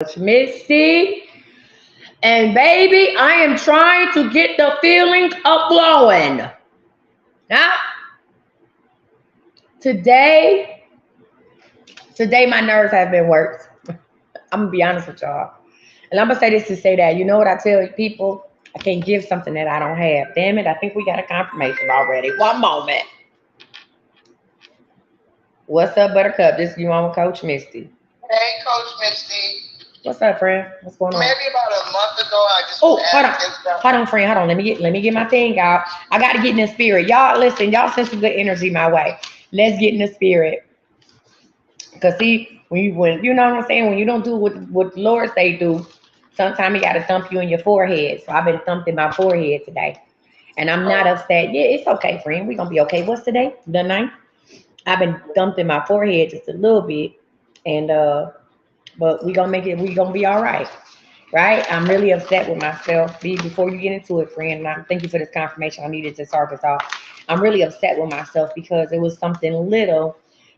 Missy. And baby, I am trying to get the feeling up flowing. Now, today, today my nerves have been worked. I'm gonna be honest with y'all. And I'm gonna say this to say that, you know what I tell people? I can't give something that I don't have. Damn it, I think we got a confirmation already. One moment. What's up, Buttercup? This you on with Coach Misty. Hey, Coach Misty. What's up, friend? What's going on? Maybe about a month ago, I just Oh, was hold on. asking stuff. Hold on, friend. Hold on. Let me get my thing out. I gotta get in the spirit. Y'all listen, y'all send some good energy my way. Let's get in the spirit. Cause see, when you know what I'm saying, when you don't do what the Lord say do, sometimes he gotta thump you in your forehead. So I've been thumped in my forehead today. And I'm not Oh, upset. Yeah, it's okay, friend. We're gonna be okay. What's today? The ninth? I've been thumped in my forehead just a little bit. And but we gonna make it, we gonna be all right. Right? I'm really upset with myself. Before you get into it, friend, and I thank you for this confirmation. I needed to surface off. I'm really upset with myself because it was something little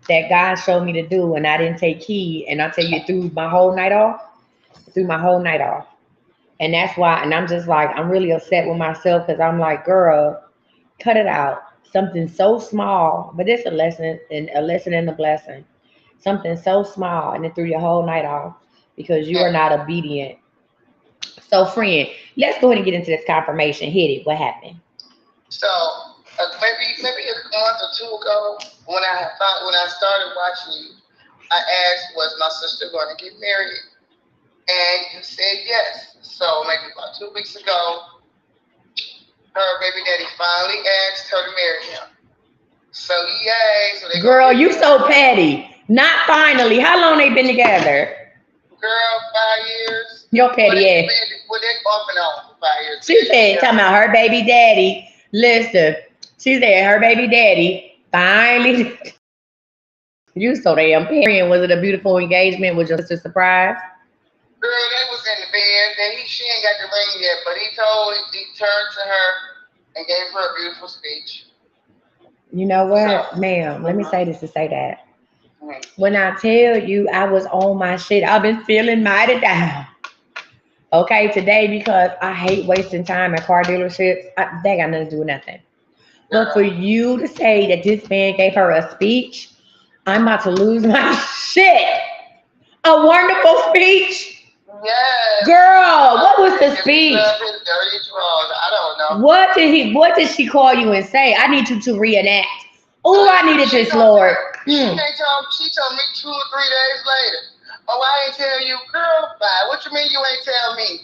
that God showed me to do, and I didn't take heed. And I tell you, through my whole night off, and that's why. And I'm just like, I'm really upset with myself because I'm like, girl, cut it out. Something so small, but it's a lesson, and a lesson and a blessing. Something so small, and it threw your whole night off because you are yeah. not obedient. So, friend, let's go ahead and get into this confirmation. Hit it. What happened? So maybe a month or two ago, when I started watching you, I asked, was my sister going to get married? And you said yes. So maybe about 2 weeks ago, her baby daddy finally asked her to marry him. So yay! So they gonna Girl, get you so married. petty. Not finally. How long they been together? Girl, 5 years. Your Well, petty ass. they off and on for 5 years, but She they've been said, talking together. about her baby daddy. Listen, she said her baby daddy finally. You so damn petty. Was it a beautiful engagement? Was your sister surprised? Girl, they was in the bed. She ain't got the ring yet, but he turned to her and gave her a beautiful speech. You know So, what, ma'am? Let me mhm, say this to say that. mhm. When I tell you I was on my shit, I've been feeling mighty down. Okay, today because I hate wasting time at car dealerships. They got nothing to do with nothing. But for Girl, you to say that this man gave her a speech, I'm about to lose my shit. A wonderful speech. yes. Girl, what was the If he speech? loved his dirty drawers, I don't know. What did she call you and say? I need you to reenact. Oh, I needed She this, gonna Lord. tell. She told me 2 or 3 days later. Oh, I ain't tell you, girl. Bye. What you mean you ain't tell me?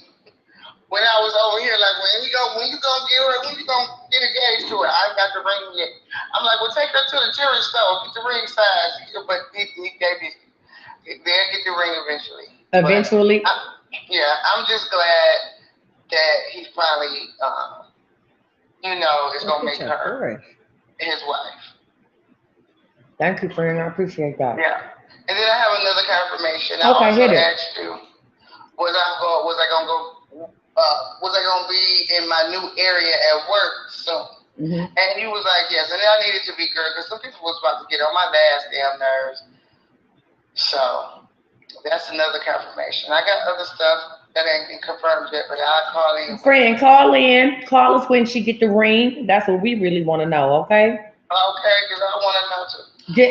When I was over here, like when you gonna get her, when you gonna get engaged to her? I ain't got the ring yet. I'm like, well, take her to the jewelry store, get the ring size. But he gave me, they'll get the ring eventually. But Eventually. I, yeah, I'm just glad that he finally, is Look gonna at make your her voice. his wife. Thank you, friend. I appreciate that. Yeah. And then I have another confirmation. I Okay, also hit it. asked you, was I gonna be in my new area at work soon? Hmm. And he was like, yes. And then I needed to be good because some people was about to get on my last damn nerves. So that's another confirmation. I got other stuff that ain't been confirmed yet, but I'll call in when it Friend, is. call in. Call us when she get the ring. That's what we really want to know, okay? Okay, because I want to know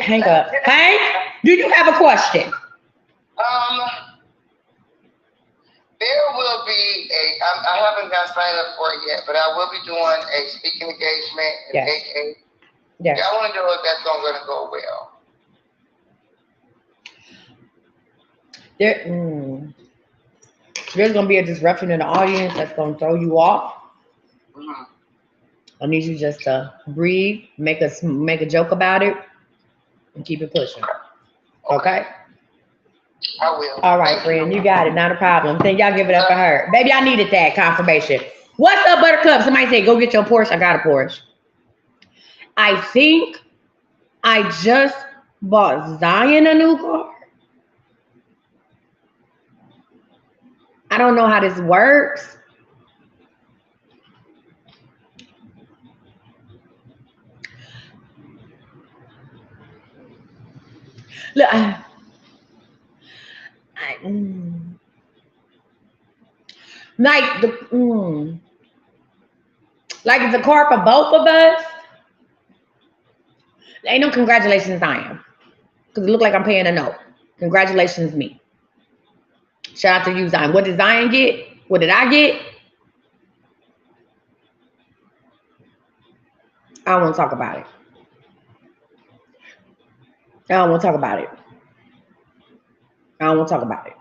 Hang up. too. Hank, do you have a question? um, there will be I haven't got signed up for it yet, but I will be doing a speaking engagement at Yes. AA. Yes. Yeah, I want to know if that's going to go well. There, there's gonna be a disruption in the audience that's gonna throw you off. Hmm. I need you just to breathe, make a joke about it, and keep it pushing. Okay, Okay. I will. All right, Thank you. friend, you got it. Not a problem. Then y'all give it up for her, baby. I needed that confirmation. What's up, Buttercup? Somebody say, go get your Porsche. I got a Porsche. I think I just bought Zion a new car. I don't know how this works. Look, I, Like like it's a car for both of us. Ain't no congratulations, I am. Because it look like I'm paying a note. Congratulations, me. Shout out to you, Zion. What did Zion get? What did I get? I don't want to talk about it. I don't want to talk about it. I don't want to talk about it.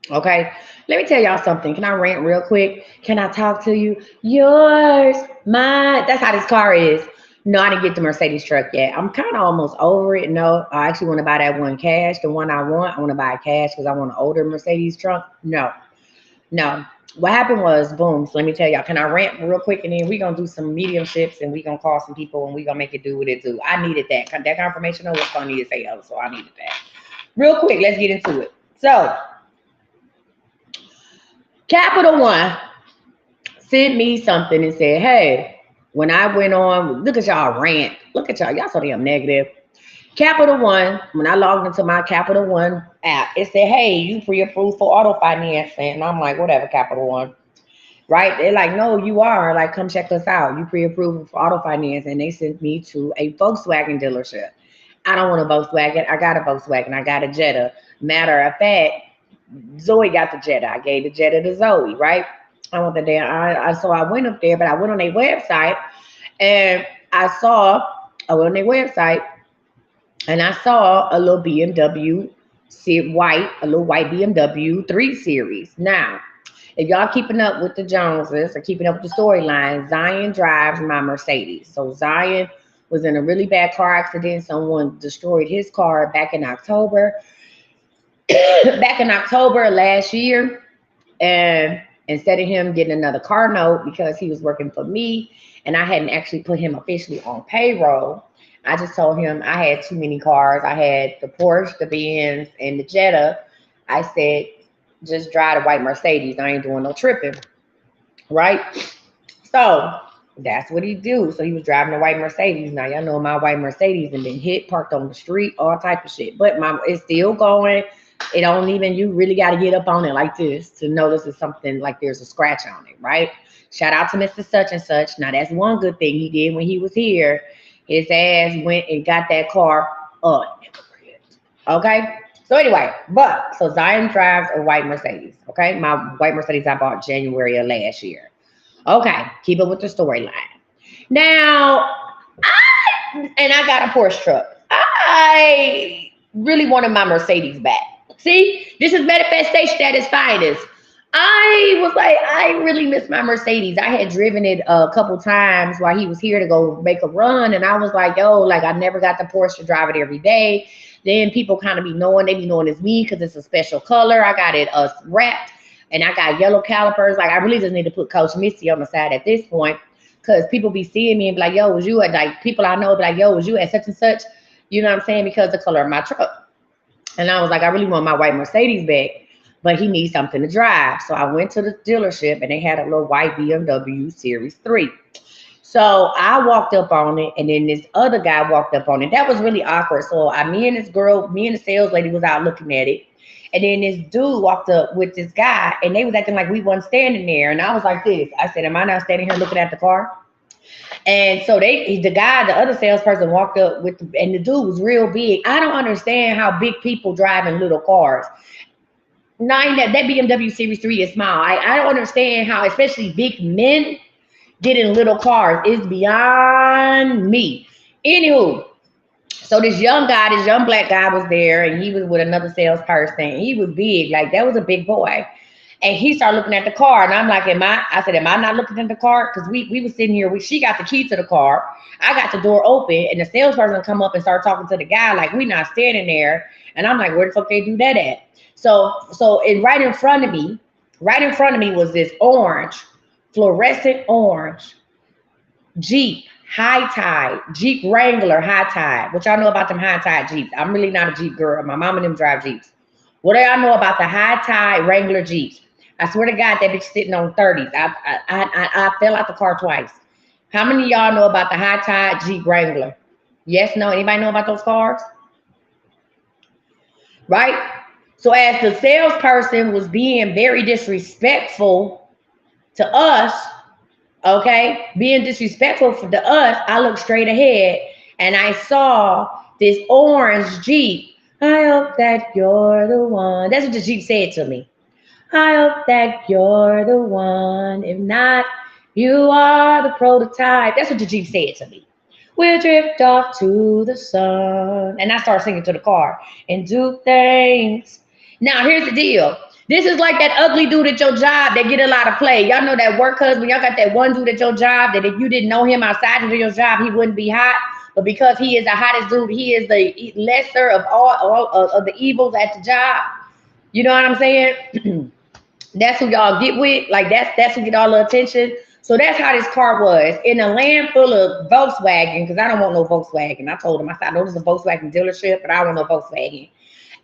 Okay. Let me tell y'all something. Can I rant real quick? Can I talk to you? Yours, mine. That's how this car is. No, I didn't get the Mercedes truck yet. I'm kind of almost over it. No, I actually want to buy that one cash. The one I want to buy it cash because I want an older Mercedes truck. No, no. What happened was, boom. So let me tell y'all. Can I rant real quick? And then we're going to do some mediumships and we're going to call some people and we're going to make it do what it do. I needed that. That confirmation of what's going to need to say other. So I needed that. Real quick, let's get into it. So, Capital One sent me something and said, hey, when I went on, look at y'all rant. Look at y'all so damn negative. Capital One, when I logged into my Capital One app, it said, hey, you pre-approved for auto financing. And I'm like, whatever, Capital One. Right? They're like, no, you are. Like, come check us out. You pre-approved for auto finance. And they sent me to a Volkswagen dealership. I don't want a Volkswagen. I got a Volkswagen. I got a Jetta. Matter of fact, Zoe got the Jetta. I gave the Jetta to Zoe, right? I want the damn. So I went up there, but I went on their website and I went on their website and I saw a little BMW a little white BMW 3 Series. Now, if y'all keeping up with the Joneses or keeping up with the storyline, Zion drives my Mercedes. So Zion was in a really bad car accident. Someone destroyed his car back in October. Back in October last year. And instead of him getting another car note because he was working for me and I hadn't actually put him officially on payroll, I just told him I had too many cars. I had the Porsche, the Benz, and the Jetta. I said, just drive the white Mercedes. I ain't doing no tripping. Right? So that's what he do. So he was driving a white Mercedes. Now y'all know my white Mercedes and been hit, parked on the street, all type of shit. But it's still going. It don't even, you really got to get up on it like this to notice it's something like there's a scratch on it, right? Shout out to Mr. Such and Such. Now that's one good thing he did when he was here. His ass went and got that car up. Okay? So anyway, so Zion drives a white Mercedes. Okay? My white Mercedes I bought January of last year. Okay, keep it with the storyline. Now, I got a Porsche truck. I really wanted my Mercedes back. See, this is manifestation at its finest. I was like, I really miss my Mercedes. I had driven it a couple times while he was here to go make a run. And I was like, yo, like I never got the Porsche to drive it every day. Then people kind of be knowing it's me because it's a special color. I got it wrapped and I got yellow calipers. Like I really just need to put Coach Missy on the side at this point because people be seeing me and be like, yo, was you at like people I know be like, yo, was you at such and such? You know what I'm saying? Because the color of my truck. And I was like, I really want my white Mercedes back, but he needs something to drive. So I went to the dealership and they had a little white BMW Series 3. So I walked up on it and then this other guy walked up on it. That was really awkward. So me and the sales lady was out looking at it. And then this dude walked up with this guy and they was acting like we wasn't standing there. And I was like this. I said, am I not standing here looking at the car? And so the other salesperson walked up and the dude was real big. I don't understand how big people drive in little cars. That BMW Series 3 is small. I don't understand how, especially big men, get in little cars. It's beyond me. Anywho, so this young black guy was there and he was with another salesperson. He was big, like that was a big boy. And he started looking at the car, and I'm like, am I not looking at the car? Because we was sitting here, she got the key to the car. I got the door open, and the salesperson come up and start talking to the guy like we not standing there. And I'm like, where the fuck they do that at? So right in front of me was this fluorescent orange Jeep Jeep Wrangler high tide. What y'all know about them high tide Jeeps? I'm really not a Jeep girl. My mom and them drive Jeeps. What do y'all know about the high tide Wrangler Jeeps? I swear to God, that bitch sitting on 30s. I fell out the car twice. How many of y'all know about the high tide Jeep Wrangler? Yes, no? Anybody know about those cars? Right? So as the salesperson was being very disrespectful to us, okay, being disrespectful to us, I looked straight ahead and I saw this orange Jeep. I hope that you're the one. That's what the Jeep said to me. I hope that you're the one. If not, you are the prototype. That's what the Jeep said to me. We'll drift off to the sun. And I started singing to the car and do things. Now, here's the deal. This is like that ugly dude at your job that get a lot of play. Y'all know that work husband. Y'all got that one dude at your job that if you didn't know him outside of your job, he wouldn't be hot. But because he is the hottest dude, he is the lesser of all of the evils at the job. You know what I'm saying? That's who y'all get with. Like that's who get all the attention. So that's how this car was in a land full of Volkswagen. Because I don't want no Volkswagen. I told him, I said, I know this is a Volkswagen dealership, but I don't want no Volkswagen.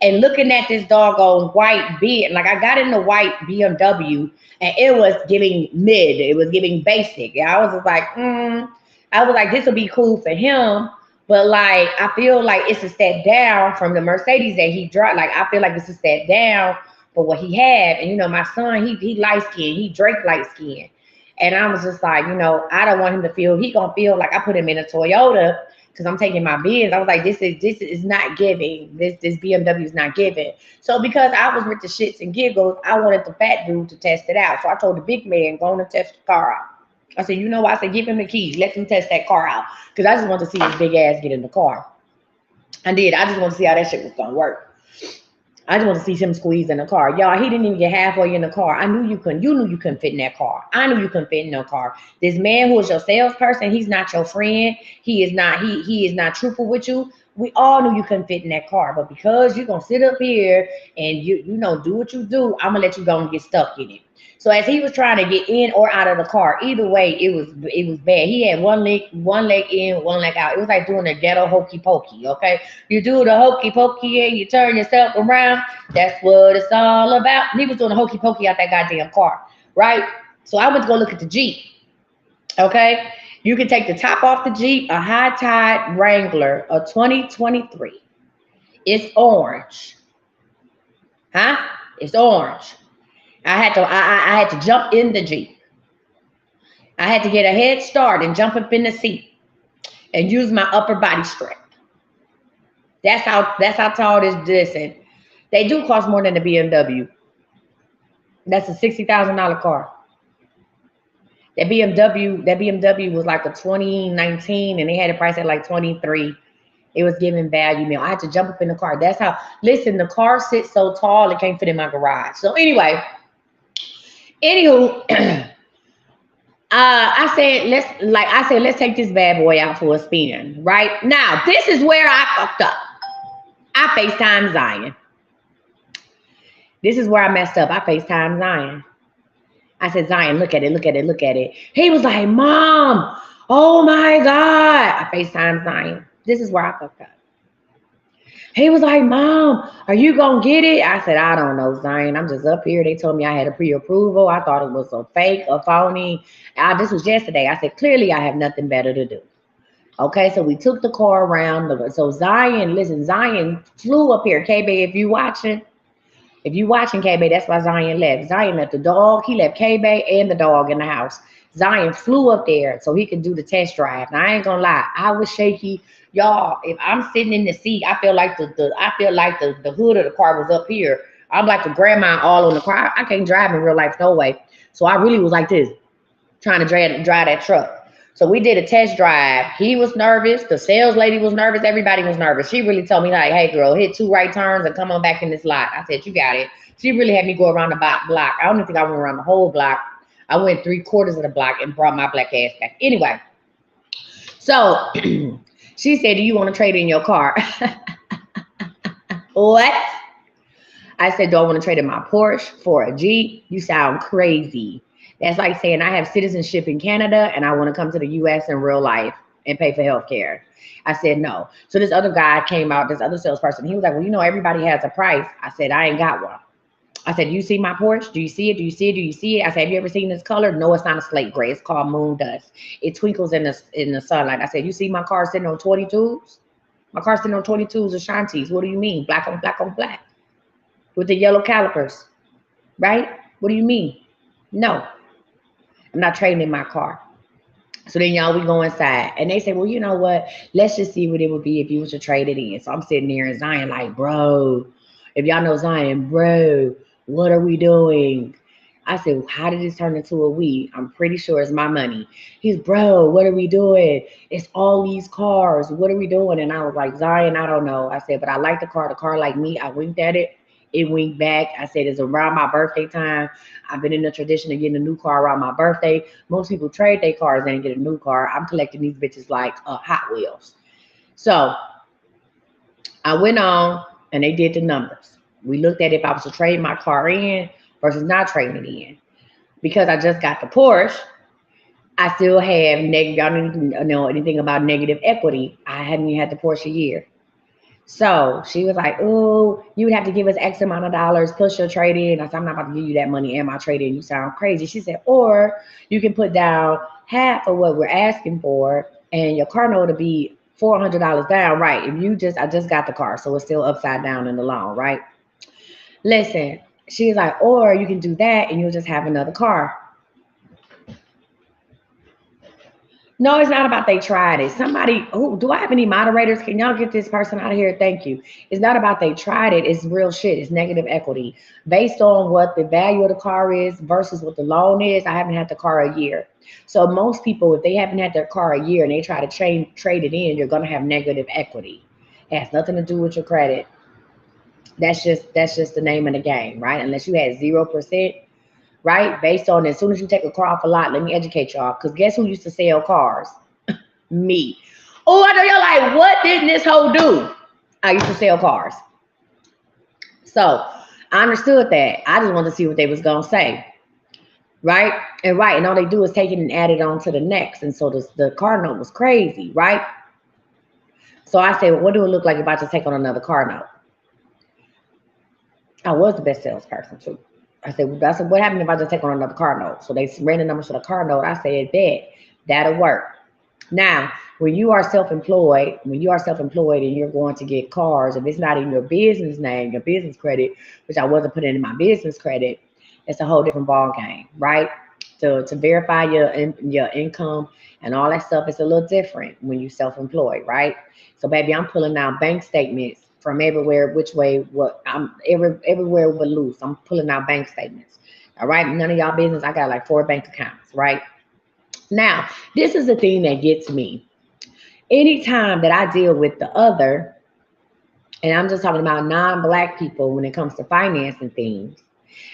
And looking at this doggone white B, like I got in the white BMW, and it was giving mid. It was giving basic. I was just like, I was like, this will be cool for him. But like, I feel like it's a step down from the Mercedes that he drive. Like, I feel like it's a step down for what he had. And you know, my son, he light skinned, he Drake light skinned. And I was just like, you know, I don't want him to feel, he gonna feel like I put him in a Toyota because I'm taking my Benz. I was like, this is not giving. This BMW is not giving. So because I was with the shits and giggles, I wanted the fat dude to test it out. So I told the big man, go on and test the car out. I said, you know what? I said, give him the keys. Let him test that car out. Because I just wanted to see his big ass get in the car. I did. I just want to see how that shit was going to work. I just want to see him squeeze in the car. Y'all, he didn't even get halfway in the car. I knew you couldn't. You knew you couldn't fit in that car. I knew you couldn't fit in no car. This man who is your salesperson, he's not your friend. He is not truthful with you. We all knew you couldn't fit in that car. But because you're going to sit up here and you know, do what you do, I'm going to let you go and get stuck in it. So as he was trying to get in or out of the car, either way, it was bad. He had one leg in, one leg out. It was like doing a ghetto hokey pokey, okay? You do the hokey pokey and you turn yourself around. That's what it's all about. And he was doing a hokey pokey out that goddamn car, right? So I went to go look at the Jeep, okay? You can take the top off the Jeep, a high tide Wrangler, a 2023. It's orange. Huh? It's orange. I had to jump in the Jeep. I had to get a head start and jump up in the seat and use my upper body strength. That's how tall this and they do cost more than the BMW. That's a $60,000 car. That BMW was like a 2019 and they had it priced at like 23. It was giving value meal. I had to jump up in the car. That's how, listen, the car sits so tall it can't fit in my garage. So anyway, anywho, I said, let's take this bad boy out for a spin. Right now, this is where I fucked up. I FaceTime Zion. This is where I messed up. I FaceTime Zion. I said, Zion, look at it, look at it, look at it. He was like, Mom, oh my God. I FaceTime Zion. This is where I fucked up. He was like, Mom, are you going to get it? I said, I don't know, Zion. I'm just up here. They told me I had a pre-approval. I thought it was a fake, a phony. This was yesterday. I said, clearly I have nothing better to do. Okay, so we took the car around. So Zion, listen, Zion flew up here. K-Bay, if you watching, K-Bay, that's why Zion left. Zion left the dog. He left K-Bay and the dog in the house. Zion flew up there so he could do the test drive. Now, I ain't going to lie. I was shaky. Y'all, if I'm sitting in the seat, I feel like the hood of the car was up here. I'm like a grandma all on the car. I can't drive in real life, no way. So I really was like this, trying to drive that truck. So we did a test drive. He was nervous. The sales lady was nervous. Everybody was nervous. She really told me like, hey girl, hit 2 right turns and come on back in this lot. I said, you got it. She really had me go around the block. I don't even think I went around the whole block. I went 3/4 of the block and brought my black ass back. Anyway, so she said, do you want to trade in your car? What? I said, do I want to trade in my Porsche for a Jeep? You sound crazy. That's like saying I have citizenship in Canada and I want to come to the U.S. in real life and pay for health care. I said, no. So this other guy came out, this other salesperson. He was like, well, you know, everybody has a price. I said, I ain't got one. I said, do you see my Porsche? Do you see it? Do you see it? Do you see it? I said, have you ever seen this color? No, it's not a slate gray. It's called moon dust. It twinkles in the sunlight. I said, you see my car sitting on 22s? My car's sitting on 22s Ashantis. What do you mean? Black on black on black. with the yellow calipers, right? What do you mean? No, I'm not trading in my car. So then y'all, we go inside and they say, well, you know what? Let's just see what it would be if you was to trade it in. So I'm sitting there and Zion like, bro, if y'all know Zion, bro, what are we doing? I said, well, how did this turn into a we? I'm pretty sure it's my money. He's, bro, what are we doing? It's all these cars. What are we doing? And I was like, Zion, I don't know. I said, but I like the car. The car like me. I winked at it. It winked back. I said, it's around my birthday time. I've been in the tradition of getting a new car around my birthday. Most people trade their cars and get a new car. I'm collecting these bitches like Hot Wheels. So I went on and they did the numbers. We looked at if I was to trade my car in versus not trading it in. Because I just got the Porsche, I still have negative. Y'all don't know anything about negative equity. I hadn't even had the Porsche a year. So she was like, oh, you would have to give us X amount of dollars plus your trade in. I said, I'm not about to give you that money and my trade in. You sound crazy. She said, or you can put down half of what we're asking for and your car note will be $400 down. Right. If you just, I just got the car. So it's still upside down in the loan. Right. Listen, she's like, or you can do that and you'll just have another car. No, it's not about they tried it. Somebody, oh, do I have any moderators? Can y'all get this person out of here? Thank you. It's not about they tried it. It's real shit. It's negative equity based on what the value of the car is versus what the loan is. I haven't had the car a year. So most people, if they haven't had their car a year and they try to trade it in, you're going to have negative equity. It has nothing to do with your credit. That's just the name of the game, right? Unless you had 0%. Right? Based on as soon as you take a car off a lot, let me educate y'all. Because guess who used to sell cars? Me. Oh, I know y'all like, what did this hoe do? I used to sell cars. So I understood that. I just wanted to see what they was gonna say. Right? And all they do is take it and add it on to the next. And so the car note was crazy, right? So I said, well, what do it look like if I just take on another car note? I was the best salesperson too. I said, well, that's what happened if I just take on another car note. So they ran the numbers for the car note. I said, bet, that'll work. Now, when you are self-employed and you're going to get cars, if it's not in your business name, your business credit, which I wasn't putting in my business credit, it's a whole different ball game, right? To verify your income and all that stuff, it's a little different when you self-employed, right? So baby, I'm pulling out bank statements from everywhere, which way, what I'm everywhere but loose. I'm pulling out bank statements. All right. None of y'all business. I got like 4 bank accounts, right? Now, this is the thing that gets me. Anytime that I deal with the other, and I'm just talking about non-black people when it comes to financing things,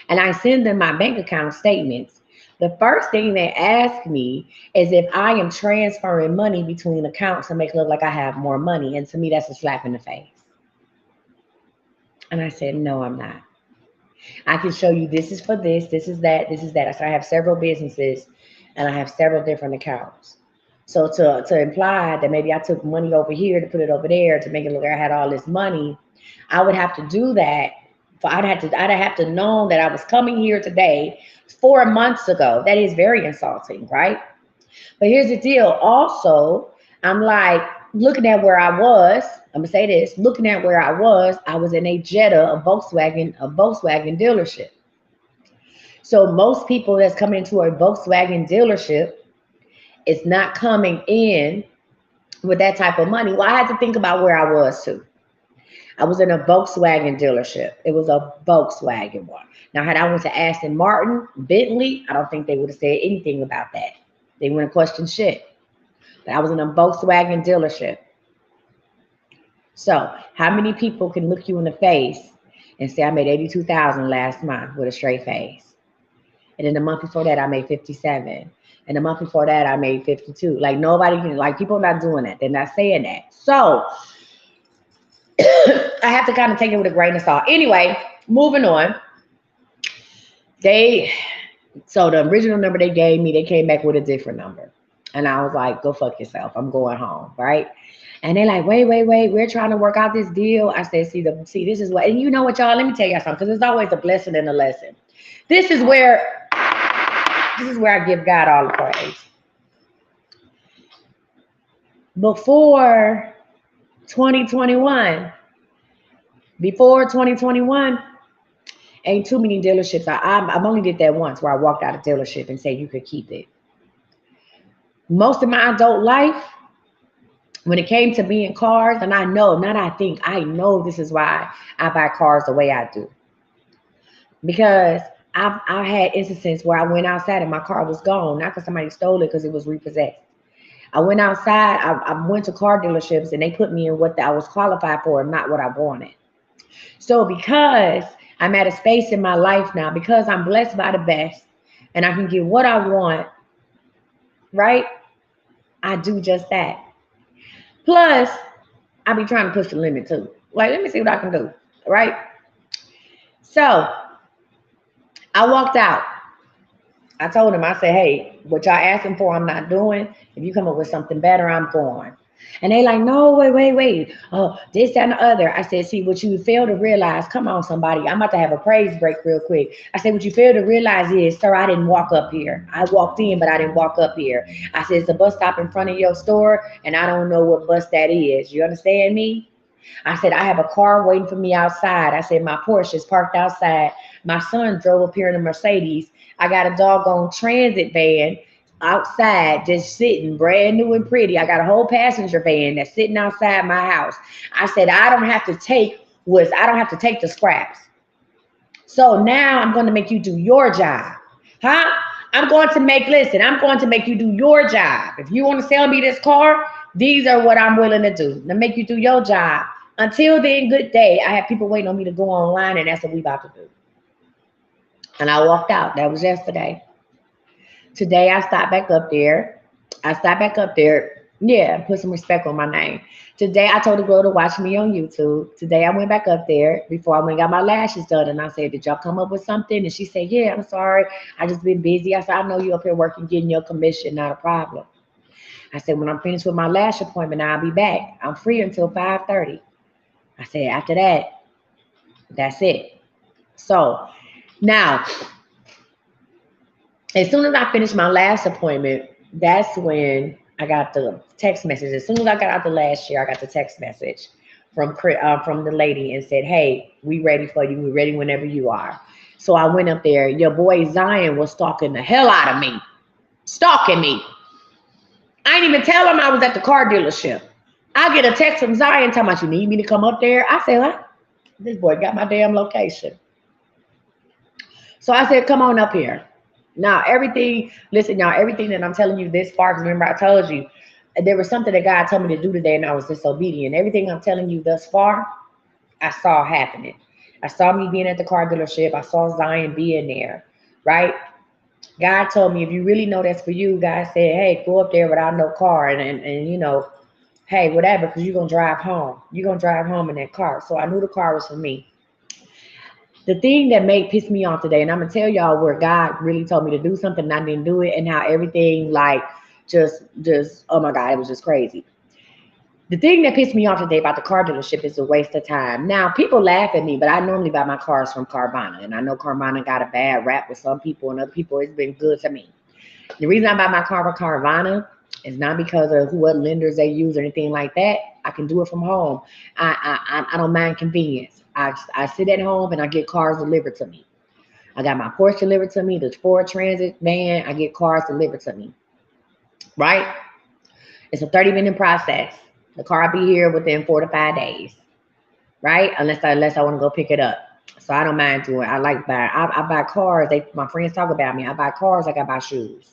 and I send them my bank account statements, the first thing they ask me is if I am transferring money between accounts to make it look like I have more money. And to me, that's a slap in the face. And I said, no, I'm not. I can show you this is for this is that, this is that. I said, I have several businesses and I have several different accounts. So to imply that maybe I took money over here to put it over there to make it look like I had all this money, I would have to do that. I'd have to know that I was coming here today 4 months ago. That is very insulting, right? But here's the deal. Also, I'm like looking at where I was. I'm gonna say this. Looking at where I was in a Jetta, a Volkswagen dealership. So most people that's coming into a Volkswagen dealership is not coming in with that type of money. Well, I had to think about where I was too. I was in a Volkswagen dealership. It was a Volkswagen one. Now, had I went to Aston Martin, Bentley, I don't think they would have said anything about that. They wouldn't question shit. But I was in a Volkswagen dealership. So how many people can look you in the face and say I made 82,000 last month with a straight face? And then the month before that, I made 57. And the month before that, I made 52. Like nobody can, like people are not doing that. They're not saying that. So I have to kind of take it with a grain of salt. Anyway, moving on. So the original number they gave me, they came back with a different number. And I was like, go fuck yourself. I'm going home, right? And they're like, wait, we're trying to work out this deal. I said, see, this is what, and you know what, y'all, let me tell y'all something, because there's always a blessing and a lesson. This is where I give God all the praise. Before 2021, Ain't too many dealerships. I've only did that once where I walked out of dealership and said you could keep it. Most of my adult life, when it came to being cars, and I know, not I think, I know this is why I buy cars the way I do. Because I had instances where I went outside and my car was gone, not because somebody stole it, because it was repossessed. I went outside, I went to car dealerships and they put me in what I was qualified for and not what I wanted. So because I'm at a space in my life now, because I'm blessed by the best and I can get what I want, right? I do just that. Plus, I be trying to push the limit too. Like, let me see what I can do, right? So I walked out. I told him, I said, hey, what y'all asking for, I'm not doing. If you come up with something better, I'm going. And they like, no, wait. Oh, this, that, and the other. I said, see, what you fail to realize, come on, somebody. I'm about to have a praise break real quick. I said, what you fail to realize is, sir, I didn't walk up here. I walked in, but I didn't walk up here. I said, it's a bus stop in front of your store, and I don't know what bus that is. You understand me? I said, I have a car waiting for me outside. I said, my Porsche is parked outside. My son drove up here in a Mercedes. I got a doggone transit van outside, just sitting brand new and pretty. I got a whole passenger van that's sitting outside my house. I said, I don't have to take the scraps. So now I'm going to make you do your job. Huh? I'm going to make you do your job. If you want to sell me this car, these are what I'm willing to do. To make you do your job. Until then, good day. I have people waiting on me to go online, and that's what we about to do. And I walked out. That was yesterday. Today I stopped back up there. Yeah, put some respect on my name. Today I told the girl to watch me on YouTube. Today I went back up there before I went and got my lashes done. And I said, did y'all come up with something? And she said, yeah, I'm sorry. I just been busy. I said, I know you up here working, getting your commission, not a problem. I said, when I'm finished with my lash appointment, I'll be back. I'm free until 5:30. I said, after that, that's it. So now, as soon as I finished my last appointment, that's when I got the text message. As soon as I got out the last year, I got the text message from the lady and said, "Hey, we ready for you. We ready whenever you are." So I went up there. Your boy Zion was stalking the hell out of me, stalking me. I didn't even tell him I was at the car dealership. I get a text from Zion telling me, "You need me to come up there?" I said, "What? This boy got my damn location." So I said, "Come on up here." Now, listen, y'all, everything that I'm telling you this far, 'cause remember I told you there was something that God told me to do today and I was disobedient. Everything I'm telling you thus far, I saw happening. I saw me being at the car dealership. I saw Zion being there, right? God told me, if you really know that's for you, God said, hey, go up there without no car and you know, hey, whatever, because you're going to drive home. You're going to drive home in that car. So I knew the car was for me. The thing that made piss me off today, and I'm gonna tell y'all where God really told me to do something and I didn't do it, and how everything like just oh my God, it was just crazy. The thing that pissed me off today about the car dealership is a waste of time. Now people laugh at me, but I normally buy my cars from Carvana, and I know Carvana got a bad rap with some people and other people. It's been good to me. The reason I buy my car from Carvana is not because of what lenders they use or anything like that. I can do it from home. I don't mind convenience. I sit at home and I get cars delivered to me. I got my Porsche delivered to me, the Ford Transit van. I get cars delivered to me. Right? It's a 30-minute process. The car will be here within 4 to 5 days. Right? Unless I want to go pick it up. So I don't mind doing it. I like buying. I buy cars. My friends talk about me. I buy cars like I buy shoes.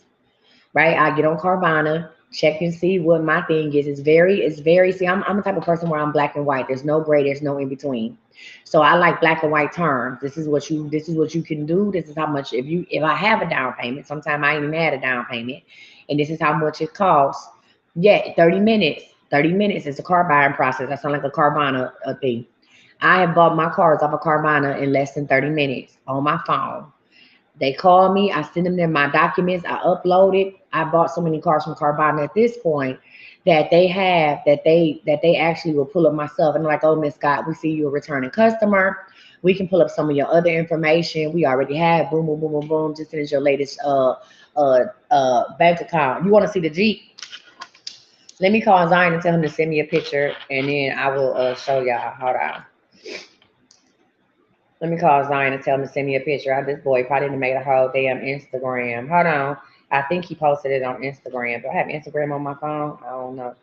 Right? I get on Carvana, check and see what my thing is. It's very, see, I'm the type of person where I'm black and white. There's no gray, there's no in between. So I like black and white terms. This is what you can do. This is how much, if I have a down payment, sometimes I ain't even had a down payment, and this is how much it costs. Yeah, 30 minutes. 30 minutes is a car buying process. That sounds like a Carvana thing. I have bought my cars off of Carvana in less than 30 minutes on my phone. They call me, I send them my documents, I upload it. I bought so many cars from Carvana at this point that they actually will pull up my stuff and they're like, oh, Miss Scott, we see you a returning customer. We can pull up some of your other information. We already have boom, boom, boom, boom, boom. Just finish your latest bank account. You want to see the Jeep? Let me call Zion and tell him to send me a picture, and then I will show y'all. Hold on. Let me call Zion and tell him to send me a picture. This boy probably didn't make a whole damn Instagram. Hold on. I think he posted it on Instagram. Do I have Instagram on my phone? I don't know.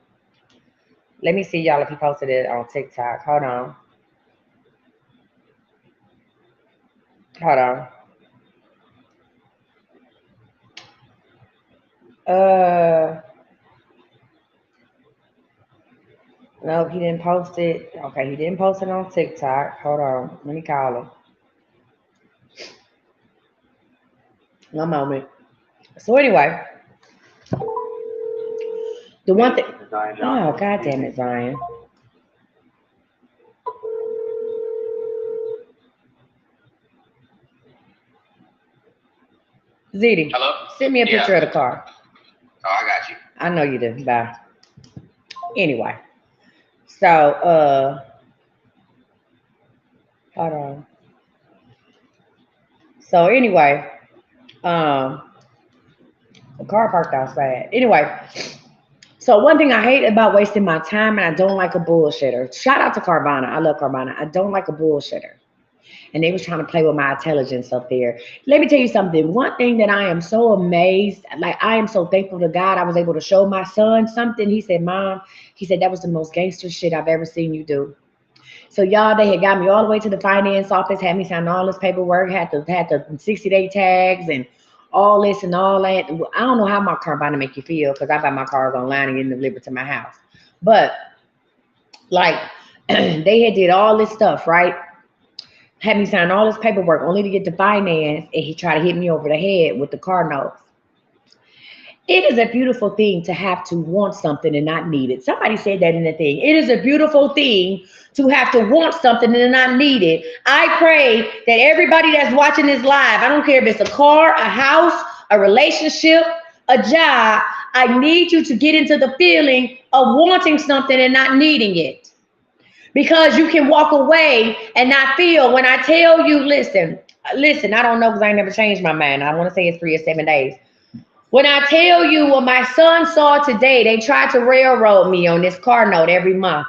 Let me see y'all if he posted it on TikTok. Hold on. Hold on. Uh, no, he didn't post it. Okay, he didn't post it on TikTok. Hold on. Let me call him. One moment. So anyway, the one thing. Oh, God damn it, Zion. Zeddy, Hello? send me a Yeah. picture of the car. Oh, I got you. I know you do. Bye. Anyway, so hold on. So anyway, um, the car parked outside. Anyway, so one thing I hate about wasting my time, and I don't like a bullshitter. Shout out to Carvana. I love Carvana. I don't like a bullshitter. And they was trying to play with my intelligence up there. Let me tell you something. One thing that I am so amazed, like I am so thankful to God, I was able to show my son something. He said, "Mom," he said, "that was the most gangster shit I've ever seen you do." So y'all, they had got me all the way to the finance office, had me sign all this paperwork, had the 60-day tags and all this and all that. I don't know how my car about to make you feel because I buy my cars online and get them delivered to my house. But like they had did all this stuff, right? Had me sign all this paperwork only to get the finance, and he tried to hit me over the head with the car notes. It is a beautiful thing to have to want something and not need it. Somebody said that in the thing. It is a beautiful thing to have to want something and not need it. I pray that everybody that's watching this live, I don't care if it's a car, a house, a relationship, a job, I need you to get into the feeling of wanting something and not needing it. Because you can walk away and not feel. When I tell you, listen, I don't know because I ain't never changed my mind. I want to say it's 3 or 7 days. When I tell you what my son saw today, they tried to railroad me on this car note every month.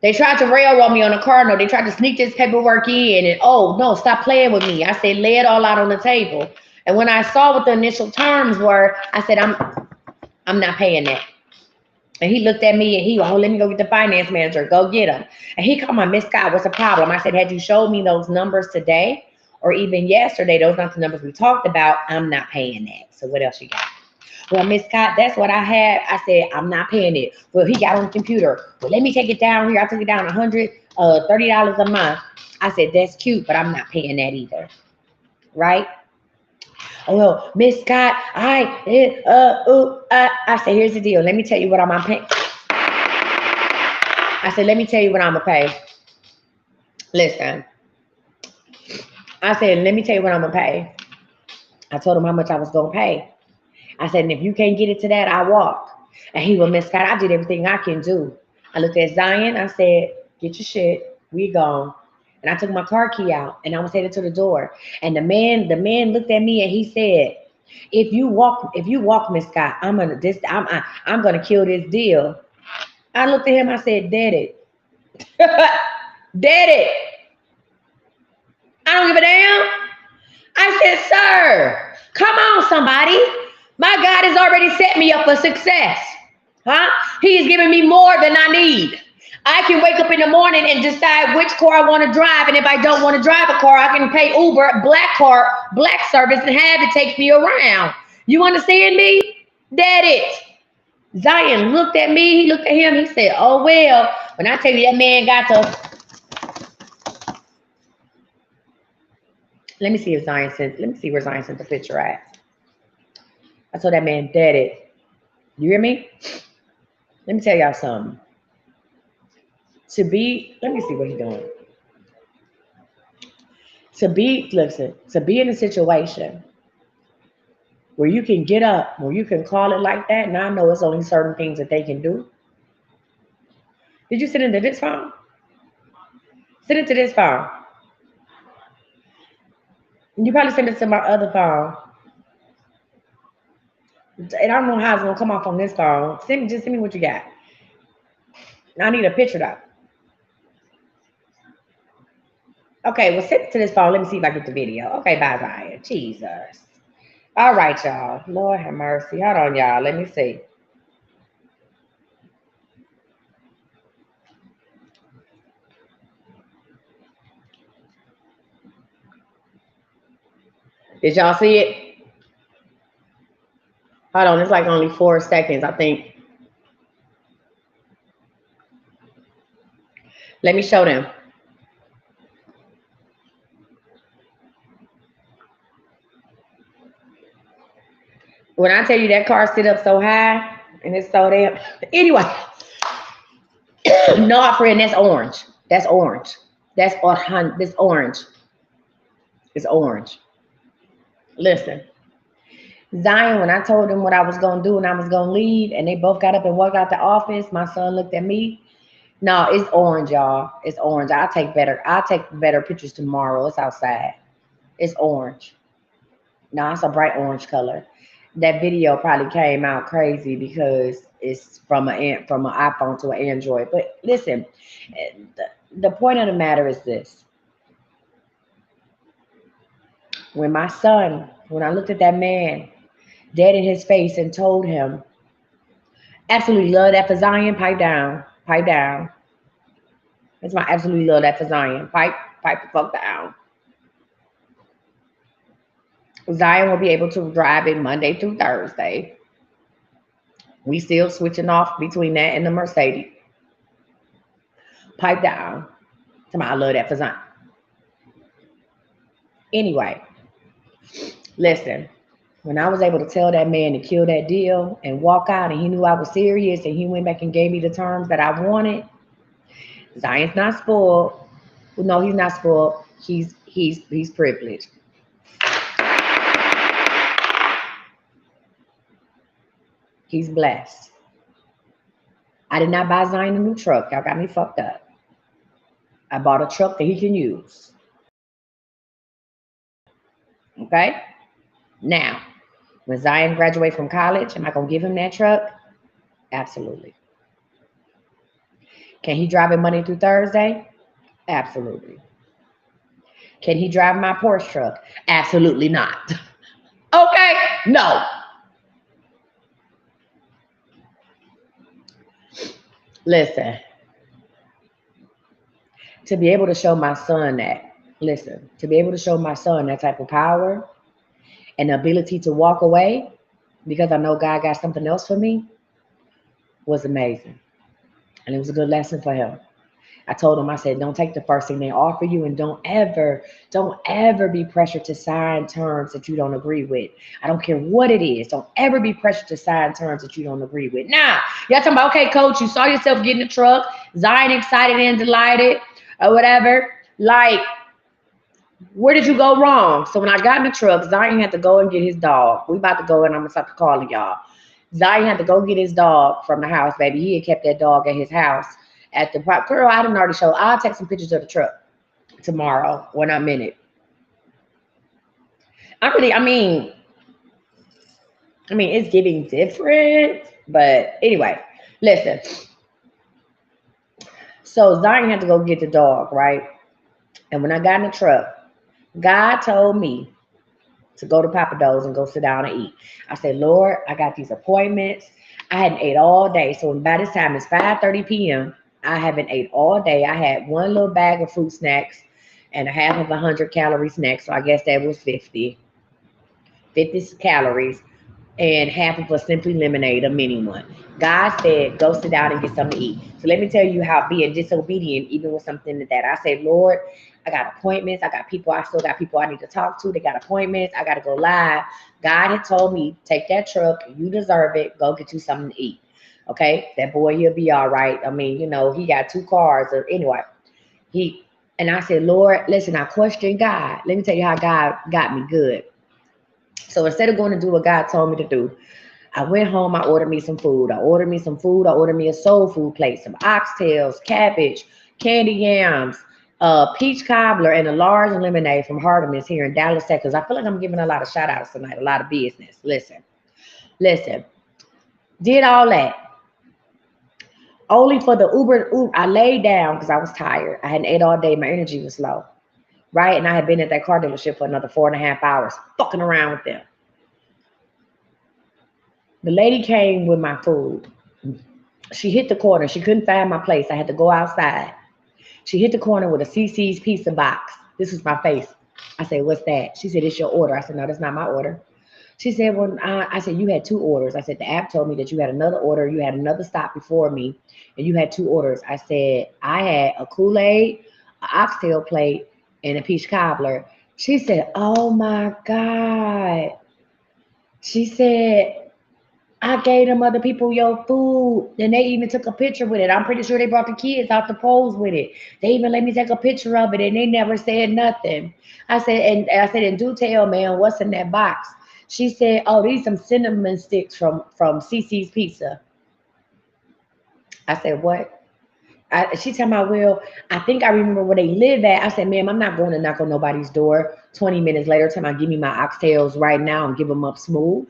They tried to railroad me on a car note. They tried to sneak this paperwork in and, oh, no, stop playing with me. I said, lay it all out on the table. And when I saw what the initial terms were, I said, I'm not paying that. And he looked at me and let me go get the finance manager. Go get him. And he called my Miss Scott, what's the problem? I said, had you showed me those numbers today or even yesterday, those not the numbers we talked about, I'm not paying that. So what else you got? Well, Miss Scott, that's what I had. I said, I'm not paying it. Well, he got on the computer. Well, let me take it down here. I took it down $130 a month. I said, that's cute, but I'm not paying that either. Right? Oh, well, Miss Scott, I said, here's the deal. Let me tell you what I'm paying. I said, let me tell you what I'm gonna pay. Listen, I said, let me tell you what I'm gonna pay. I told him how much I was gonna pay. I said, and if you can't get it to that, I walk. And he went, Miss Scott, I did everything I can do. I looked at Zion. I said, get your shit. We gone. And I took my car key out and I was headed to the door. And the man looked at me and he said, if you walk, Miss Scott, I'm gonna kill this deal. I looked at him. I said, dead it, dead it. I don't give a damn. I said, sir, come on, somebody. My God has already set me up for success. Huh? He is giving me more than I need. I can wake up in the morning and decide which car I want to drive. And if I don't want to drive a car, I can pay Uber, black service, and have it take me around. You understand me? That it. Zion looked at me. He looked at him. He said, oh, well, when I tell you that man got to. Let me see where Zion sent the picture at. I told that man, dead it. You hear me? Let me tell y'all something. Let me see what he's doing. To be in a situation where you can get up, where you can call it like that, and I know it's only certain things that they can do. Did you sit into this phone? Sit into this phone. You probably sent it to my other phone. And I don't know how it's gonna come off on this phone. Just send me what you got. I need a picture though. Okay, well, sit to this phone. Let me see if I get the video. Okay, bye, Zion. Jesus. All right, y'all. Lord have mercy. Hold on, y'all. Let me see. Did y'all see it? Hold on. It's like only 4 seconds, I think. Let me show them. When I tell you that car sit up so high and it's so damn. Anyway, no, friend, that's orange. That's orange. This orange. It's orange. Listen, Zion, when I told them what I was gonna do and I was gonna leave, and they both got up and walked out the office, my son looked at me. No, it's orange, y'all. It's orange. I'll take better pictures tomorrow. It's outside. It's orange. No, it's a bright orange color. That video probably came out crazy because it's from an iPhone to an Android. But listen, the point of the matter is this: when I looked at that man dead in his face and told him, absolutely love that for Zion, pipe down. That's my absolutely love that for Zion, pipe the fuck down. Zion will be able to drive it Monday through Thursday. We still switching off between that and the Mercedes. Pipe down. I love that for Zion. Anyway, listen. When I was able to tell that man to kill that deal and walk out, and he knew I was serious, and he went back and gave me the terms that I wanted. Zion's not spoiled. No, he's not spoiled. He's privileged. He's blessed. I did not buy Zion a new truck. Y'all got me fucked up. I bought a truck that he can use. Okay? Now, when Zion graduates from college, am I going to give him that truck? Absolutely. Can he drive it Monday through Thursday? Absolutely. Can he drive my Porsche truck? Absolutely not. Okay? No. Listen, to be able to show my son that, to be able to show my son that type of power and the ability to walk away because I know God got something else for me was amazing. And it was a good lesson for him. I told him, I said, don't take the first thing they offer you, and don't ever be pressured to sign terms that you don't agree with. I don't care what it is. Don't ever be pressured to sign terms that you don't agree with. Now, y'all talking about, okay, coach, you saw yourself getting a truck, Zion excited and delighted, or whatever. Like, where did you go wrong? So when I got in the truck, Zion had to go and get his dog. We about to go, and I'm gonna start calling y'all. Zion had to go get his dog from the house, baby. He had kept that dog at his house. At the girl, I didn't already show. I'll take some pictures of the truck tomorrow when I'm in it. I mean, it's getting different, but anyway, listen. So Zion had to go get the dog, right? And when I got in the truck, God told me to go to Papa Do's and go sit down and eat. I said, Lord, I got these appointments. I hadn't ate all day. So by this time, it's 5:30 p.m. I haven't ate all day. I had one little bag of fruit snacks and a half of 100-calorie snack. So I guess that was 50 calories, and half of a Simply Lemonade, a mini one. God said, go sit down and get something to eat. So let me tell you how being disobedient, even with something like that. I said, Lord, I got appointments. I still got people I need to talk to. They got appointments. I got to go live. God had told me, take that truck. You deserve it. Go get you something to eat. Okay, that boy, he'll be all right. I mean, he got 2 cars. Or anyway, and I said, Lord, listen, I questioned God. Let me tell you how God got me good. So instead of going to do what God told me to do, I went home. I ordered me some food. I ordered me a soul food plate, some oxtails, cabbage, candy yams, peach cobbler, and a large lemonade from Hardeman's here in Dallas, Texas. I feel like I'm giving a lot of shout outs tonight, a lot of business. Listen, did all that. Only for the Uber, I laid down because I was tired. I hadn't ate all day. My energy was low. right? And I had been at that car dealership for another 4.5 hours, fucking around with them. The lady came with my food. She hit the corner. She couldn't find my place. I had to go outside. She hit the corner with a CC's pizza box. This was my face. I said, "What's that?" She said, "It's your order." I said, "No, that's not my order." She said, "Well, I said, you had two orders." I said, "The app told me that you had another order. You had another stop before me, and you had two orders." I said, "I had a Kool-Aid, an oxtail plate, and a peach cobbler." She said, "Oh my God." She said, "I gave them other people your food, and they even took a picture with it. I'm pretty sure they brought the kids out to pose with it. They even let me take a picture of it, and they never said nothing." I said, "And do tell, man, what's in that box?" She said, "Oh, these some cinnamon sticks from CC's Pizza." I said, "What?" She told me, "Well, I think I remember where they live at." I said, "Ma'am, I'm not going to knock on nobody's door." 20 minutes later, tell me, "Give me my oxtails right now and give them up smooth."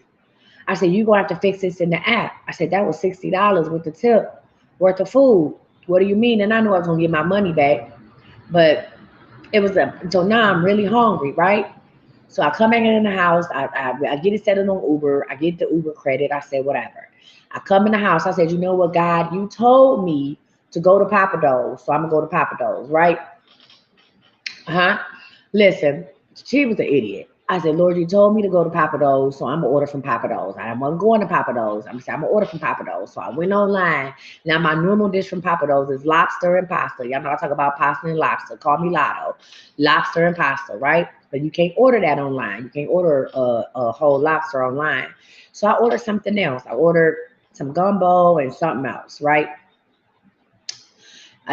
I said, "You gonna have to fix this in the app." I said, "That was $60 with the tip worth of food." "What do you mean?" And I knew I was gonna get my money back, but it was so now I'm really hungry, right? So I come back in the house, I get it settled on Uber, I get the Uber credit, I said whatever. I come in the house, I said, "You know what, God, you told me to go to Papa Do's, so I'm gonna go to Papa Do's, right?" Huh? Listen, she was an idiot. I said, "Lord, you told me to go to Papa Do's, so I'm gonna order from Papa Do's. I wasn't going to Papa Do's. I'm gonna order from Papa Do's." So I went online. Now my normal dish from Papa Do's is lobster and pasta. Y'all know I talk about pasta and lobster. Call me Lotto. Lobster and pasta, right? But you can't order that online. You can't order a whole lobster online. So I ordered something else. I ordered some gumbo and something else, right?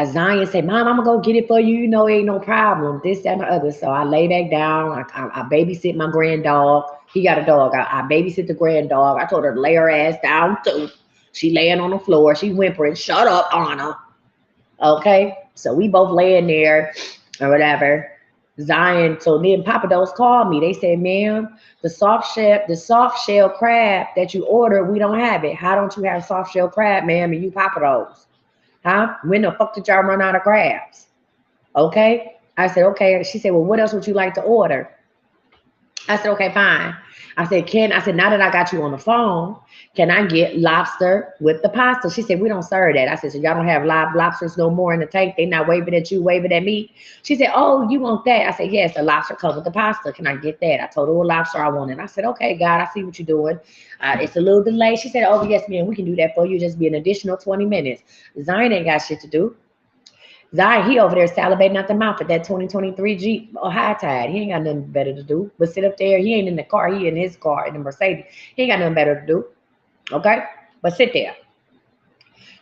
Zion said, "Mom, I'm gonna go get it for you. You know, ain't no problem." This, that, and the other. So I lay back down. I babysit my grand dog. He got a dog. I babysit the grand dog. I told her to lay her ass down too. She laying on the floor. She whimpering. "Shut up, Anna." Okay. So we both laying there or whatever. Zion. So then Papa Do's called me. They said, "Ma'am, the soft shell crab that you ordered, we don't have it. How don't you have soft shell crab, ma'am? And you Papa Do's? Huh? When the fuck did y'all run out of crabs?" Okay. I said, "Okay." She said, "Well, what else would you like to order?" I said, "Okay, fine." I said, "Now that I got you on the phone, can I get lobster with the pasta?" She said, "We don't serve that." I said, "So y'all don't have live lobsters no more in the tank? They not waving at you, waving at me?" She said, "Oh, you want that?" I said, "Yes, the lobster comes with the pasta. Can I get that?" I told her what lobster I wanted. I said, "Okay, God, I see what you're doing. It's a little delay." She said, "Oh, yes, ma'am, we can do that for you. Just be an additional 20 minutes. Zion ain't got shit to do. Zion, he over there salivating out the mouth at that 2023 Jeep or High Tide. He ain't got nothing better to do but sit up there. He ain't in the car. He in his car in the Mercedes. He ain't got nothing better to do. Okay? But sit there."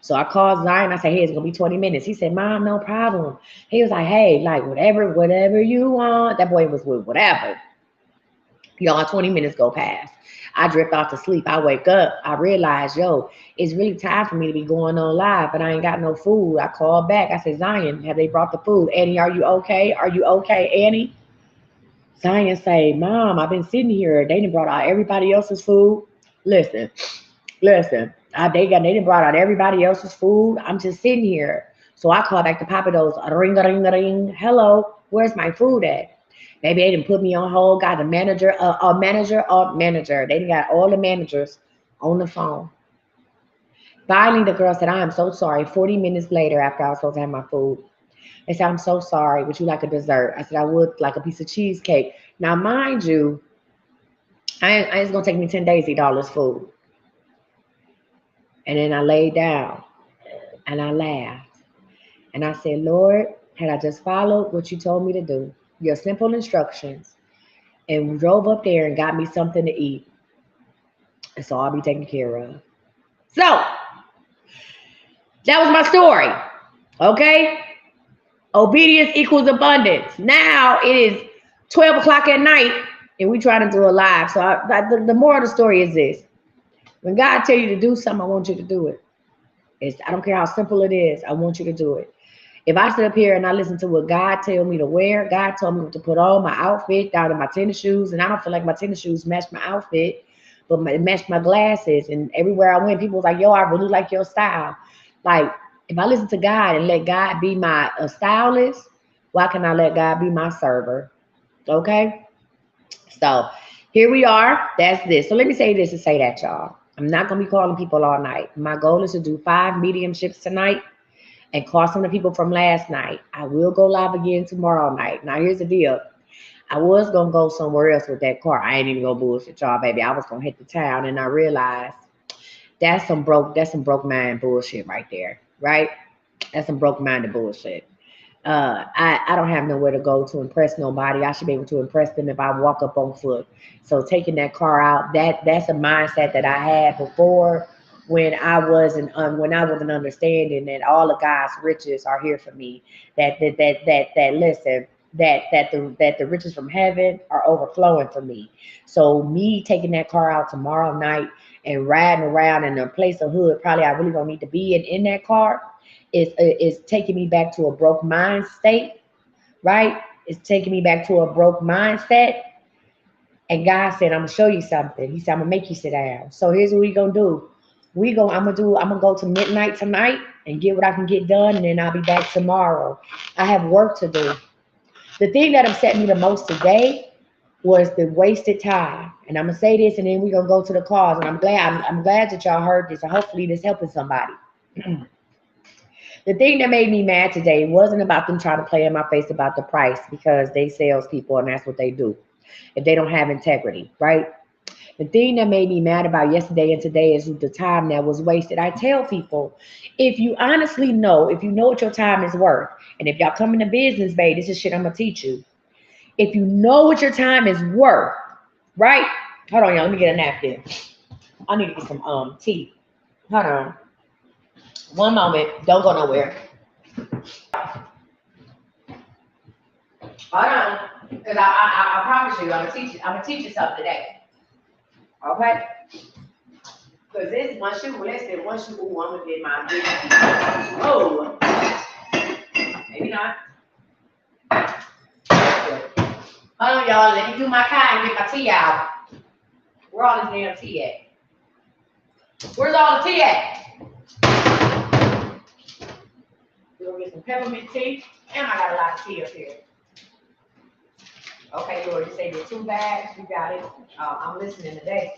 So I called Zion. I said, "Hey, it's gonna be 20 minutes." He said, "Mom, no problem." He was like, "Hey, like whatever you want." That boy was with whatever. Y'all, 20 minutes go past. I drift off to sleep. I wake up. I realize, yo, it's really time for me to be going on live, but I ain't got no food. I called back. I said, "Zion, have they brought the food? Annie, are you okay? Are you okay, Annie?" Zion say, "Mom, I've been sitting here. They done brought out everybody else's food." Listen, listen. They done brought out everybody else's food. I'm just sitting here. So I call back to Papa Do's. Ring, ring, ring. "Hello, where's my food at?" Maybe they didn't put me on hold. Got a manager, manager. They done got all the managers on the phone. Finally, the girl said, "I am so sorry." 40 minutes later, after I was supposed to have my food, they said, "I'm so sorry. Would you like a dessert?" I said, "I would like a piece of cheesecake." Now, mind you, it's gonna take me 10 days to eat all this food. And then I laid down and I laughed and I said, "Lord, had I just followed what you told me to do, your simple instructions, and drove up there and got me something to eat, it's all I'll be taken care of." So that was my story. Okay? Obedience equals abundance. Now it is 12 o'clock at night and we try to do a live. So the moral of the story is this. When God tell you to do something, I want you to do it. I don't care how simple it is. I want you to do it. If I sit up here and I listen to what God tell me to wear, God told me to put on my outfit down to my tennis shoes, and I don't feel like my tennis shoes match my outfit, but it matched my glasses. And everywhere I went, people was like, "Yo, I really like your style." Like, if I listen to God and let God be my stylist, Why can I let God be my server? Okay. So here we are. That's this. So let me say this and say that, y'all. I'm not going to be calling people all night. My goal is to do 5 mediumships tonight and call some of the people from last night. I will go live again tomorrow night. Now, here's the deal. I was going to go somewhere else with that car. I ain't even going to bullshit y'all, baby. I was going to hit the town, and I realized that's some broke mind bullshit right there, right? That's some broke minded bullshit. I don't have nowhere to go to impress nobody. I should be able to impress them if I walk up on foot. So taking that car out, that's a mindset that I had before when I wasn't understanding that all of God's riches are here for me. That listen, that the riches from heaven are overflowing for me. So me taking that car out tomorrow night and riding around in a place of hood, probably I really don't need to be in that car, is taking me back to a broke mind state, right? It's taking me back to a broke mindset. And God said, I'm gonna show you something. He said, I'm gonna make you sit down. So here's what we gonna do. I'm gonna go to midnight tonight and get what I can get done, and then I'll be back tomorrow. I have work to do. The thing that upset me the most today was the wasted time. And I'm gonna say this, and then we're gonna go to the cause. And I'm glad that y'all heard this, and hopefully this helping somebody. The thing that made me mad today wasn't about them trying to play in my face about the price, because they salespeople and that's what they do if they don't have integrity, right? The thing that made me mad about yesterday and today is the time that was wasted. I tell people, if you honestly know, if you know what your time is worth, and if y'all come into business, babe, this is shit I'm gonna teach you. If you know what your time is worth, right? Hold on, y'all. Let me get a napkin. I need to get some tea. Hold on. One moment. Don't go nowhere. Hold on. Because I promise you, I'm gonna teach you something today. Okay? Because this once you listen, once you ooh, I'm gonna get my oh. Maybe not. Hold on, y'all. Let me do my kind and get my tea out. Where all this damn tea at? Where's all the tea at? We're gonna get some peppermint tea, and I got a lot of tea up here. Okay, Lord, you say there's 2 bags. You got it. I'm listening today.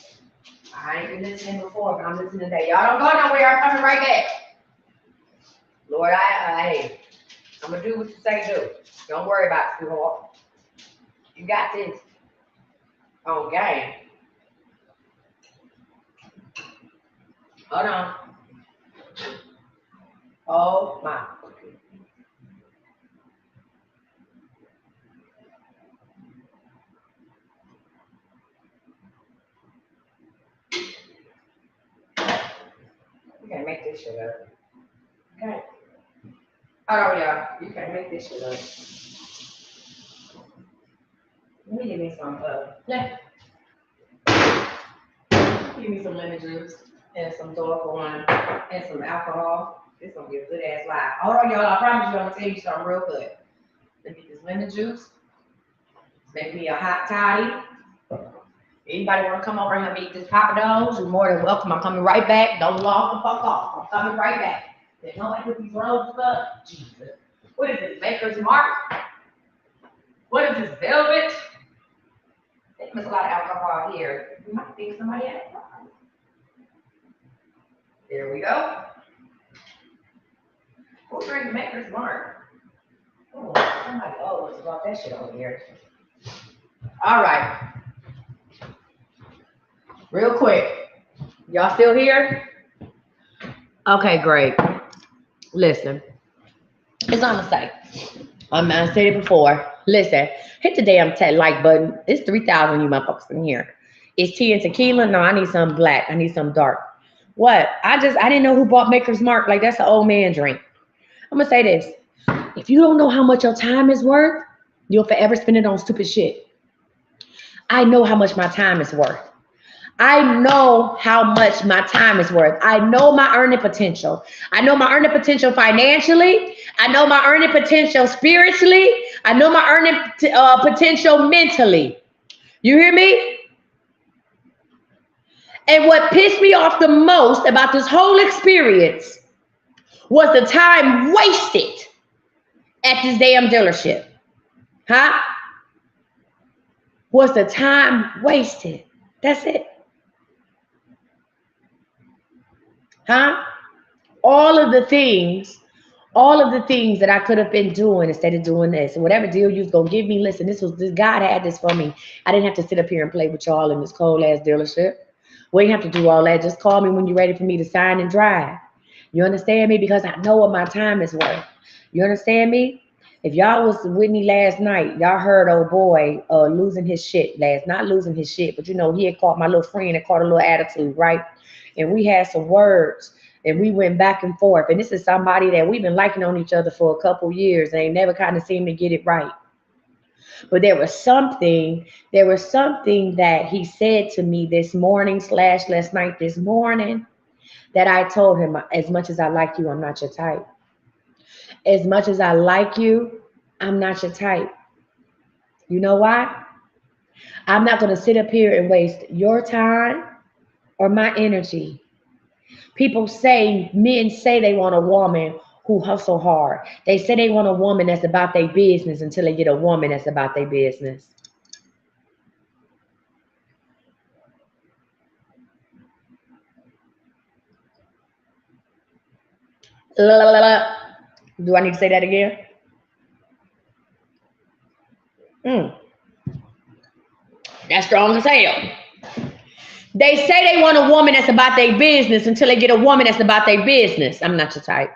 I ain't been listening before, but I'm listening today. Y'all don't go nowhere. I'm coming right back. Lord, hey, I'm gonna do what you say do. Don't worry about it, sweetheart. You got this. Oh, gang. Hold on. Oh, my. You can't make this shit up. Okay. Hold on, y'all. You can't make this shit up. Let me give me some, give me some lemon juice and some dark wine and some alcohol. This gonna be a good ass live. Hold on, y'all. I promise you I'm gonna tell you something real good. Let me get this lemon juice. Make me a hot toddy. Anybody want to come over here and eat this Papa Do's? You're more than welcome. I'm coming right back. Don't log the fuck off. I'm coming right back. They don't like with these roads up. Jesus. What is this? Maker's Mark? What is this? Velvet? There's a lot of alcohol here. You might think somebody else. There we go. Who drinks Maker's Mark? Oh, somebody what's about that shit over here. All right. Real quick. Y'all still here? Okay, great. Listen. It's on the site. I said it before. Listen, hit the damn like button. It's 3,000 you motherfuckers in here. Is tea and tequila? No, I need some black. I need some dark. What? I didn't know who bought Maker's Mark. Like, that's an old man drink. I'm gonna say this. If you don't know how much your time is worth, you'll forever spend it on stupid shit. I know how much my time is worth. I know how much my time is worth. I know my earning potential. I know my earning potential financially. I know my earning potential spiritually. I know my earning potential mentally. You hear me? And what pissed me off the most about this whole experience was the time wasted at this damn dealership. Huh? Was the time wasted? That's it. Huh? All of the things, all of the things that I could have been doing instead of doing this. Whatever deal you was gonna give me, listen, this God had this for me. I didn't have to sit up here and play with y'all in this cold ass dealership. We ain't have to do all that. Just call me when you're ready for me to sign and drive. You understand me? Because I know what my time is worth. You understand me? If y'all was with me last night, y'all heard old boy losing his shit not losing his shit, but you know, he had caught my little friend and caught a little attitude, right? And we had some words and we went back and forth. And this is somebody that we've been liking on each other for a couple years and they never kind of seemed to get it right. But there was something that he said to me this morning / last night this morning that I told him, as much as I like you, I'm not your type. As much as I like you, I'm not your type. You know why? I'm not going to sit up here and waste your time or my energy. Men say they want a woman who hustle hard. They say they want a woman that's about their business until they get a woman that's about their business. La, la, la, la. Do I need to say that again? Mm, that's strong as hell. They say they want a woman that's about their business until they get a woman that's about their business. I'm not your type.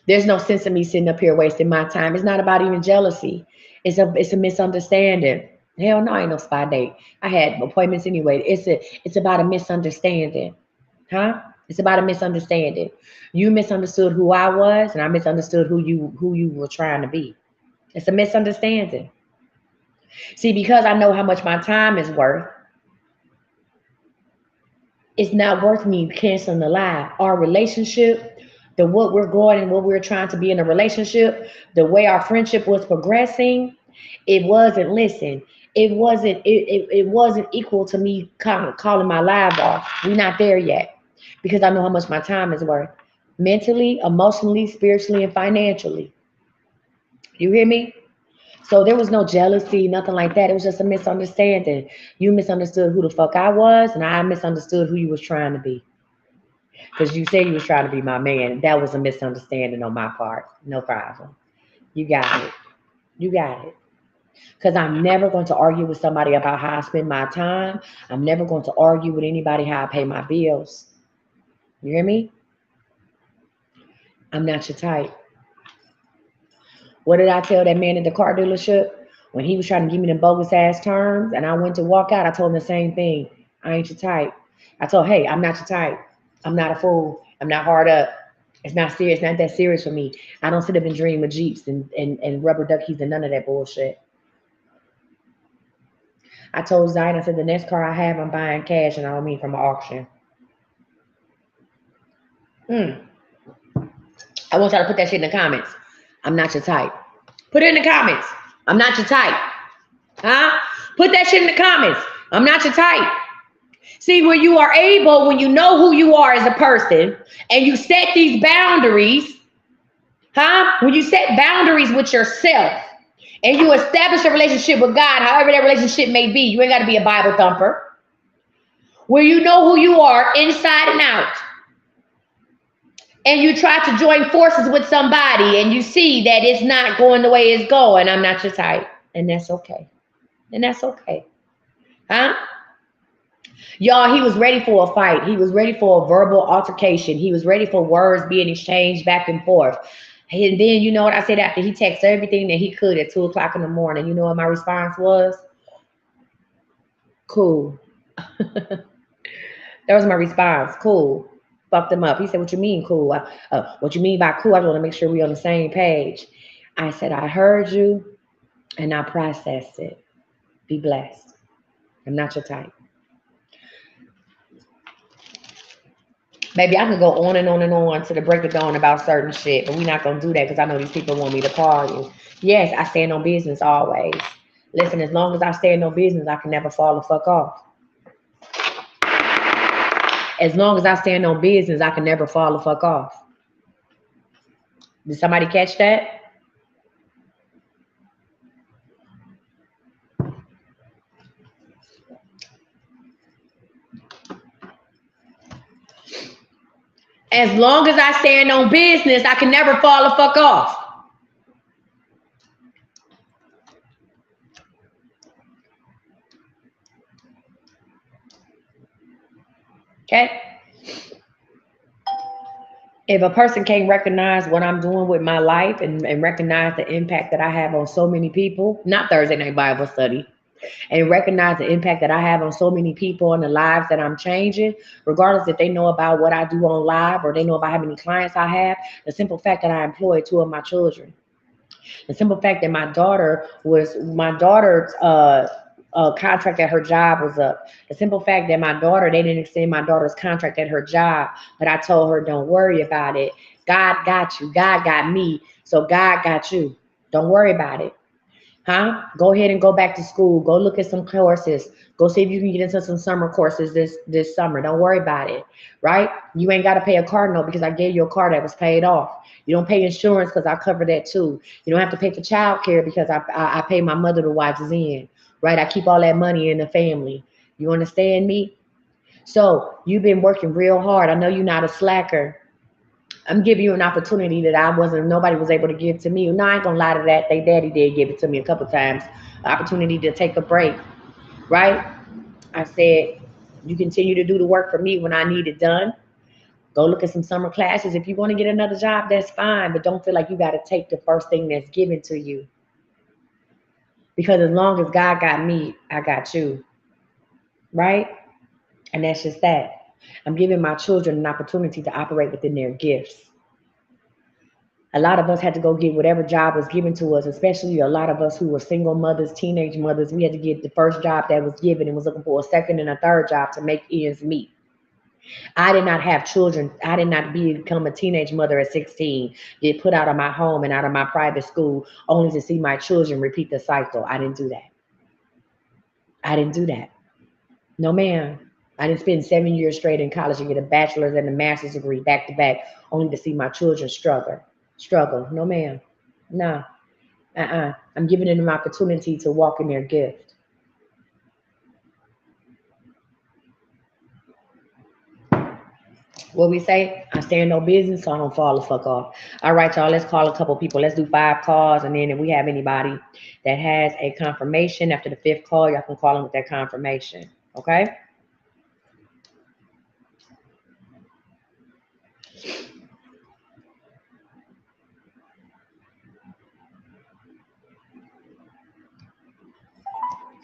There's no sense in me sitting up here wasting my time. It's not about even jealousy. It's a misunderstanding. Hell no, ain't no spy date. I had appointments anyway. It's about a misunderstanding. Huh? It's about a misunderstanding. You misunderstood who I was, and I misunderstood who you were trying to be. It's a misunderstanding. See, because I know how much my time is worth, it's not worth me canceling the lie. Our relationship, the what we're going and what we're trying to be in a relationship, the way our friendship was progressing, it wasn't, listen, it wasn't equal to me kind of calling my live off. We're not there yet because I know how much my time is worth. Mentally, emotionally, spiritually, and financially. You hear me? So there was no jealousy, nothing like that. It was just a misunderstanding. You misunderstood who the fuck I was, and I misunderstood who you was trying to be. Because you said you was trying to be my man. That was a misunderstanding on my part. No problem. You got it. You got it. Because I'm never going to argue with somebody about how I spend my time. I'm never going to argue with anybody how I pay my bills. You hear me? I'm not your type. What did I tell that man at the car dealership? When he was trying to give me them bogus ass terms and I went to walk out, I told him the same thing. I ain't your type. I told, hey, I'm not your type. I'm not a fool. I'm not hard up. It's not serious. It's not that serious for me. I don't sit up and dream of Jeeps and rubber duckies and none of that bullshit. I told Zion, I said, the next car I have, I'm buying cash and I don't mean from an auction. Mm. I want y'all to put that shit in the comments. I'm not your type. Put it in the comments. I'm not your type. Huh? Put that shit in the comments. I'm not your type. See, when you are able, when you know who you are as a person, and you set these boundaries, huh? When you set boundaries with yourself, and you establish a relationship with God, however that relationship may be, you ain't got to be a Bible thumper. Where you know who you are inside and out, and you try to join forces with somebody, and you see that it's not going the way it's going, I'm not your type, and that's okay. And that's okay. Huh? Y'all, he was ready for a fight. He was ready for a verbal altercation. He was ready for words being exchanged back and forth. And then, you know what I said after he texted everything that he could at 2 o'clock in the morning? You know what my response was? Cool. That was my response. Cool. Fucked him up. He said, what you mean, cool? What you mean by cool? I just want to make sure we're on the same page. I said, I heard you and I processed it. Be blessed. I'm not your type. Maybe I could go on and on and on to the break of dawn about certain shit, but we're not going to do that because I know these people want me to call you. Yes, I stand on business always. Listen, as long as I stand on business, I can never fall the fuck off. As long as I stand on business, I can never fall the fuck off. Did somebody catch that? As long as I stand on business, I can never fall the fuck off. Okay? If a person can't recognize what I'm doing with my life and recognize the impact that I have on so many people, not Thursday night Bible study, and recognize the impact that I have on so many people and the lives that I'm changing, regardless if they know about what I do on live or they know about how many clients I have, the simple fact that I employ two of my children, the simple fact that my daughter's contract at her job was up. The simple fact that they didn't extend my daughter's contract at her job, but I told her, don't worry about it. God got you. God got me. So God got you. Don't worry about it. Huh? Go ahead and go back to school. Go look at some courses. Go see if you can get into some summer courses this summer. Don't worry about it, right? You ain't got to pay a car note because I gave you a car that was paid off. You don't pay insurance because I cover that too. You don't have to pay for child care because I pay my mother to watch in, right? I keep all that money in the family. You understand me? So you've been working real hard. I know you're not a slacker. I'm giving you an opportunity that nobody was able to give to me. No, I ain't gonna lie to that. They daddy did give it to me a couple times. Opportunity to take a break, right? I said, you continue to do the work for me when I need it done. Go look at some summer classes. If you want to get another job, that's fine. But don't feel like you got to take the first thing that's given to you. Because as long as God got me, I got you. Right? And that's just that. I'm giving my children an opportunity to operate within their gifts. A lot of us had to go get whatever job was given to us, especially a lot of us who were single mothers, teenage mothers. We had to get the first job that was given and was looking for a second and a third job to make ends meet. I did not have children. I did not become a teenage mother at 16, get put out of my home and out of my private school only to see my children repeat the cycle. I didn't do that. I didn't do that. No, ma'am. I didn't spend 7 years straight in college and get a bachelor's and a master's degree back to back only to see my children struggle. No, ma'am. No. I'm giving them an opportunity to walk in their gift. What we say? I stand on business, so I don't fall the fuck off. All right, y'all. Let's call a couple people. Let's do 5 calls, and then if we have anybody that has a confirmation after the 5th call, y'all can call them with that confirmation. Okay?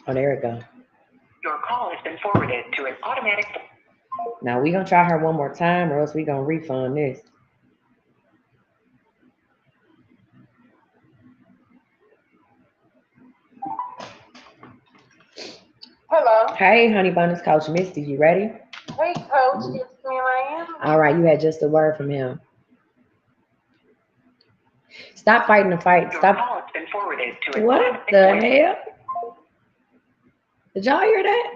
Oh, there it go. Your call has been forwarded to an automatic. Now we're gonna try her one more time, or else we're gonna refund this. Hello. Hey, Honey Bunnies, Coach Misty, you ready? Hey, Coach. Yes, ma'am, I am. All right, you had just a word from him. Stop fighting the fight. Your Stop. call has been forwarded to an What automatic the voice. hell? Did y'all hear that?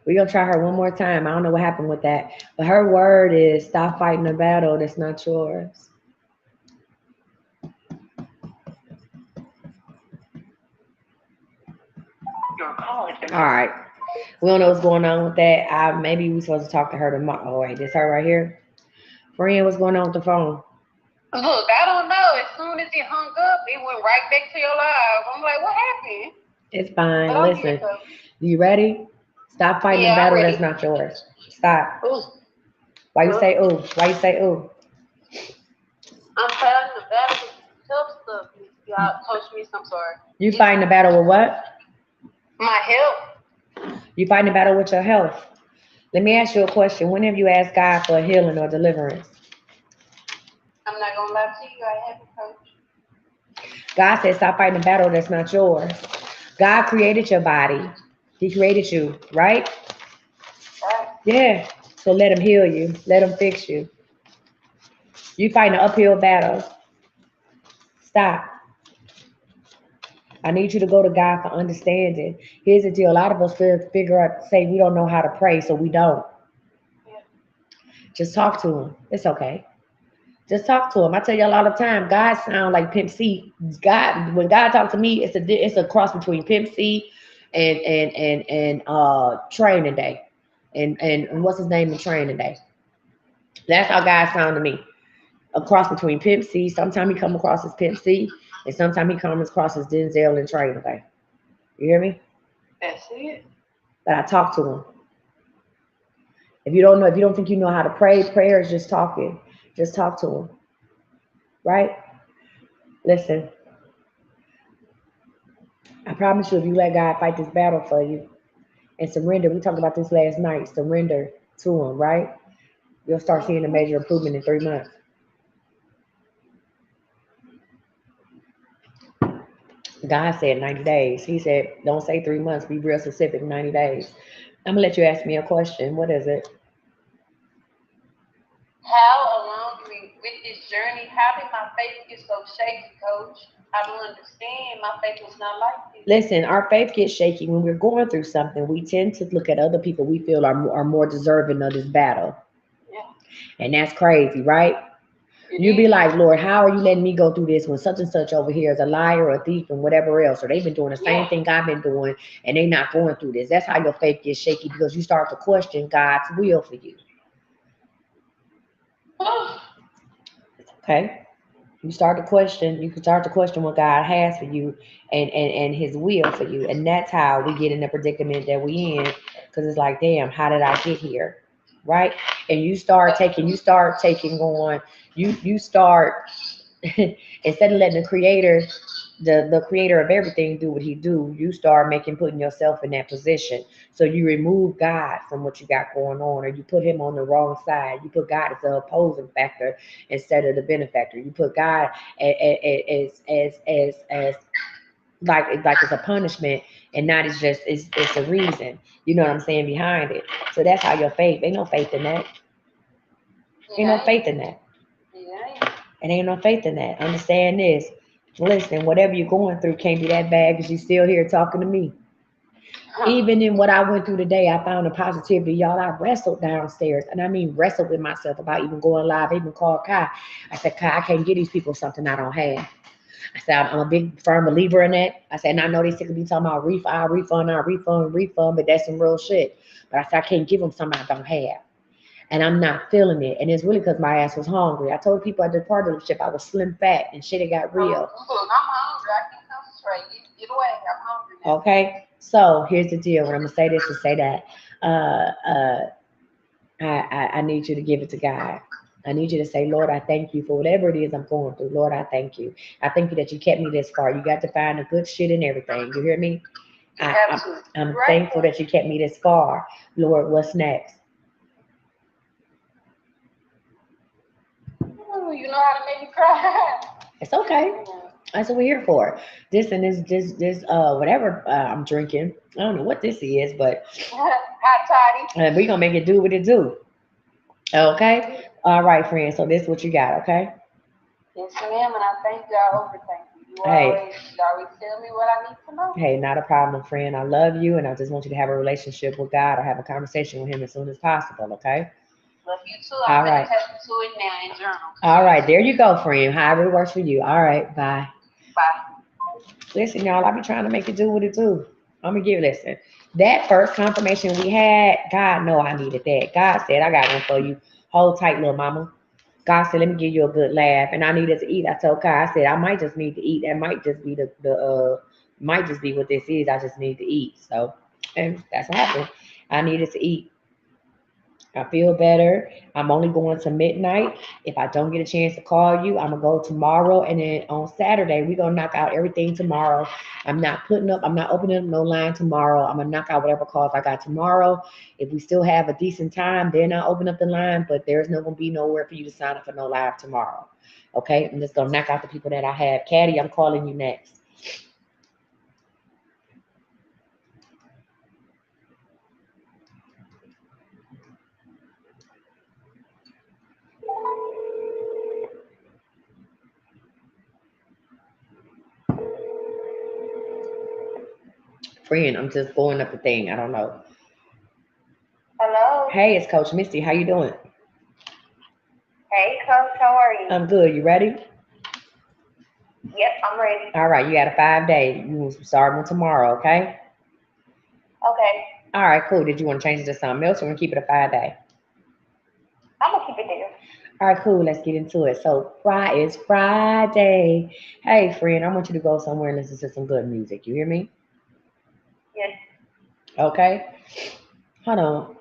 We're gonna try her one more time. I don't know what happened with that. But her word is stop fighting a battle that's not yours. Your call has been. All right. We don't know what's going on with that. Maybe we're supposed to talk to her tomorrow. Oh, wait, this her right here? Friend, what's going on with the phone? Look, I don't know. As soon as it hung up, it went right back to your live. I'm like, what happened? It's fine. But I'm Listen, here, Coach. you ready? Stop fighting Yeah, a I'm battle ready. that's not yours. Stop. Ooh, Why you say ooh? Why you say ooh? I'm fighting the battle with tough stuff. Y'all, Coach Miss, I'm sorry. You fighting the battle with what? My health. You fighting the battle with your health. Let me ask you a question. When have you asked God for healing or deliverance? I'm not going to lie to you. I haven't, Coach. God said stop fighting the battle that's not yours. God created your body. He created you, right? Right. Yeah. So let him heal you. Let him fix you. You fighting an uphill battle. Stop. I need you to go to God for understanding. Here's the deal. A lot of us say we don't know how to pray, so we don't. Yeah. Just talk to him. It's okay. Just talk to him. I tell y'all all the time, God sound like Pimp C. God, when God talks to me, it's a cross between Pimp C and Training Day. And what's his name in Training Day? That's how God sound to me. A cross between Pimp C. Sometimes he come across as Pimp C, and sometimes he comes across as Denzel and Trey. Okay, you hear me? That's it. But I talk to him. If you don't know, if you don't think you know how to pray, prayer is just talking. Just talk to him, right? Listen, I promise you, if you let God fight this battle for you and surrender, we talked about this last night. Surrender to Him, right? You'll start seeing a major improvement in 3 months. God said 90 days. He said, don't say 3 months, be real specific, 90 days. I'm gonna let you ask me a question. What is it? How along with this journey, how did my faith get so shaky, Coach? I don't understand. My faith was not like this. Listen, our faith gets shaky when we're going through something. We tend to look at other people we feel are more deserving of this battle. Yeah. And that's crazy, right? You be like, Lord, how are you letting me go through this when such and such over here is a liar or a thief and whatever else, or they've been doing the same thing I've been doing and they not going through this. That's how your faith gets shaky, because you start to question God's will for you. Okay? You start to question, you can start to question what God has for you and his will for you. And that's how we get in the predicament that we in, because it's like, damn, how did I get here? Right? And you start taking on, you start instead of letting the creator, the creator of everything do what he do, you start putting yourself in that position. So you remove God from what you got going on, or you put him on the wrong side. You put God as the opposing factor instead of the benefactor. You put God as like it's a punishment, and not as just it's a reason. You know what I'm saying, behind it. So that's how your faith. Ain't no faith in that. Ain't no faith in that. And ain't no faith in that. Understand this. Listen, whatever you're going through can't be that bad because you're still here talking to me. Even in what I went through today, I found a positivity. Y'all, I wrestled downstairs. And I mean wrestled with myself about even going live. I even called Kai. I said, Kai, I can't give these people something I don't have. I said, I'm a big firm believer in that. I said, and I know they sick of me talking about refund, but that's some real shit. But I said, I can't give them something I don't have. And I'm not feeling it. And it's really because my ass was hungry. I told people at the car dealership I was slim fat and shit, it got real. Look, I'm hungry. I can't concentrate. Get away. I'm hungry now. Okay. So here's the deal. When I'm gonna say this to say that, I need you to give it to God. I need you to say, Lord, I thank you for whatever it is I'm going through. Lord, I thank you. I thank you that you kept me this far. You got to find the good shit in everything. You hear me? I'm thankful that you kept me this far. Lord, what's next? You know how to make me cry. It's okay. That's what we're here for. This whatever I'm drinking. I don't know what this is, but Hot toddy. we're gonna make it do what it do. Okay? All right, friend. So this is what you got, okay? Yes, ma'am, and I thank y'all over. Thank you. You Hey. always tell me what I need to know. Hey, not a problem, friend. I love you, and I just want you to have a relationship with God or have a conversation with him as soon as possible, okay? Love you too. I'm All right. gonna tap into it now in journal. All right, there you go, friend. However it works for you. All right, bye. Bye. Listen, y'all, I be trying to make it do what it do. I'm gonna give listen. That first confirmation we had, God know I needed that. God said, I got one for you. Hold tight, little mama. God said, let me give you a good laugh. And I needed to eat. I told God, I said, I might just need to eat. That might just be might just be what this is. I just need to eat. So, and that's what happened. I needed to eat. I feel better. I'm only going to midnight. If I don't get a chance to call you, I'm gonna go tomorrow, and then on Saturday we're gonna knock out everything tomorrow. I'm not opening up no line tomorrow. I'm gonna knock out whatever calls I got tomorrow. If we still have a decent time, then I'll open up the line. But there's not gonna be nowhere for you to sign up for no live tomorrow. Okay, I'm just gonna knock out the people that I have. Caddy, I'm calling you next. Friend, I'm just pulling up the thing. I don't know. Hello. Hey, it's Coach Misty. How you doing? Hey, Coach. How are you? I'm good. You ready? Yep, I'm ready. All right, you got a 5-day. You will start on tomorrow, okay? Okay. All right, cool. Did you want to change it to something else or want to keep it a 5-day? I'm gonna keep it there. All right, cool. Let's get into it. So, Friday is Friday. Hey, friend, I want you to go somewhere and listen to some good music. You hear me? Yes. Okay. Hold on.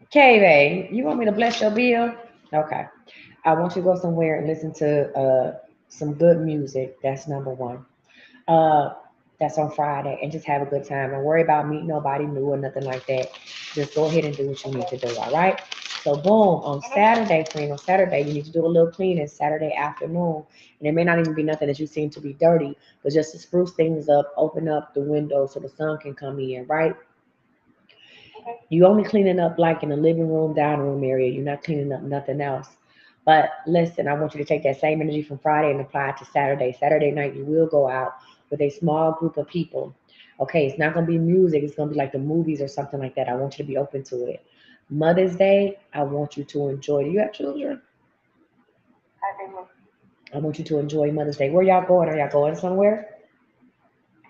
Okay, babe, you want me to bless your bill? Okay. I want you to go somewhere and listen to some good music. That's number one. Uh, that's on Friday, and just have a good time. Don't worry about meeting nobody new or nothing like that. Just go ahead and do what you need Okay. to do. All right. So boom, on Mhm. Saturday, friend, on Saturday you need to do a little cleaning Saturday afternoon, and it may not even be nothing that you seem to be dirty, but just to spruce things up, open up the window so the sun can come in. Right. Mhm. You only cleaning up like in the living room, dining room area. You're not cleaning up nothing else. But listen, I want you to take that same energy from Friday and apply it to Saturday. Saturday night, you will go out with a small group of people. Okay, it's not going to be music. It's going to be like the movies or something like that. I want you to be open to it. Mother's Day, I want you to enjoy. Do you have children? I do. I want you to enjoy Mother's Day. Where y'all going? Are y'all going somewhere?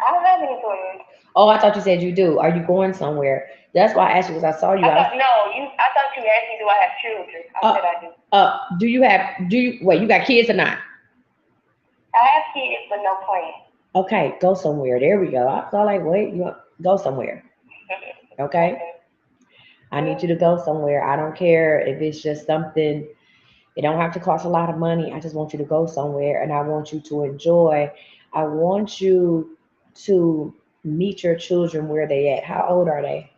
I don't have any twins. Oh, I thought you said you do. Are you going somewhere? That's why I asked you because I saw you. I I was thought no, you. I thought you asked me, do I have children? I uh said I do. do you wait, you got kids or not? I have kids, but no plans. Okay, go somewhere. There we go. I felt like, wait, you go somewhere. Okay. Okay. I need Mhm. you to go somewhere. I don't care if it's just something, it don't have to cost a lot of money. I just want you to go somewhere and I want you to enjoy. I want you to meet your children where they at. How old are they?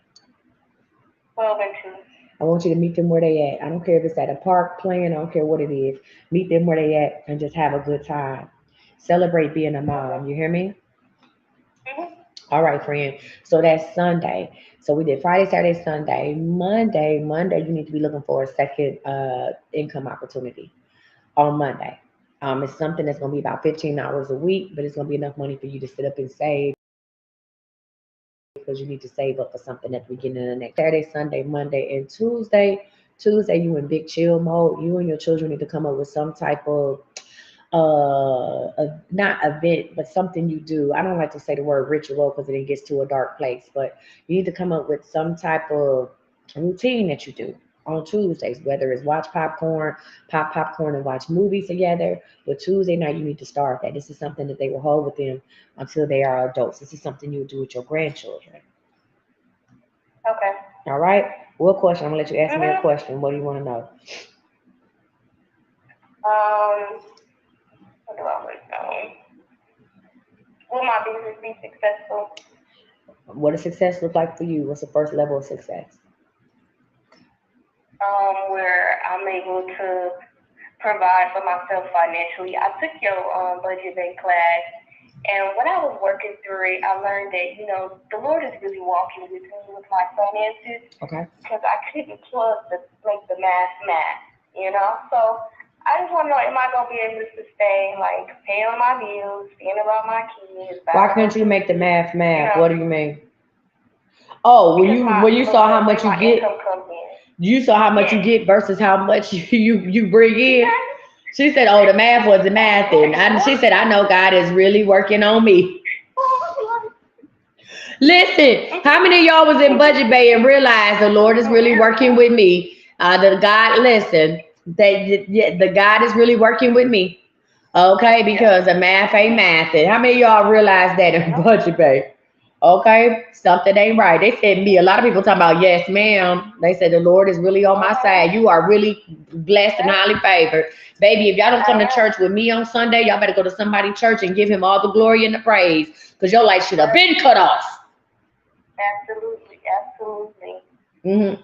12 and 2. I want you to meet them where they at. I don't care if it's at a park playing, I don't care what it is. Meet them where they at and just have a good time. Celebrate being a Okay. mom. You hear me? Mhm. All right, friend. So that's Sunday. So we did Friday, Saturday, Sunday. Monday, you need to be looking for a second income opportunity on Monday. It's something that's going to be about 15 hours a week, but it's going to be enough money for you to sit up and save because you need to save up for something at the beginning of the next Saturday, Sunday, Monday, and Tuesday. Tuesday, you in big chill mode. You and your children need to come up with some type of not event, but something you do. I don't like to say the word ritual because it gets to a dark place, but you need to come up with some type of routine that you do on Tuesdays, whether it's watch popcorn, pop popcorn and watch movies together. But Tuesday night, you need to start that. This is something that they will hold with them until they are adults. This is something you do with your grandchildren. Okay. All right. What question? I'm gonna let you ask me a Mhm. question. What do you want to know? Um, what do I want to know? Will my business be successful? What does success look like for you? What's the first level of success? Where I'm able to provide for myself financially. I took your budget bank class, and when I was working through it, I learned that the Lord is really walking with me with my finances Okay. because I couldn't trust the make the math. So I just want to know, am I gonna be able to sustain like paying on my bills, seeing about my kids, Why buying couldn't you make the groceries, math you math? know, What do you mean? Oh, when because you my when you saw how the way much you my get, income comes in. you saw how much you Yes. get versus how much you bring in. Exactly. She said, "Oh, the math was the math," and she said, "I know God is really working on me." Listen, how many of y'all was in Budget Bay and realized the Lord is really working with me? The God, listen, the God is really working with me. Okay, Yeah. because the math ain't math. And how many of y'all realize that in Budget Bay? Okay, something ain't right. They said me. A lot of people talking about yes, ma'am. They said the Lord is really on my side. You are really blessed and highly favored, baby. If y'all don't I come to am. church with me on Sunday, y'all better go to somebody's church and give him all the glory and the praise, because your light should have been cut off. Absolutely, absolutely. Hmm.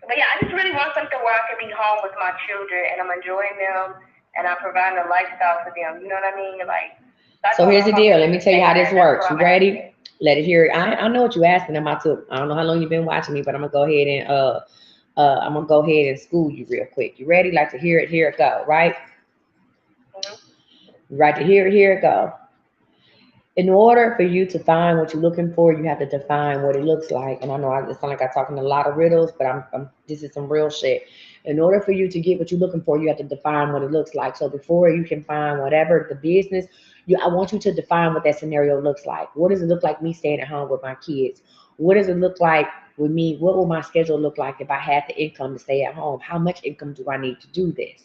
But yeah, I just really want something where I can be home with my children and I'm enjoying them and I'm providing a lifestyle for them. You know what I mean? Like, so I So don't here's know the if I'm deal. gonna Let me tell you how sustain this that. That's works. what You I'm ready? asking. Let it hear. I know what you're asking. I'm about to. I don't know how long you've been watching me, but I'm gonna go ahead and I'm gonna go ahead and school you real quick. You ready? Like to hear it? Here it go. Right? Hmm. Right to hear it? Here it go. In order for you to find what you're looking for, you have to define what it looks like. And I know it sounds like I'm talking a lot of riddles, but this is some real shit. In order for you to get what you're looking for, you have to define what it looks like. So before you can find whatever the business, I want you to define what that scenario looks like. What does it look like me staying at home with my kids? What does it look like with me? What will my schedule look like if I had the income to stay at home? How much income do I need to do this?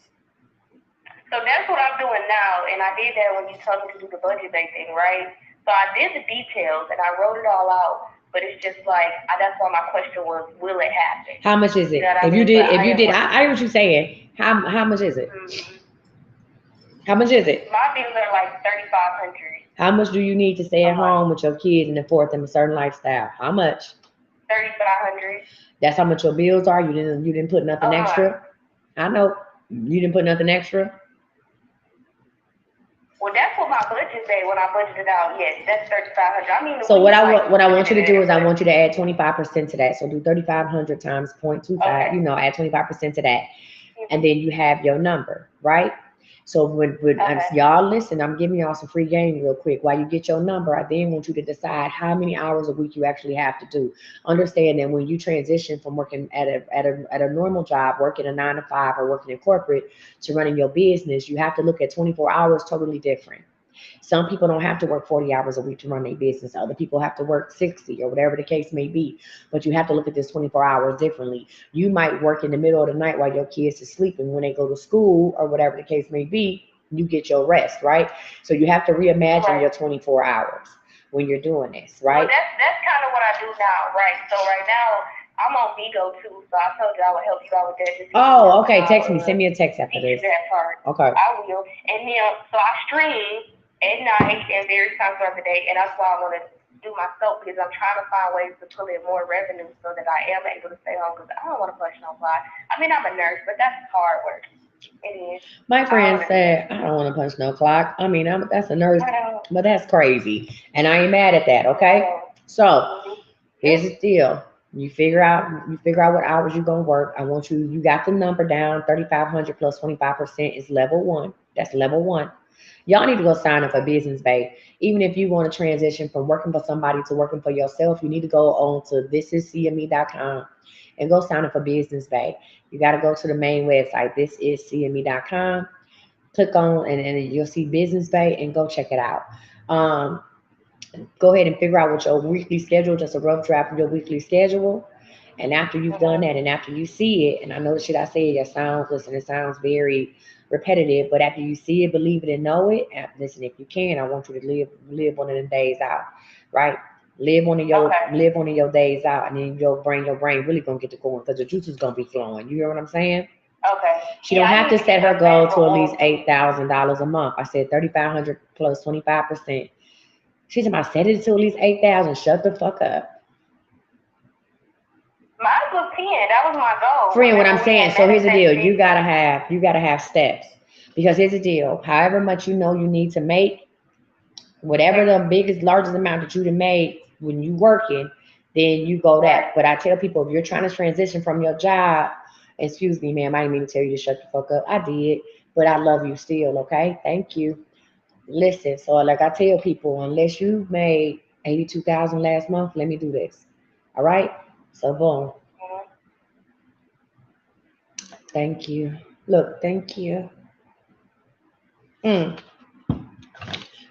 So that's what I'm doing now, and I did that when you told me to do the budget bank thing, right? So I did the details and I wrote it all out, but it's just like that's why my question was, will it happen? How much is it? You know what I If you mean? did, But if you did, am I hear what you're saying. How much is it? Mhm. How much is it? My bills are like 3,500 How much do you need to stay a at month. home with your kids and afford them a certain lifestyle? How much? 3,500 That's how much your bills are. You didn't put a nothing month. extra. I know you didn't put nothing extra. Well, that's what my budget say when I budgeted out. Yes, that's 3,500. I mean, So we what I like want what I want you to do is I but- want you to add 25% to that. So do 3,500 times 0.25. Okay. You know, add 25% to that, and then you have your number, right? So when Okay. y'all listen, I'm giving y'all some free game real quick. While you get your number, I then want you to decide how many hours a week you actually have to do. Understand that when you transition from working at a normal job, working a 9 to 5 or working in corporate to running your business, you have to look at 24 hours totally different. Some people don't have to work 40 hours a week to run their business. Other people have to work 60 or whatever the case may be. But you have to look at this 24 hours differently. You might work in the middle of the night while your kids are sleeping. When they go to school or whatever the case may be, you get your rest, right? So you have to reimagine your 24 hours when you're doing this, right? Well, that's kind of what I do now, right? So right now I'm on Vigo too, so I told you I would help you out with that. Just Oh, okay. Text me. Send me a text after teach this. you that part. Okay. I will. And then so I stream at night and various times throughout the day, and that's why I want to do my soap because I'm trying to find ways to pull in more revenue so that I am able to stay home because I don't want to push no fly. I mean, I'm a nurse, but that's hard work. It is. My friend said, I don't want to punch no clock. I mean, that's a nurse, but that's crazy. And I ain't mad at that, okay? So here's the deal. You figure out what hours you're gonna work. I want you got the number down, 3,500 plus 25% is level one. That's level one. Y'all need to go sign up for Business Bay. Even if you want to transition from working for somebody to working for yourself, you need to go on to thisiscme.com and go sign up for Business Bay. You got to go to the main website, thisiscme.com. Click on and you'll see Business Bay and go check it out. Go ahead and figure out what your weekly schedule, just a rough draft of your weekly schedule. And after you've done that and after you see it, and I know the shit I say, it sounds very repetitive, but after you see it, believe it and know it, and listen, if you can, I want you to live one of them days out, right? Live one of your days out, and then your brain really gonna get to going because the juice is gonna be flowing. You hear what I'm saying? Okay. She don't have to set her goal to at least $8,000 a month. I said 3,500 plus 25%. She said, I set it to at least 8,000. Shut the fuck up. Mine was 10. That was my goal. Friend, what I'm saying, so here's the deal. You gotta have steps. Because here's the deal. However much you know you need to make, whatever the biggest, largest amount that you can make when you working, then you go that. But I tell people, if you're trying to transition from your job, excuse me, ma'am, I didn't mean to tell you to shut the fuck up. I did, but I love you still, okay? Thank you. Listen, so like I tell people, unless you made 82,000 last month, let me do this. All right? So boom. Thank you. Look, thank you.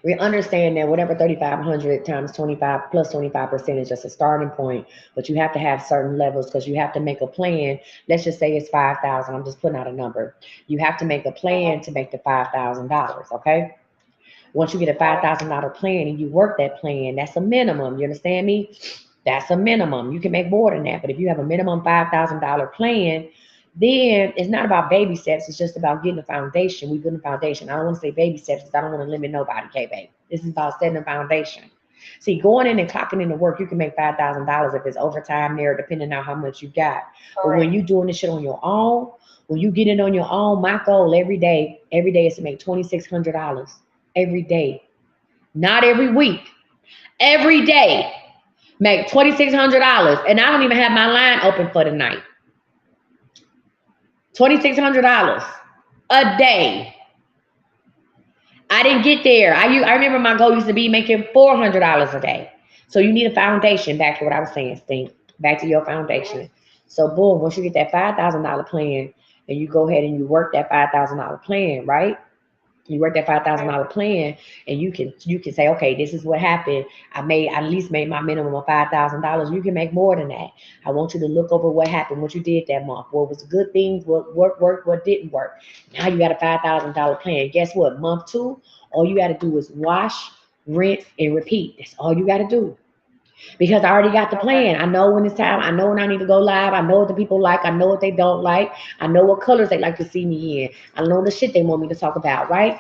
We understand that whatever 3,500 times 25 plus 25% is just a starting point, but you have to have certain levels because you have to make a plan. Let's just say it's 5,000. I'm just putting out a number. You have to make a plan to make the $5,000. Okay. Once you get a $5,000 plan and you work that plan, that's a minimum. You understand me? That's a minimum. You can make more than that, but if you have a minimum $5,000 plan, then it's not about baby steps. It's just about getting a foundation. We build a foundation. I don't want to say baby steps because I don't want to limit nobody, K-Babe. This is about setting a foundation. See, going in and clocking into work, you can make $5,000 if it's overtime there, depending on how much you got. But when you're doing this shit on your own, when you get in on your own, my goal every day is to make $2,600 every day. Not every week. Every day. Make $2,600. And I don't even have my line open for the night. $2,600 a day. I didn't get there. I remember my goal used to be making $400 a day. So you need a foundation. Back to what I was saying, Stink. Back to your foundation. So boom, once you get that $5,000 plan and you go ahead and you work that $5,000 plan, right? You work that $5,000 plan, and you can say, okay, this is what happened. I at least made my minimum of $5,000. You can make more than that. I want you to look over what happened, what you did that month, what was good things, what worked, what didn't work. Now you got a $5,000 plan. Guess what? Month two, all you got to do is wash, rinse, and repeat. That's all you got to do. Because I already got the plan. I know when it's time. I know when I need to go live. I know what the people like. I know what they don't like. I know what colors they like to see me in. I know the shit they want me to talk about, right?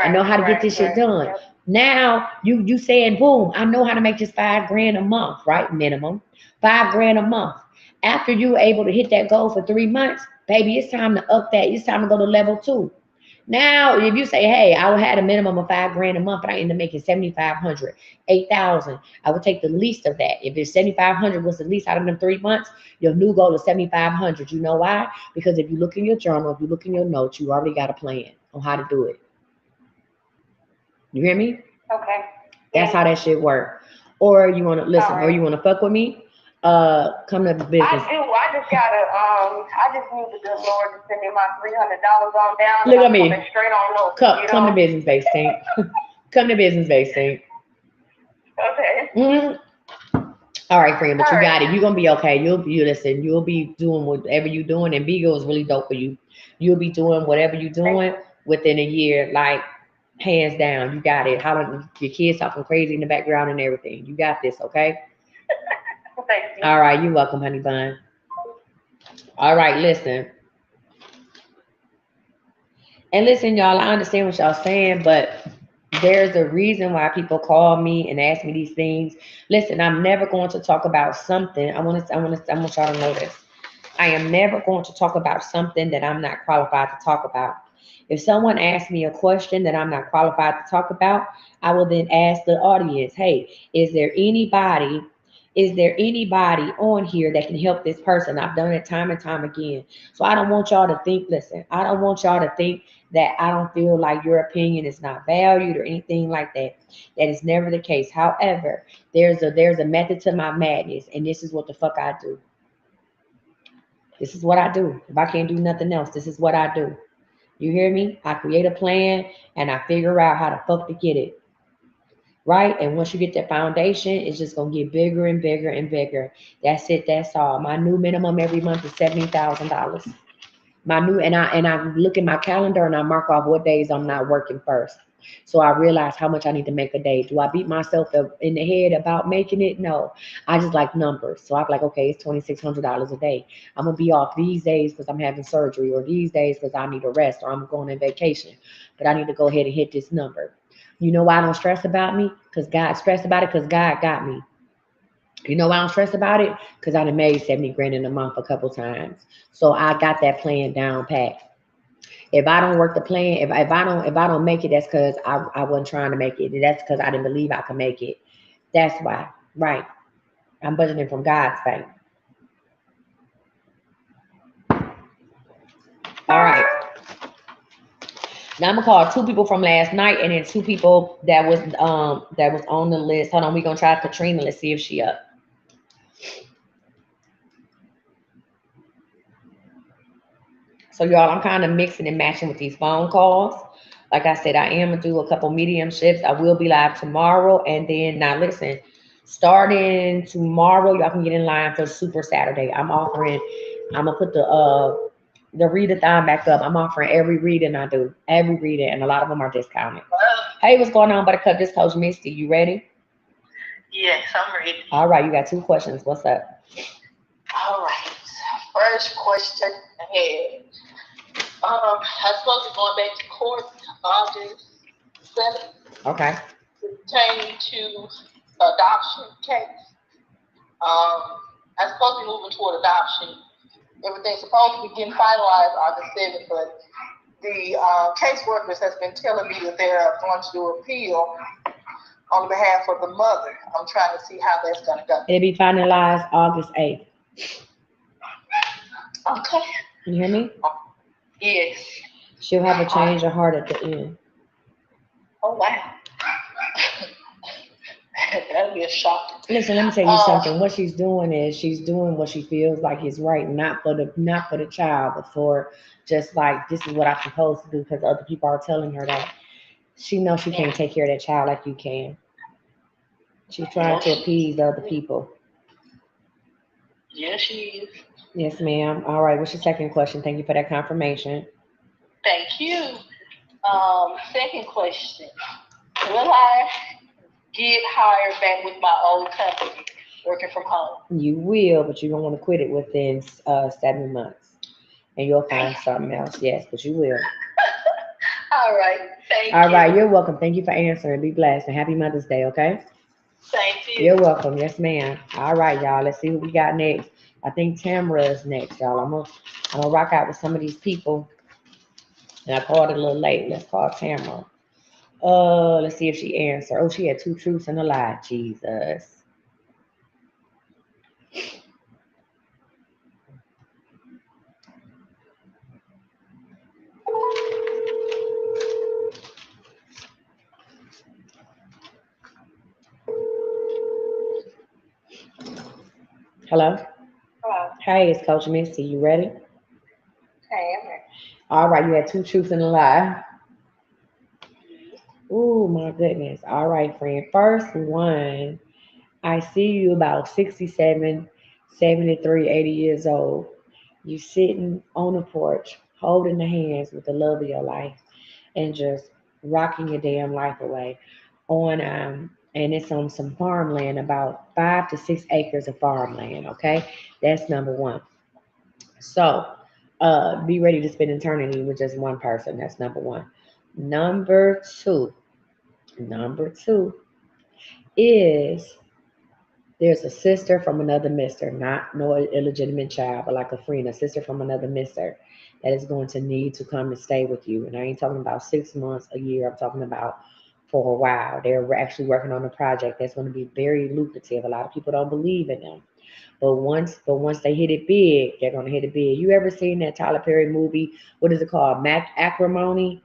I know how to get this shit done. Yep. Now you saying, boom, I know how to make this $5,000 a month, right? Minimum. $5,000 a month. After you able to hit that goal for 3 months, baby, it's time to up that. It's time to go to level 2. Now, if you say, hey, I had a minimum of $5,000 a month, but I end up making 7,500, 8,000, I would take the least of that. If it's 7,500 was the least out of them 3 months, your new goal is 7,500. You know why? Because if you look in your journal, if you look in your notes, you already got a plan on how to do it. You hear me? Okay. That's how that shit work. Or you want to listen, or you want to fuck with me? Come to business. I do. I just gotta. I just need the good Lord to send me my $300 on down. Look at me. Coming straight on up. Come to business base, Tank. Come to business base, Tank. Okay. Mm-hmm. All right, friend, but you got it. You're gonna be okay. You'll be doing whatever you're doing, and Beagle is really dope for you. You'll be doing whatever you're doing within a year, like hands down. You got it. Your kids talking crazy in the background and everything. You got this, okay? Thank you. All right, you're welcome, honey bun. All right, listen. And listen, y'all, I understand what y'all saying, but there's a reason why people call me and ask me these things. Listen, I'm never going to talk about something. I want y'all to know this. I am never going to talk about something that I'm not qualified to talk about. If someone asks me a question that I'm not qualified to talk about, I will then ask the audience, hey, is there anybody on here that can help this person? I've done it time and time again. So I don't want y'all to think, listen, I don't want y'all to think that I don't feel like your opinion is not valued or anything like that. That is never the case. However, there's a method to my madness, and this is what the fuck I do. This is what I do. If I can't do nothing else, this is what I do. You hear me? I create a plan and I figure out how the fuck to get it. Right? And once you get that foundation, it's just gonna get bigger and bigger and bigger. That's it, that's all. My new minimum every month is $70,000. And I look at my calendar and I mark off what days I'm not working first. So I realize how much I need to make a day. Do I beat myself up in the head about making it? No. I just like numbers. So I'm like, okay, it's $2,600 a day. I'm gonna be off these days because I'm having surgery, or these days because I need a rest, or I'm going on vacation. But I need to go ahead and hit this number. You know why I don't stress about me? Because God stressed about it, because God got me. You know why I don't stress about it? Because I done made 70 grand in a month a couple times. So I got that plan down pat. If I don't work the plan, if I don't make it, that's because I wasn't trying to make it. That's because I didn't believe I could make it. That's why. Right. I'm budgeting from God's bank. All right. Now I'm gonna call 2 people from last night, and then 2 people that was on the list. Hold on, we're gonna try Katrina. Let's see if she up. So y'all, I'm kind of mixing and matching with these phone calls. Like I said, I am gonna do a couple mediumships. I will be live tomorrow, and then now listen, starting tomorrow, y'all can get in line for Super Saturday. I'm gonna put the readathon back up. I'm offering every reading I do, every reading, and a lot of them are discounted. Hey, what's going on, Buttercup? This Coach Misty. You ready? Yes, I'm ready. All right, you got 2 questions. What's up? All right. First question ahead. I'm supposed to be going back to court August 7th. Okay. Pertaining to adoption case. I'm supposed to be moving toward adoption. Everything's supposed to be getting finalized August 7th, but the caseworkers has been telling me that they're going to do appeal on behalf of the mother. I'm trying to see how that's going to go. It'll be finalized August 8th. Okay. You hear me? Yes. She'll have a change of heart at the end. Oh, wow. That'll be a shock. Listen, let me tell you something. What she's doing is she's doing what she feels like is right, not for the child, but for just like, this is what I'm supposed to do because other people are telling her that. She knows she can't take care of that child like you can. She's trying No, to she, appease other people. yeah, she is. Yes, ma'am. All right. What's your second question? Thank you for that confirmation. Thank you. Second question. Will I get hired back with my old company working from home? You will, but you don't want to quit it within 7 months, and you'll Damn. find something else. Yes, but you will. All right. Thank All right. you. You're welcome. Thank you for answering. Be blessed and happy Mother's Day. Okay. Same to You're you. welcome. Yes, ma'am. All right, y'all. Let's see what we got next. I think Tamara is next, y'all. I'm gonna rock out with some of these people. And I called it a little late. Let's call Tamara. Let's see if she answered. Oh, she had two truths and a lie. Jesus. Hello. Hello. Hey, it's Coach Misty. You ready? Hey, I'm here. All right. You had two truths and a lie. Oh my goodness. All right, friend. First one. I see you about 67, 73, 80 years old. You sitting on the porch, holding the hands with the love of your life and just rocking your damn life away on and it's on some farmland, about 5 to 6 acres of farmland, okay? That's number one. So be ready to spend eternity with just one person. That's number one. Number two. Number two is there's a sister from another mister, not no illegitimate child, but like a friend, a sister from another mister that is going to need to come and stay with you. And I ain't talking about 6 months, a year. I'm talking about for a while. They're actually working on a project that's going to be very lucrative. A lot of people don't believe in them. But once they hit it big, they're gonna hit it big. You ever seen that Tyler Perry movie? What is it called? Acrimony.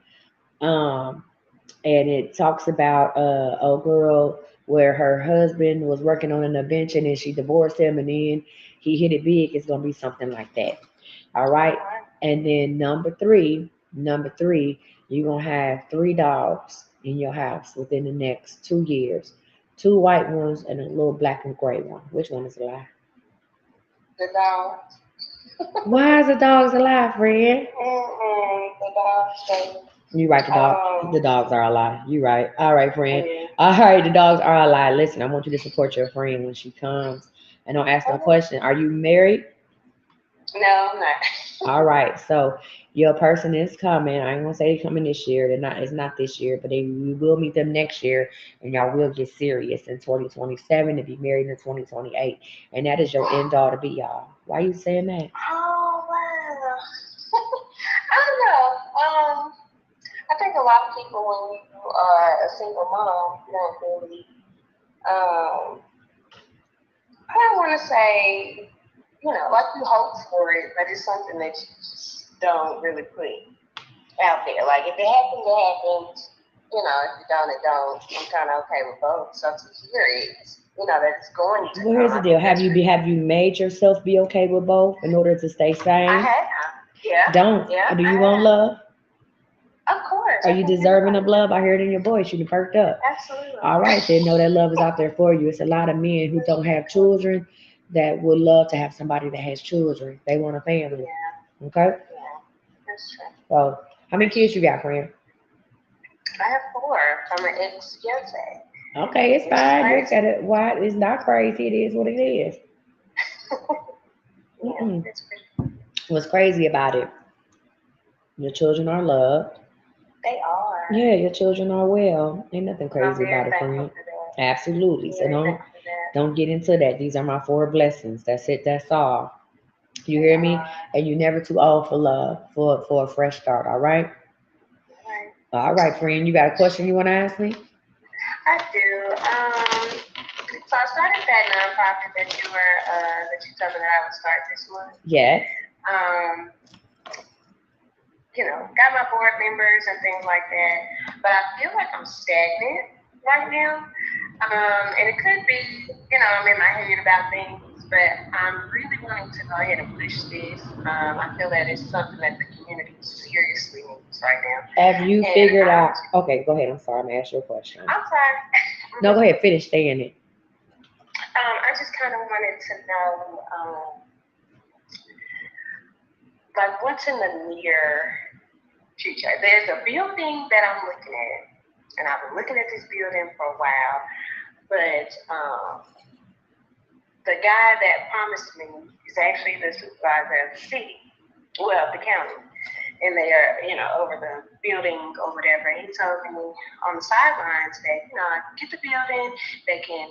Um, and it talks about a girl where her husband was working on an invention and she divorced him and then he hit it big. It's gonna be something like that. All right. And then number three, you're gonna have three dogs in your house within the next 2 years. Two white ones and a little black and gray one. Which one is a lie? The dog. Why is the dogs a lie, friend? The dog straight. You right, the Um, dogs are a lie. You right. All right, friend. yeah. All right, the dogs are a lie. Listen, I want you to support your friend when she comes and don't ask no question. Are you married? No, I'm not. All right, so your person is coming. I ain't gonna say they're coming this year. They're not. It's not this year, but we will meet them next year, and y'all will get serious in 2027 to be married in 2028, and that is your end all to be y'all. Why you saying that? Oh wow. I don't know. I think a lot of people when you are a single mom, you don't really I don't want to say, like you hope for it, but it's something that you just don't really put out there. Like if it happens, it happens. If it don't, it don't. I'm kind of okay with both. So to hear it, that it's going to Well, here's come. the I deal. think Have that's you pretty. have you made yourself be okay with both in order to stay I sane? have. Yeah. Don't. Yeah. Do I you want have. love? Of course. Are I you think deserving of everybody love? does. I hear it in your voice. You done perked up. Absolutely. All right, then know that love is out there for you. It's a lot of men who don't have children that would love to have somebody that has children. They want a family. Yeah. Okay? Yeah. That's true. So, how many kids you got, friend? I have four from an ex fiance. Okay, it's Which is fine. You ain't crazy. got it. Why? It's not crazy. It is what it is. Yeah, Mm-mm. it's pretty. What's crazy about it? Your children are loved. They are. Yeah, your children are well. Ain't nothing And I'm crazy very about it, thankful friend. for that. Absolutely. So Very don't thankful for that. don't get into that. These are my four blessings. That's it. That's all. You They hear me? are. And you're never too old for love, for a fresh start. All right. Right. All right, friend. You got a question you want to ask me? I do. So I started that nonprofit that you told me that I would start this month. Yes. Um, got my board members and things like that. But I feel like I'm stagnant right now. And it could be, I'm in my head about things, but I'm really wanting to go ahead and push this. I feel that it's something that the community seriously needs right now. Have you And figured out? Okay, go ahead. I'm sorry. I'm gonna ask you a question. I'm sorry. No, go ahead. Finish saying it. I just kind of wanted to know, like, what's in the near future? There's a building that I'm looking at, and I've been looking at this building for a while, but the guy that promised me is actually the supervisor of the city, well, the county, and they're, over the building or whatever. And he told me on the sidelines that, get the building, they can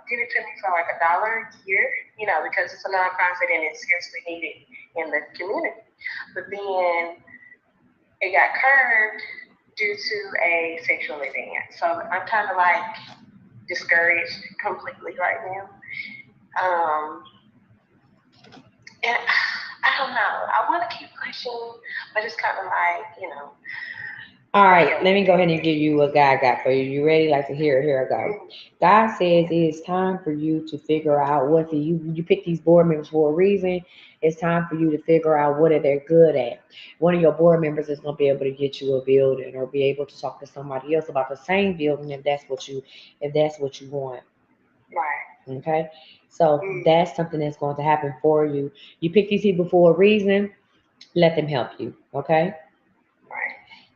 give it to me for like $1 a year, because it's a nonprofit and it's seriously needed in the community. But then it got curbed due to a sexual event. So I'm kind of like discouraged completely right now. And I don't know. I want to keep pushing, but it's kind of like. All right, let me go ahead and give you what God got for you. You ready? Like to hear it? Here I go. God says it's time for you to figure out what you pick these board members for a reason. It's time for you to figure out what are they good at. One of your board members is gonna be able to get you a building or be able to talk to somebody else about the same building if that's what you want. Right. Okay. So that's something that's going to happen for you. You pick these people for a reason. Let them help you. Okay.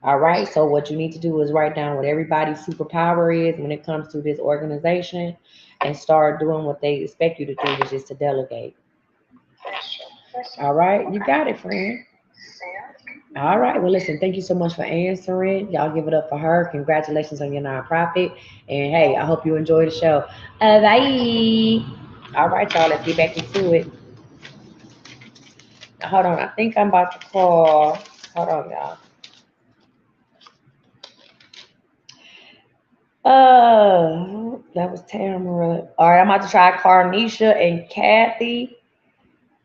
All right. So what you need to do is write down what everybody's superpower is when it comes to this organization, and start doing what they expect you to do, which is to delegate. All right. You got it, friend. All right. Well, listen, thank you so much for answering. Y'all give it up for her. Congratulations on your nonprofit. And hey, I hope you enjoy the show. Bye. All right, y'all. Let's get back into it. Hold on. I think I'm about to call. Hold on, y'all. That was Tamara. All right, I'm about to try Carnisha and Kathy,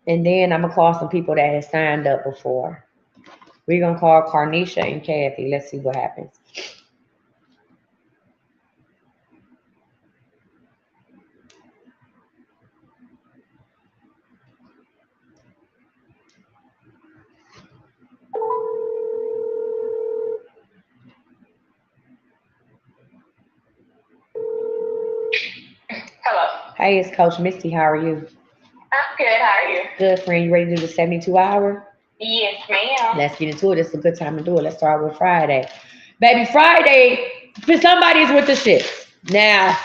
and then I'm gonna call some people that had signed up before. We're gonna call Carnisha and Kathy. Let's see what happens. Hello. Hey, it's Coach Misty. How are you? I'm good. How are you? Good, friend. You ready to do the 72 hour? Yes, ma'am. Let's get into it. It's a good time to do it. Let's start with Friday. Baby, Friday, somebody's with the shits. Now,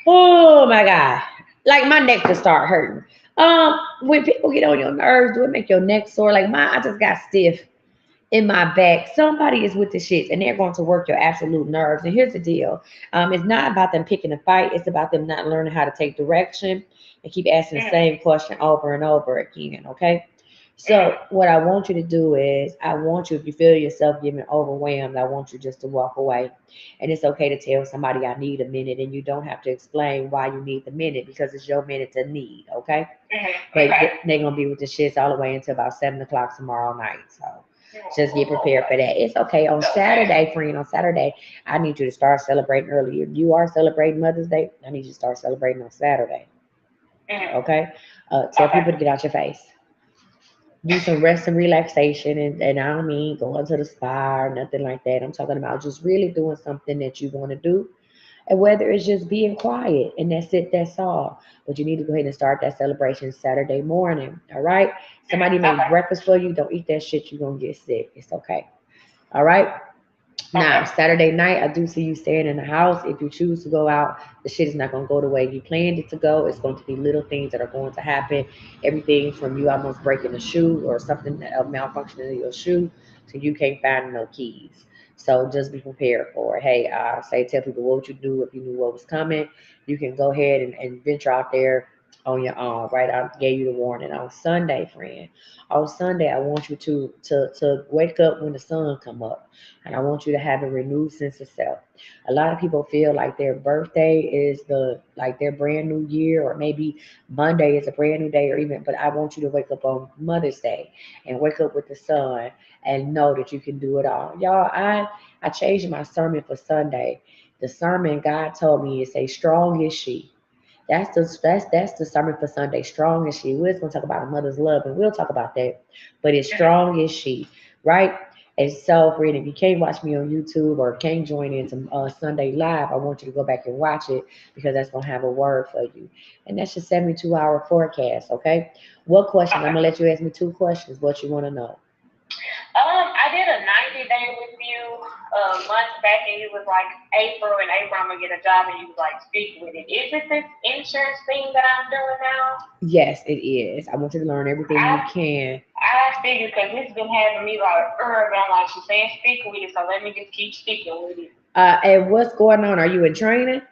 oh my God. Like my neck just start hurting. When people get on your nerves, do it make your neck sore? Like I just got stiff in my back. Somebody is with the shits and they're going to work your absolute nerves. And here's the deal. It's not about them picking a fight. It's about them not learning how to take direction and keep asking the same question over and over again. Okay. So what I want you to do is I want you, if you feel yourself getting overwhelmed, I want you just to walk away. And it's okay to tell somebody I need a minute, and you don't have to explain why you need the minute because it's your minute to need. Okay. But they're going to be with the shits all the way until about 7 o'clock tomorrow night. So just get prepared for that. It's okay. On Saturday, friend, on Saturday, I need you to start celebrating early. If you are celebrating Mother's Day, I need you to start celebrating on Saturday. Okay? Tell people to get out your face. Do some rest and relaxation. And I don't mean going to the spa or nothing like that. I'm talking about just really doing something that you want to do. And whether it's just being quiet and that's it, that's all. But you need to go ahead and start that celebration Saturday morning. All right? Somebody made breakfast for you. Don't eat that shit. You're going to get sick. It's okay. All right? Now, Saturday night, I do see you staying in the house. If you choose to go out, the shit is not going to go the way you planned it to go. It's going to be little things that are going to happen. Everything from you almost breaking a shoe or something, a malfunction in your shoe, to you can't find no keys. So just be prepared for it. Hey, tell people what would you do if you knew what was coming. You can go ahead and venture out there on your own, right? I gave you the warning on Sunday, friend. On Sunday, I want you to wake up when the sun come up. And I want you to have a renewed sense of self. A lot of people feel like their birthday is their brand new year, or maybe Monday is a brand new day, or even. But I want you to wake up on Mother's Day and wake up with the sun and know that you can do it all, y'all. I changed my sermon for Sunday. The sermon God told me is say, "Strong is she That's the sermon for Sunday. Strong as she. We're gonna talk about a mother's love, and we'll talk about that. But it's strong as she, right? And so, friend, if you can't watch me on YouTube or can't join into Sunday Live, I want you to go back and watch it because that's gonna have a word for you. And that's your 72-hour forecast. Okay. What question? I'm gonna let you ask me 2 questions. What you want to know? I did a 90-day with you months back, and you was like, April, I'm gonna get a job, and you was like, speak with it. Is it this insurance thing that I'm doing now? Yes, it is. I want you to learn everything you can. I figured because it's been having me like, but I'm like, she's saying speak with it, so let me just keep speaking with it. And what's going on? Are you in training?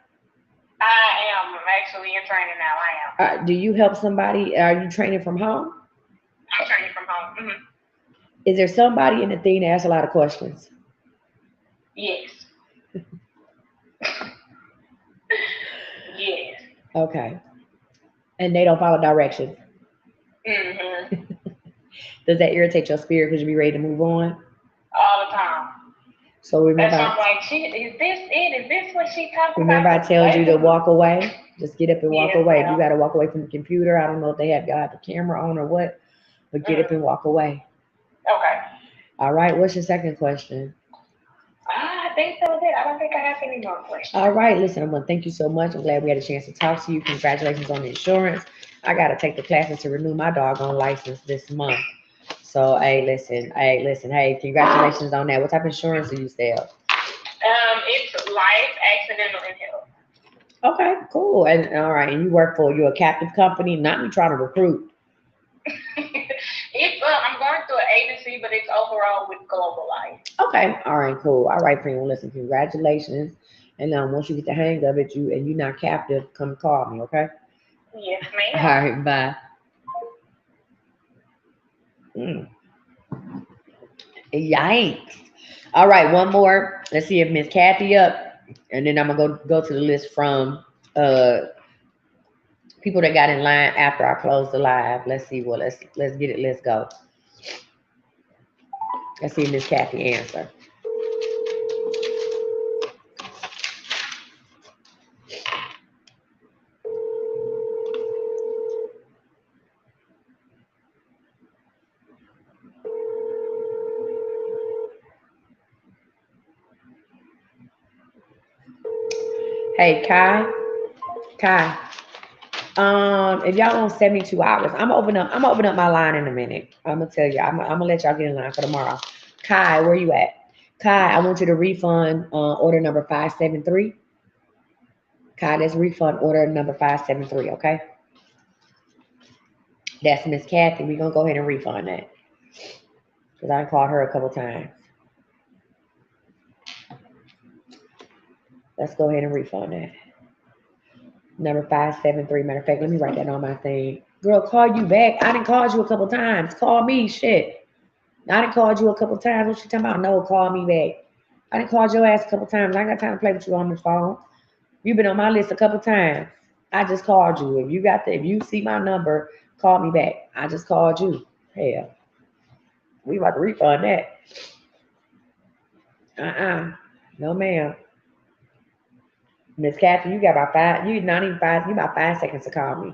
I am. I'm actually in training now. I am. Do you help somebody? Are you training from home? I'm training from home. Mm-hmm. Is there somebody in the thing that asks a lot of questions? Yes. Yes. Okay. And they don't follow directions. Mm-hmm. Does that irritate your spirit because you be ready to move on? All the time. So remember, that's why I'm like, is this it? Is this what she talking remember about? I told you to walk away? Just get up and walk away. If Ma'am. you got to walk away from the computer, I don't know if they have y'all have the camera on or what, but get up and walk away. Okay. All right. What's your second question? I think that was it. I don't think I have any more questions. All right. Listen, I want to thank you so much. I'm glad we had a chance to talk to you. Congratulations on the insurance. I got to take the classes to renew my doggone license this month. So, hey, listen, congratulations on that. What type of insurance do you sell? It's life, accidental, and health. Okay, cool. And all right, and you're a captive company, not me trying to recruit. It's I'm going through an agency, but it's overall with Global Life. Okay, all right, cool. All right, friend. Well, listen, congratulations. And once you get the hang of it, and you're not captive, come call me, okay? Yes, All ma'am. right, bye. Yikes. All right, one more. Let's see if Miss Kathy up, and then I'm gonna go to the list from people that got in line after I close the live. Let's see. Well, let's get it. Let's go. Let's see Miss Kathy answer. Hey, Kai. If y'all on 72 hours, I'm gonna open up my line in a minute. I'm gonna tell you. I'm gonna let y'all get in line for tomorrow. Kai, where you at? Kai, I want you to refund order number 573. Kai, that's refund order number 573. Okay. That's Miss Kathy. We're gonna go ahead and refund that because I called her a couple times. Let's go ahead and refund that. Number 573. Matter of fact, let me write that on my thing. Girl, call you back. I didn't call you a couple times. Call me, shit. I didn't call you a couple times. What you talking about? No, call me back. I didn't call your ass a couple times. I ain't got time to play with you on the phone. You've been on my list a couple times. I just called you. If you see my number, call me back. I just called you. Hell, we about to refund that. No, ma'am. Miss Kathy, you got about five. You not even five. You about 5 seconds to call me.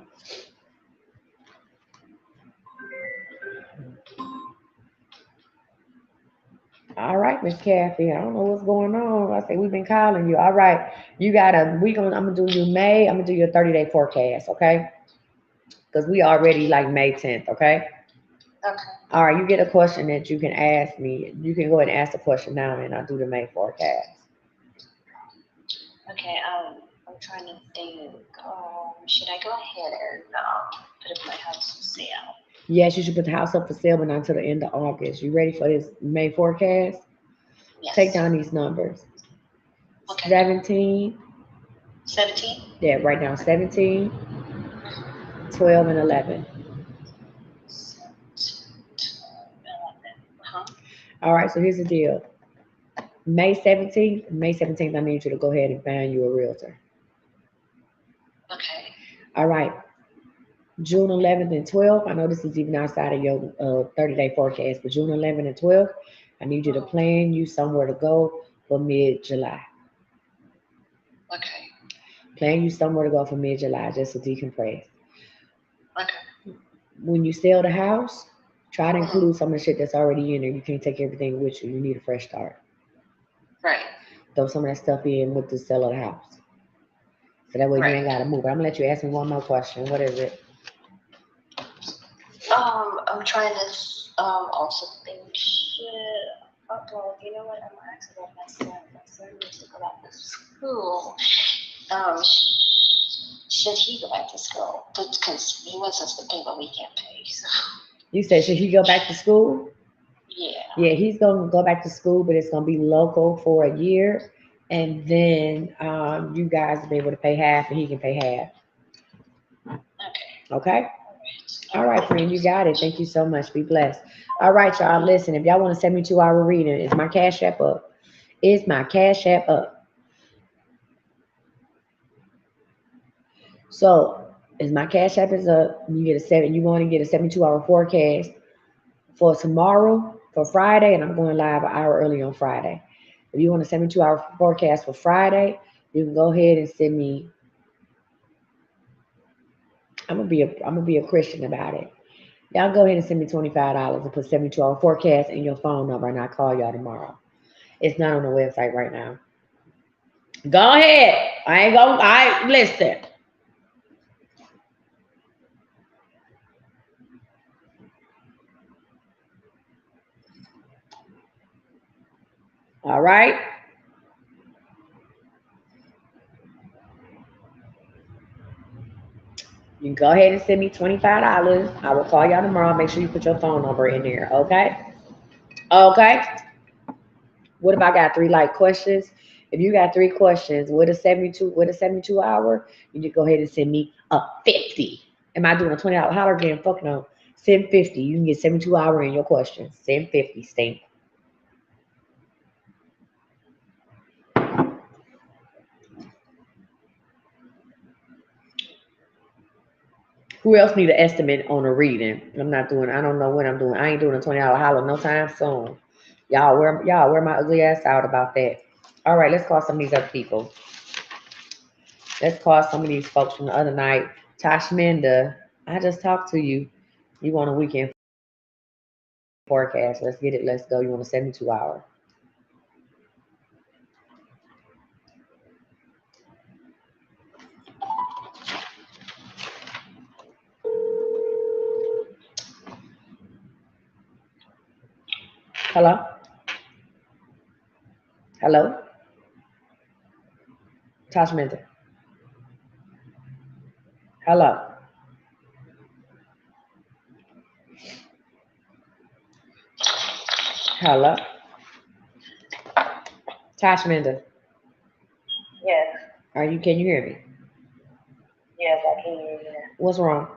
All right, Miss Kathy. I don't know what's going on. I say we've been calling you. All right, I'm gonna do you May. I'm gonna do your 30-day forecast, okay? Because we already like May 10th, okay? Okay. All right, you get a question that you can ask me. You can go ahead and ask the question now, and I'll do the May forecast. Okay, I'm trying to think. Should I go ahead and put up my house for sale? Yes, you should put the house up for sale, but not until the end of August. You ready for this May forecast? Yes. Take down these numbers. Okay. 17. 17? Yeah, write down 17, 12, and 11. 17, 12, 11. All right, so here's the deal. May 17th, I need you to go ahead and find you a realtor. Okay. All right. June 11th and 12th. I know this is even outside of your 30-day forecast, but June 11th and 12th, I need you to plan you somewhere to go for mid-July. Okay. Plan you somewhere to go for mid-July just to decompress. Okay. When you sell the house, try to Mhm. include some of the shit that's already in there. You can't take everything with you. You need a fresh start. Right. Throw some of that stuff in with the sale of the house. So that way you Right. ain't gotta move. But I'm gonna let you ask me one more question. What is it? I'm trying to also think shit. Well, you know what? I'm gonna ask about my son. My son needs to go back to school. Um, should he go back to school? Because he wants us to pay, but we can't pay. So You said should he go back to school? yeah. Yeah, he's gonna go back to school, but it's gonna be local for a year, and then you guys will be able to pay half, and he can pay half. Okay. Okay. All right, friend, you got it. Thank you so much. Be blessed. All right, y'all. Listen, if y'all want a 72-hour reading, is my cash app up? Is my cash app up? So, is my cash app is up? You get a seven. You want to get a 72-hour forecast for tomorrow, for Friday, and I'm going live an hour early on Friday. If you want a 72-hour forecast for Friday, you can go ahead and send me. I'm gonna be a Christian about it. Y'all go ahead and send me $25 and put 72-hour forecast in your phone number, and I'll call y'all tomorrow. It's not on the website right now. Go ahead. I ain't gonna. I listen. All right. You can go ahead and send me $25. I will call y'all tomorrow. Make sure you put your phone number in there. Okay. Okay. What if I got three like questions? If you got three questions with a 72 hour, you just go ahead and send me a 50. Am I doing a $20 holler again? Fuck no. Send 50. You can get 72 hour in your questions. Send 50. Stamp. Who else need an estimate on a reading? I don't know when I'm doing. I ain't doing a $20 holler no time soon. Y'all wear my ugly ass out about that. All right, let's call some of these other people. Let's call some of these folks from the other night. Tashminda, I just talked to you. You want a weekend forecast. Let's get it. Let's go. You want a 72 hour. Hello? Hello? Tashminda. Hello? Hello? Tashminda. Yes, Can you hear me? yes, I can hear you. What's wrong?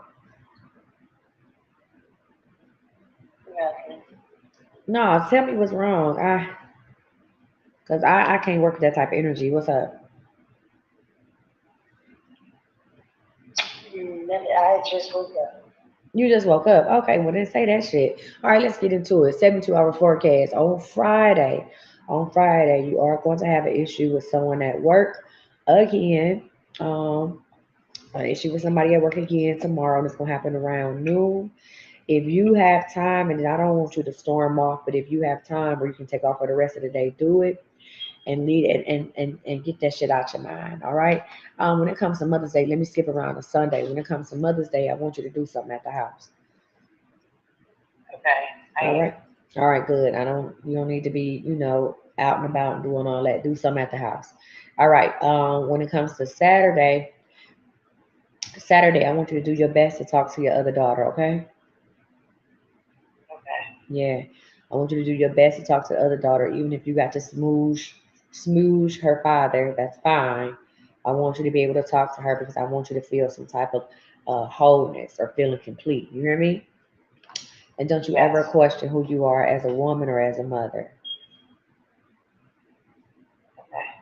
Nothing. No, tell me what's wrong. Cause I can't work with that type of energy. What's up? Nothing. I just woke up. You just woke up. Okay, well then say that shit. All right, let's get into it. 72-hour forecast on Friday. On Friday, you are going to have an issue with someone at work again. An issue with somebody at work again tomorrow, and it's gonna happen around noon. If you have time, and I don't want you to storm off, but if you have time where you can take off for the rest of the day, do it and lead it and get that shit out your mind. All right. When it comes to Mother's Day, let me skip around to Sunday. When it comes to Mother's Day, I want you to do something at the house. Okay. All right. All right, good. You don't need to be, out and about and doing all that. Do something at the house. All right. When it comes to Saturday, I want you to do your best to talk to your other daughter, okay? Okay. Yeah. I want you to do your best to talk to the other daughter, even if you got to smooge her father, that's fine. I want you to be able to talk to her because I want you to feel some type of wholeness or feeling complete. You hear me? And don't you ever Yes. question who you are as a woman or as a mother.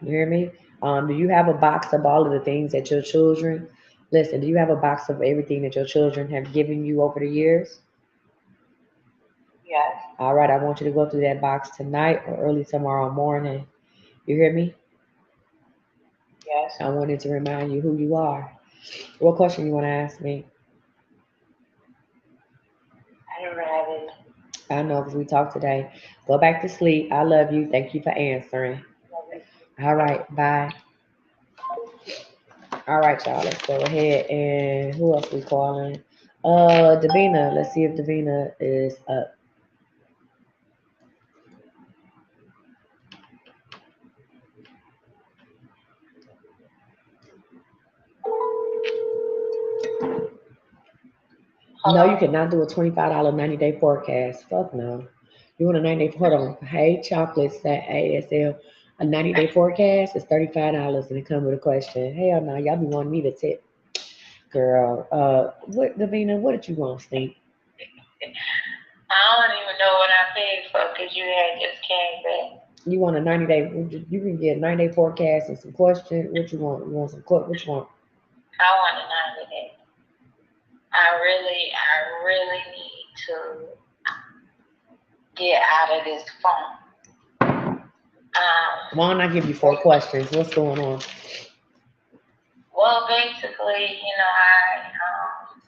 You hear me? Do you have a box of all of the things that your children, listen, do you have a box of everything that your children have given you over the years? Yes. All right, I want you to go through that box tonight or early tomorrow morning. You hear me? Yes. I wanted to remind you who you are. What question you want to ask me? I don't have it. I know because we talked today. Go back to sleep. I love you. Thank you for answering. All right. Bye. All right, y'all. Let's go ahead and who else we calling? Davina. Let's see if Davina is up. No, you Hello. cannot do a $25 90-day forecast. Fuck no. You want a 90-day, hold on. Hey, chocolates at ASL. A 90-day forecast is $35 and it come with a question. Hell no, y'all be wanting me to tip. Girl, what, Davina, what did you want, Steve? I don't even know what I paid for because you had just came back. You want a 90-day, you can get a 90-day forecast and some questions. What you want? You want some, what you want? I want a 90 day. I really need to get out of this phone. Why don't I give you 4 questions? What's going on? Well, basically,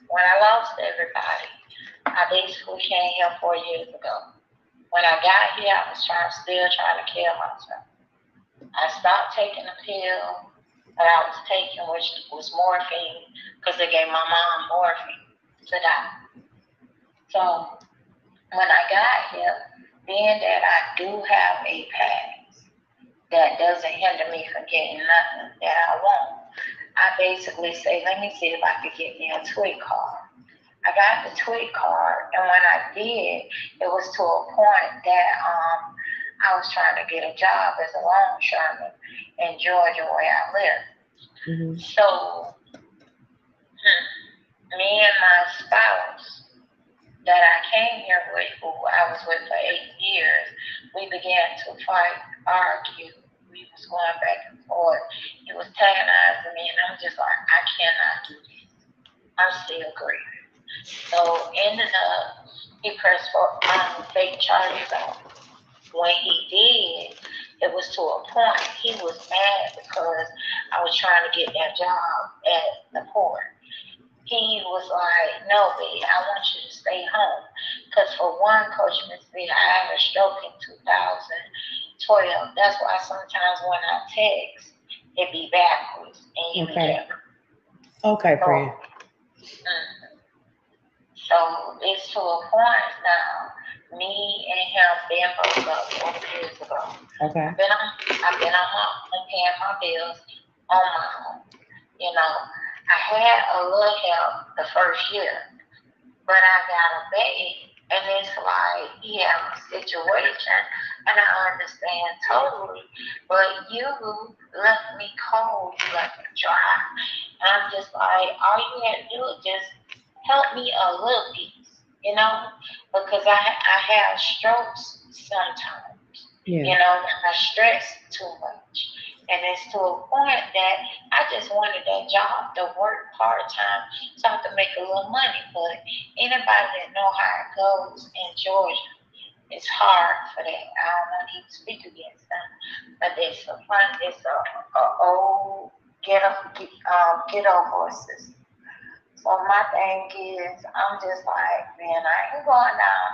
when I lost everybody, I basically came here 4 years ago. When I got here, I was still trying to kill myself. I stopped taking a pill that I was taking, which was morphine, because they gave my mom morphine to die. So when I got here, being that I do have a past that doesn't hinder me from getting nothing that I want, I basically say, let me see if I could get me a tweet card. I got the tweet card, and when I did, it was to a point that I was trying to get a job as a longshoreman in Georgia where I live. Mm-hmm. So me and my spouse that I came here with, who I was with for 8 years, we began to fight, argue. We was going back and forth. He was antagonizing me, and I'm just like, I cannot do this. I'm still grieving. So ended up, he pressed for fake charges out. When he did, it was to a point he was mad because I was trying to get that job at the port. He was like, no, babe, I want you to stay home. Because for one, Coach Miss B, I had a stroke in 2012. That's why sometimes when I text, it be backwards and you be Okay. getting. Okay, friend. So it's to a point now. Me and him been broke up 4 years ago. Okay. I've been on I'm paying my bills on my own. You know, I had a little help the first year, but I got a baby, and it's like he has a situation, and I understand totally. But you left me cold, you left me dry, and I'm just like, all you had to do is just help me a little bit, because I have strokes sometimes. Yeah. I stress too much. And it's to a point that I just wanted that job to work part-time so I could make a little money. But anybody that know how it goes in Georgia, it's hard for that. I don't want to even speak against them. But it's a old ghetto voices. So my thing is, I'm just like, man, I ain't going down.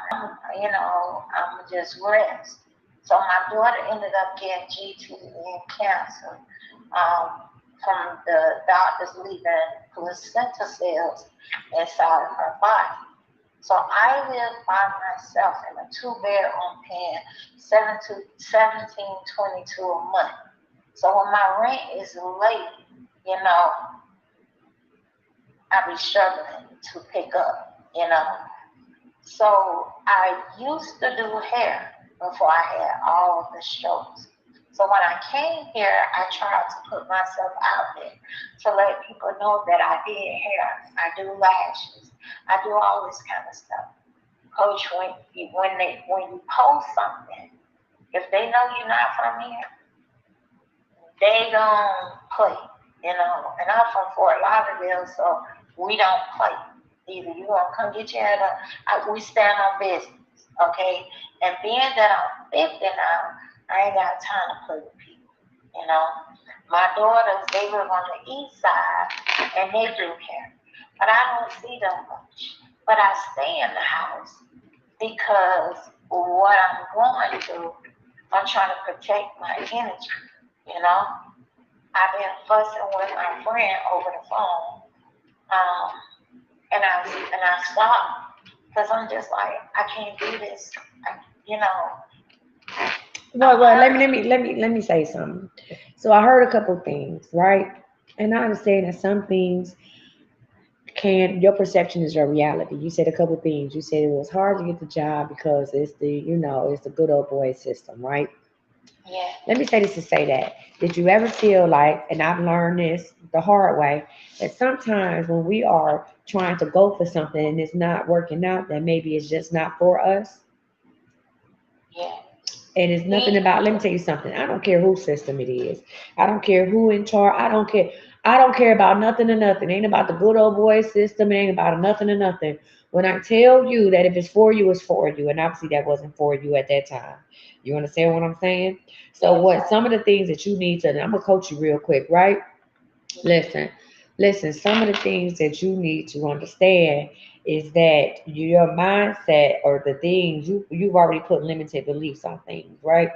I'm just rest. So my daughter ended up getting GTD and cancer from the doctors leaving placenta cells inside of her body. So I live by myself in a 2-bedroom paying $17.22 a month. So when my rent is late, I be struggling to pick up. So I used to do hair before I had all of the strokes. So when I came here, I tried to put myself out there to let people know that I did hair, I do lashes, I do all this kind of stuff. Coach, when you post something, if they know you're not from here, they don't play, And I'm from Fort Lauderdale, so we don't play. Either you gonna come get your head up, we stand on business, okay? And being that I'm 50 now, I ain't got time to play with people. You know, my daughters, they live on the east side and they do care. But I don't see them much. But I stay in the house because what I'm going through, I'm trying to protect my energy. You know, I've been fussing with my friend over the phone, and I stopped because I'm just like, I can't do this. You know, Well, let me say something. So I heard a couple things, right? And I understand that some things can your perception is your reality. You said a couple things. You said it was hard to get the job because it's it's the good old boy system, right? yeah, Let me say this to say that. Did you ever feel like, and I've learned this the hard way, that sometimes when we are trying to go for something and it's not working out, that maybe it's just not for us? yeah. And it's nothing about, let me tell you something. I don't care whose system it is. I don't care who in charge. I don't care. I don't care about nothing or nothing. It ain't about the good old boy system. It ain't about nothing or nothing. When I tell you that if it's for you, it's for you. And obviously that wasn't for you at that time. You understand what I'm saying? So Yes, what some of the things that you need to, and I'm gonna coach you real quick, right? Listen, listen, some of the things that you need to understand is that your mindset or the things you've already put limited beliefs on things, right?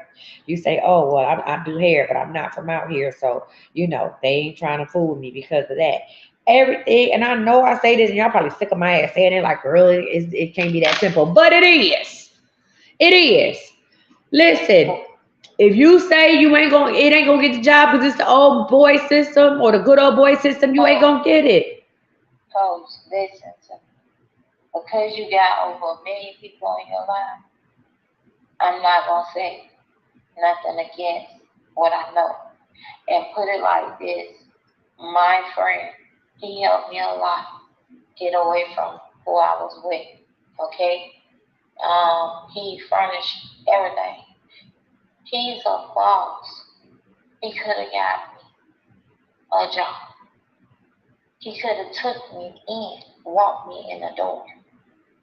You say, oh well, I do hair, but I'm not from out here, so they ain't trying to fool me because of that. Everything, and I know I say this, and y'all probably sick of my ass saying it, like, girl, it can't be that simple, but it is. It is. Listen, if you say it ain't gonna get the job because it's the old boy system or the good old boy system, you ain't gonna get it. Coach, listen to me. Because you got over 1 million people in your life, I'm not gonna say nothing against what I know. And put it like this, my friend, he helped me a lot get away from who I was with. Okay? He furnished everything. He's a boss. He could have got me a job. He could have took me in, walked me in the door,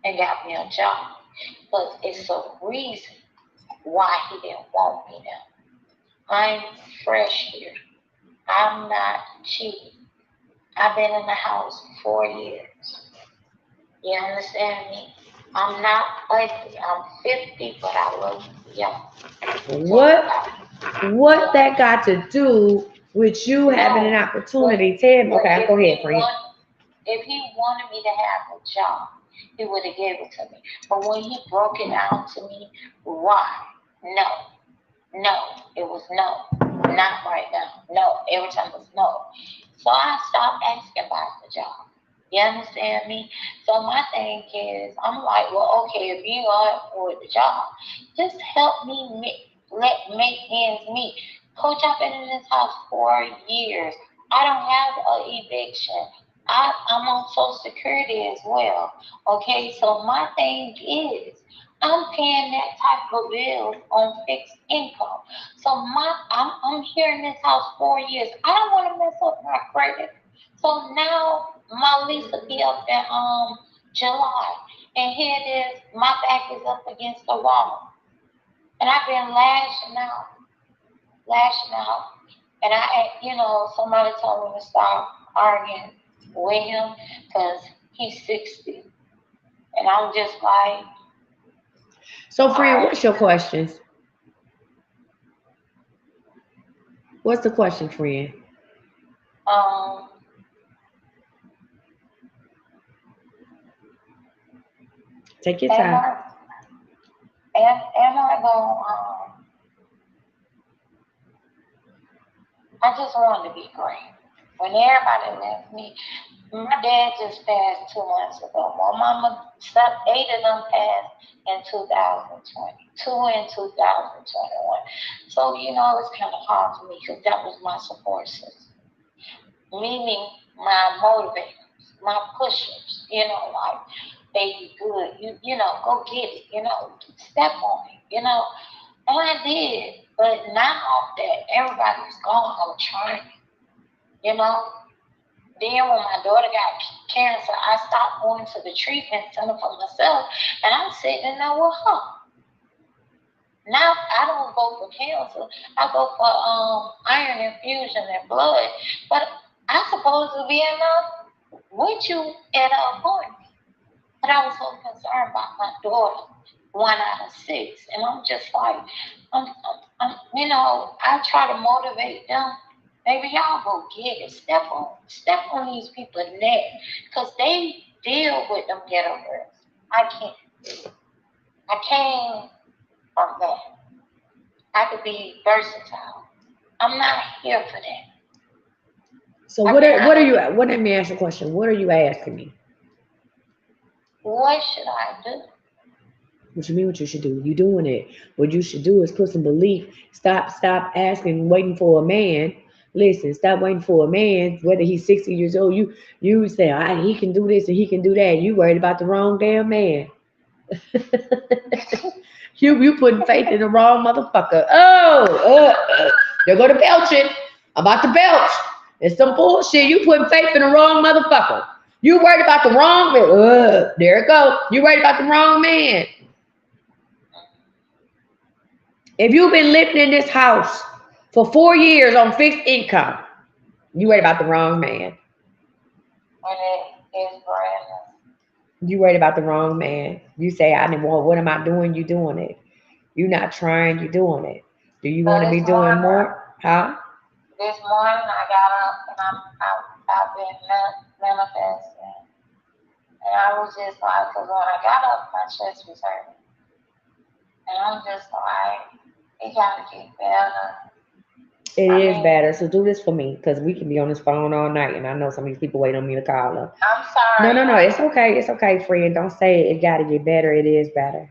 and got me a job. But it's a reason why he didn't want me there. I'm fresh here. I'm not cheap. I've been in the house 4 years. You understand me? I'm not ugly. I'm 50, but I look young. So, What what so that got to do with you having an no. But opportunity? Tell me. but Okay, go ahead, friend. if he wanted me to have a job, he would have gave it to me. But when he broke it down to me, why? No, no. It was no. Not right now. No. Every time it was no. So I stopped asking about the job. You understand me? So my thing is, I'm like, well, okay, if you are for the job, just help me make ends meet. Coach, I've been in this house 4 years. I don't have an eviction. I'm on Social Security as well. Okay, so my thing is, I'm paying that type of bills on fixed income. So I'm here in this house 4 years. I don't want to mess up my credit. So now my lease will be up in July. And here it is, my back is up against the wall. And I've been lashing out. And somebody told me to stop arguing with him because he's 60. And I'm just like, So, friend, I, what's your questions? What's the question, friend? um, Take your am time. I, am I going, I just wanted to be great. When everybody left me, my dad just passed 2 months ago. My mama, 8 of them passed in 2020, two in 2021. So, it's kind of hard for me because that was my support system. Meaning my motivators, my pushers, like, baby, good, go get it, step on it, And I did. But now that everybody's gone, I'm trying, you know. Then when my daughter got cancer, I stopped going to the treatment center for myself, and I'm sitting in there with her. Now I don't go for cancer. I go for iron infusion and blood. But I supposed to be in with you at an appointment. But I was so concerned about my daughter, 1 out of 6, and I'm just like, I try to motivate them. Maybe y'all go get it. Step on these people's neck, cause they deal with them ghetto girls. I can't. I came from that. I could be versatile. I'm not here for that. So what are you? What Let me ask you a question. What are you asking me? What should I do? What you mean? What you should do? You doing it? What you should do is put some belief. Stop asking, waiting for a man. Listen, stop waiting for a man. Whether he's 60 years old, you say he can do this and he can do that. You worried about the wrong damn man. You putting faith in the wrong motherfucker. They're gonna belching. I'm about to belch. It's some bullshit. You putting faith in the wrong motherfucker. You worried about the wrong man. There it go. You worried about the wrong man. If you've been living in this house for 4 years on fixed income, you worried about the wrong man. And it is brand. You worried about the wrong man. You say, I didn't want, what am I doing? You doing it. You're not trying, you doing it. Do you want to be doing more? Huh? This morning I got up and I've been manifesting. And I was just like, because when I got up, my chest was hurting. And I'm just like, it got to get better. It is better. So do this for me, because we can be on this phone all night, and I know some of these people wait on me to call them. I'm sorry. No. It's okay. It's okay, friend. Don't say it got to get better. It is better.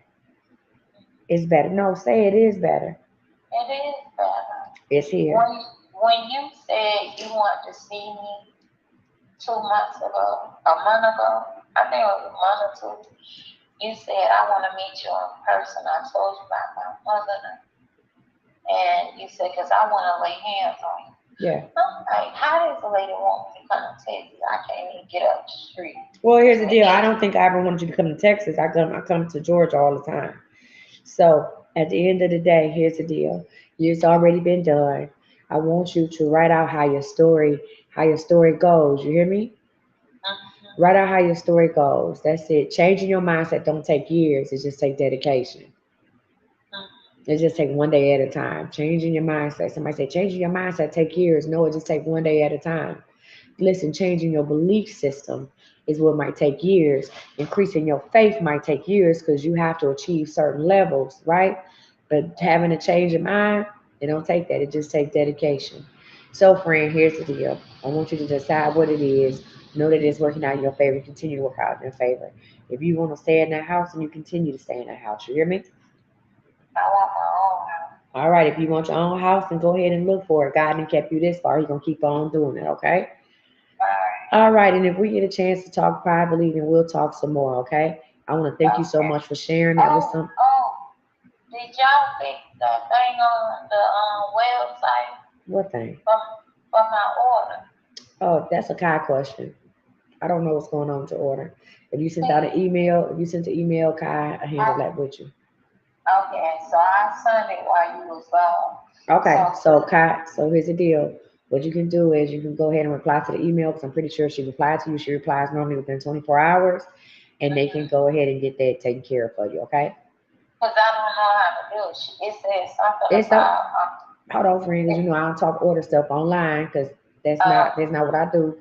It's better. No, say it is better. It is better. It's here. When you said you wanted to see me 2 months ago, a month ago, I think it was a month or two, you said, I want to meet you in person. I told you about my mother. And you said, because I want to lay hands on you. Yeah. I'm like, how does a lady want me to come to Texas? I can't even get up the street. Well, here's the deal. I don't think I ever wanted you to come to Texas. I come to Georgia all the time. So at the end of the day, here's the deal. It's already been done. I want you to write out how your story goes. You hear me? Mm-hmm. Write out how your story goes. That's it. Changing your mindset don't take years. It just takes dedication. It just take one day at a time. Changing your mindset. Somebody say changing your mindset take years. No, it just take one day at a time. Listen, changing your belief system is what might take years. Increasing your faith might take years because you have to achieve certain levels, right? But having a change of mind, it don't take that. It just takes dedication. So, friend, here's the deal. I want you to decide what it is. Know that it's working out in your favor. Continue to work out in your favor. If you want to stay in that house, then you continue to stay in that house. You hear me? I want my own house. All right. If you want your own house, then go ahead and look for it. God didn't kept you this far. He's going to keep on doing it, okay? All right. And if we get a chance to talk privately, then we'll talk some more, okay? I want to thank you so much for sharing that with some. Did y'all fix that thing on the website? What thing? For my order. Oh, that's a Kai question. I don't know what's going on with your order. If you sent out an email, Kai, I handle that with you. Okay, so I sent it while you was gone. Okay, so Kai, so here's the deal. What you can do is you can go ahead and reply to the email because I'm pretty sure she replied to you. She replies normally within 24 hours, and they can go ahead and get that taken care of for you, okay? Because I don't know how to do it. It says something about... Hold on, friend, because you know I don't talk order stuff online because that's not what I do.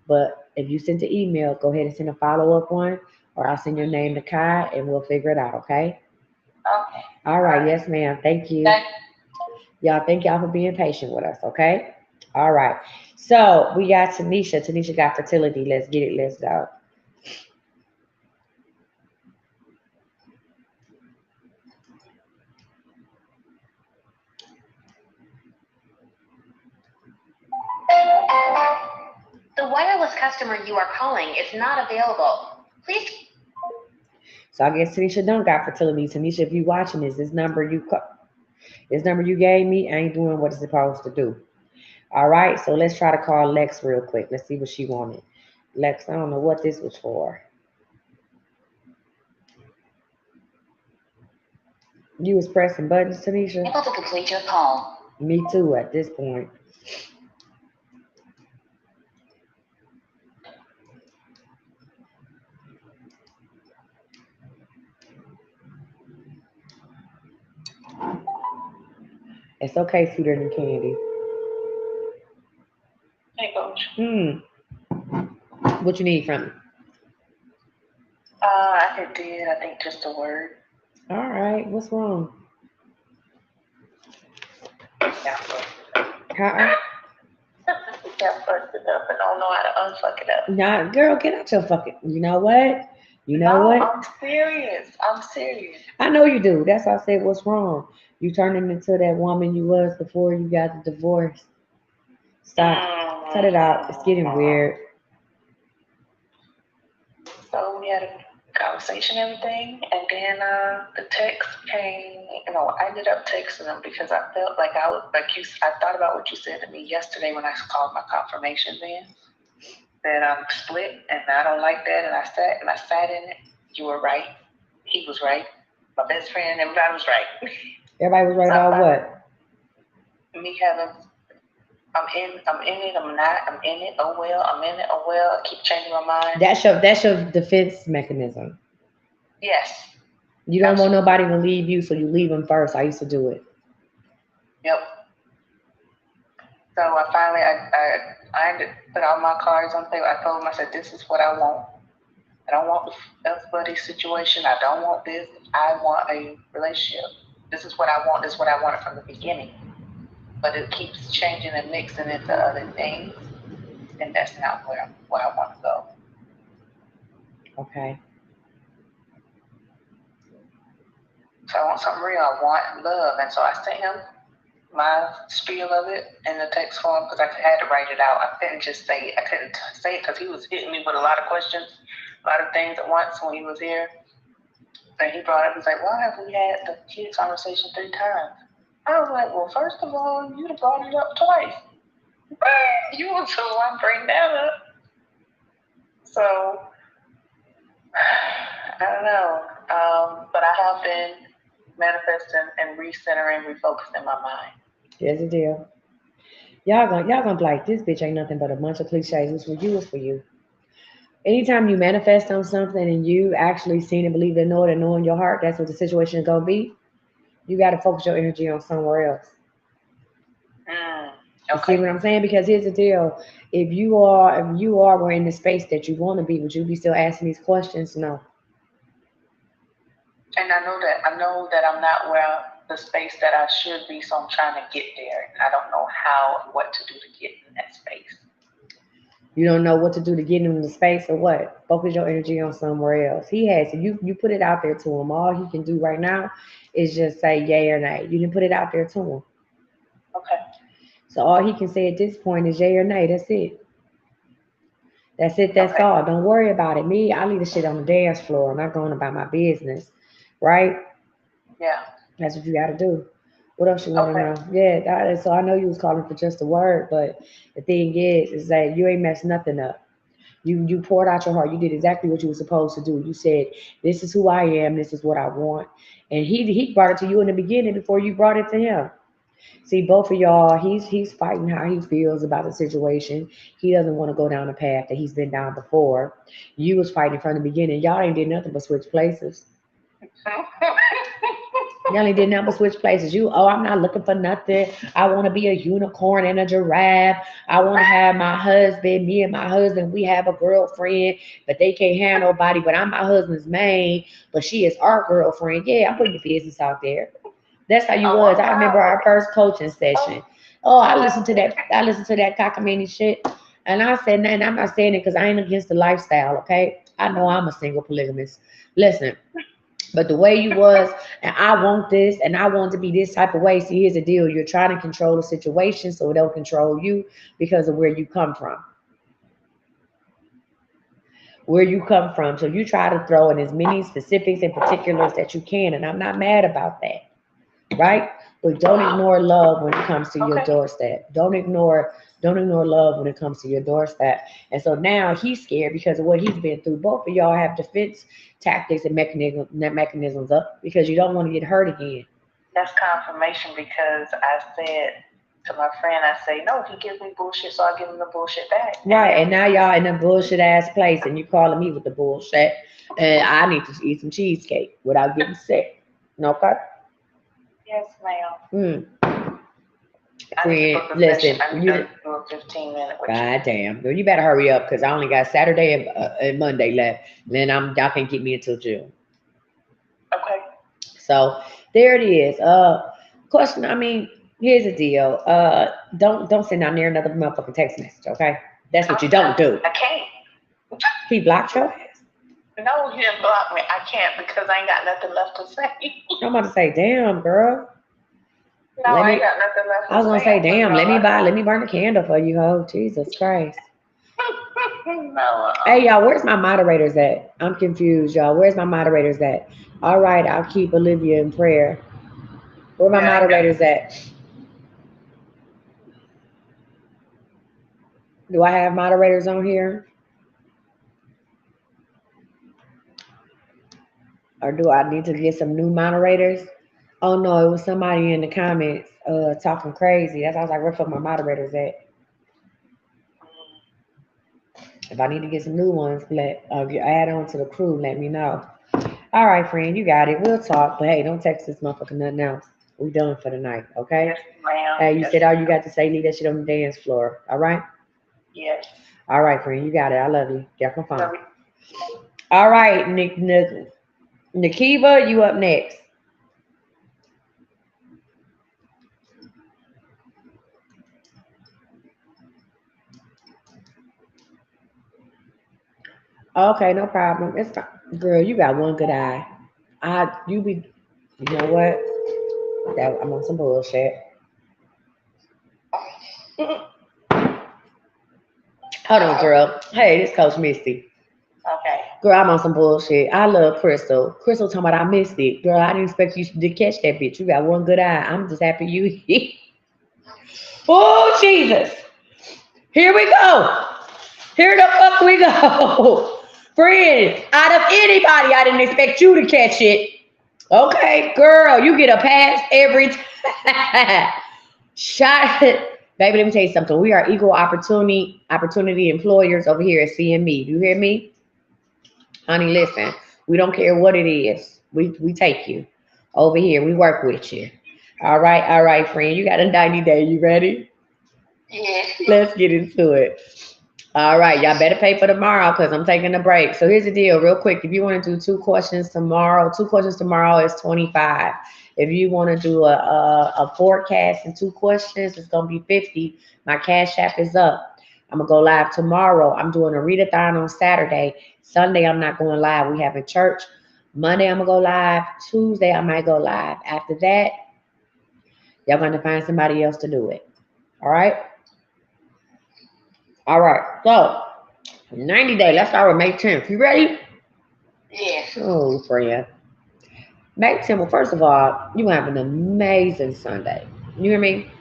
But if you send the email, go ahead and send a follow-up one, or I'll send your name to Kai, and we'll figure it out, okay? Okay. All right, yes, ma'am. Thank you. Y'all, thank y'all for being patient with us, okay? All right. So we got Tanisha. Tanisha got fertility. Let's get it. Let's go. The wireless customer you are calling is not available. Please. So I guess Tanisha done got fertility. Tanisha, if you watching this number you gave me ain't doing what it's supposed to do. All right, so let's try to call Lex real quick. Let's see what she wanted. Lex, I don't know what this was for. You was pressing buttons, Tanisha? Able to complete your call. Me too at this point. It's okay, sweeter than candy. Hey, Coach. What you need from me? I did. I think just a word. All right, what's wrong? Yeah. How? Got fucked it up and don't know how to unfuck it up. Nah, girl, get out your fucking. You know what? You know No, what? I'm serious. I'm serious. I know you do. That's why I said, what's wrong? You turning into that woman you was before you got the divorce. Stop. Cut it out. It's getting weird. So we had a conversation, everything, and then the text came. I ended up texting him because I felt like I was like you. I thought about what you said to me yesterday when I called my confirmation in that I'm split and I don't like that, and I sat in it. You were right. He was right. My best friend, everybody was right. Everybody was right about what? Me having. I'm in it, I'm not, I'm in it, oh well, I'm in it, oh well, I keep changing my mind. That's your defense mechanism. Yes. You don't want nobody to leave you, so you leave them first. I used to do it. Yep. So I finally, I ended put all my cards on the table. I told him, I said, this is what I want. I don't want the F buddy situation. I don't want this. I want a relationship. This is what I want. This is what I wanted from the beginning. But it keeps changing and mixing into other things, and that's not where I want to go. Okay. So I want something real. I want love, and so I sent him my spiel of it in the text form because I had to write it out. I couldn't just say it. I couldn't say it because he was hitting me with a lot of questions, a lot of things at once when he was here. And he brought up, he's like, why have we had the kid conversation 3 times? I was like, well, first of all, you'd have brought it up twice. You were the one bring that up. So, I don't know. But I have been manifesting and recentering, refocusing my mind. Here's the deal. Y'all gonna be like, this bitch ain't nothing but a bunch of cliches. What's for you is for you. Anytime you manifest on something and you actually seen and believe it, know it, and know in your heart that's what the situation is gonna be, you got to focus your energy on somewhere else. You see what I'm saying? Because here's the deal: if you were in the space that you want to be, would you be still asking these questions? No. And I know that I'm not where the space that I should be, so I'm trying to get there. I don't know what to do to get in that space. You don't know what to do to get him in the space or what? Focus your energy on somewhere else. He has to. You put it out there to him. All he can do right now is just say yay or nay. You didn't put it out there to him. Okay. So all he can say at this point is yay or nay. That's it. That's it. That's all. Don't worry about it. Me, I leave the shit on the dance floor. I'm not going about my business. Right? Yeah. That's what you got to do. What else you want to know? Yeah. So I know you was calling for just a word, but the thing is that you ain't messed nothing up. You poured out your heart. You did exactly what you were supposed to do. You said, this is who I am. This is what I want. And he brought it to you in the beginning before you brought it to him. See, both of y'all, he's fighting how he feels about the situation. He doesn't want to go down the path that he's been down before. You was fighting from the beginning. Y'all ain't did nothing but switch places. Y'all ain't did nothing but switch places. I'm not looking for nothing. I want to be a unicorn and a giraffe. I want to have my husband, me and my husband, we have a girlfriend, but they can't have nobody. But I'm my husband's maid, but she is our girlfriend. Yeah, I'm putting the business out there. That's how you was. I remember our first coaching session. I listened to that cockamamie shit. And I said, man, I'm not saying it because I ain't against the lifestyle, okay? I know I'm a single polygamist. Listen. But the way you was, and I want this, and I want to be this type of way. See, here's the deal. You're trying to control the situation so it don't control you because of where you come from. Where you come from. So you try to throw in as many specifics and particulars that you can, and I'm not mad about that. Right? But don't ignore love when it comes to your doorstep. Don't ignore Don't ignore love when it comes to your doorstep. And so now he's scared because of what he's been through. Both of y'all have defense tactics and mechanisms up because you don't want to get hurt again. That's confirmation because I said to my friend, I say, no, he gives me bullshit, so I give him the bullshit back. Right, and now y'all in a bullshit ass place and you calling me with the bullshit. And I need to eat some cheesecake without getting sick. Okay? Yes, ma'am. I need to Friend, book a listen, session. I need you to do a 15-minute with you. God damn, girl, you better hurry up because I only got Saturday and Monday left. Then y'all can't keep me until June. Okay. So there it is. Question. I mean, here's the deal. Don't send out near another motherfucking text message. Okay, that's what you don't do. I can't. He blocked your ass. No, he didn't block me. I can't because I ain't got nothing left to say. I'm about to say, damn, girl. No, I ain't got nothing left to say. I was gonna say, damn. Let me burn a candle for you, ho. Jesus Christ. No. Hey, y'all, where's my moderators at? I'm confused, y'all. Where's my moderators at? All right, I'll keep Olivia in prayer. Where my moderators at? Do I have moderators on here? Or do I need to get some new moderators? Oh no, it was somebody in the comments talking crazy. That's why I was like, where the fuck my moderators at? If I need to get some new ones, add on to the crew, let me know. All right, friend, you got it. We'll talk. But hey, don't text this motherfucker nothing else. We done for the night, okay? Yes, ma'am. Hey, you said all you got to say, leave that shit on the dance floor. All right? Yes. All right, friend, you got it. I love you. Get my phone. Love you. All right, Nikiva, you up next. Okay, no problem. It's fine. Girl, you got one good eye. You know what? I'm on some bullshit. Hold on, girl. Hey, this Coach Misty. Okay. Girl, I'm on some bullshit. I love Crystal. Crystal talking about I missed it. Girl, I didn't expect you to catch that bitch. You got one good eye. I'm just happy you. Oh, Jesus. Here we go. Here the fuck we go. Friend, out of anybody, I didn't expect you to catch it. Okay, girl, you get a pass every time. Shot. Baby, let me tell you something. We are equal opportunity employers over here at CME. Do you hear me? Honey, listen. We don't care what it is. We take you. Over here, we work with you. All right, friend. You got a 90 day. You ready? Yes. Let's get into it. All right, y'all better pay for tomorrow because I'm taking a break. So here's the deal, real quick. If you want to do two questions tomorrow is 25. If you want to do a forecast and two questions, it's gonna be 50. My cash app is up. I'm gonna go live tomorrow. I'm doing a readathon on Saturday. Sunday I'm not going live. We have a church. Monday I'm gonna go live. Tuesday I might go live. After that, y'all gonna find somebody else to do it. All right. All right, so 90 day. Let's start with May 10th. You ready? Yes. Oh, friend. May 10th. Well, first of all, you have an amazing Sunday. You hear me?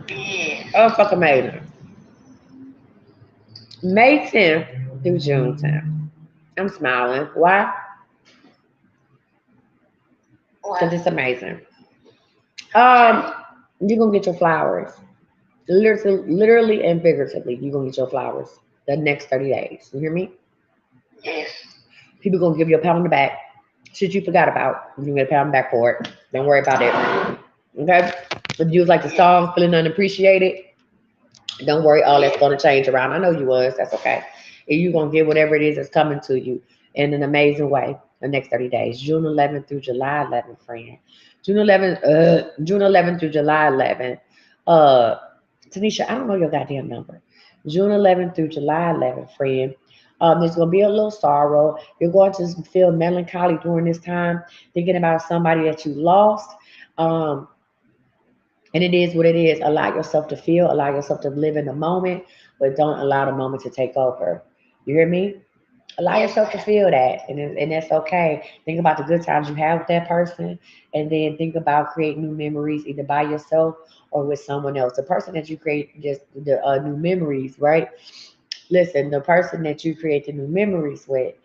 Yes. Oh, fuck amazing. May 10th through June 10th. I'm smiling. Why? Because it's amazing. You're gonna get your flowers. Literally and figuratively, you're gonna get your flowers the next 30 days. You hear me? Yes. People gonna give you a pat on the back. Shit you forgot about. You get a pat on the back for it. Don't worry about it. Okay? If you was like the song feeling unappreciated, don't worry, all that's gonna change around. I know you was, that's okay. And you're gonna get whatever it is that's coming to you in an amazing way the next 30 days. June 11th through July 11th, friend. June 11th through July 11th. Tanisha, I don't know your goddamn number. June 11th through July 11th, friend. There's going to be a little sorrow. You're going to feel melancholy during this time, thinking about somebody that you lost. And it is what it is. Allow yourself to feel, allow yourself to live in the moment, but don't allow the moment to take over. You hear me? Allow Yes, yourself to ma'am. feel that, and that's okay. Think about the good times you have with that person, and then think about creating new memories either by yourself or with someone else. The person that you create just the new memories, right? Listen, the person that you create the new memories with,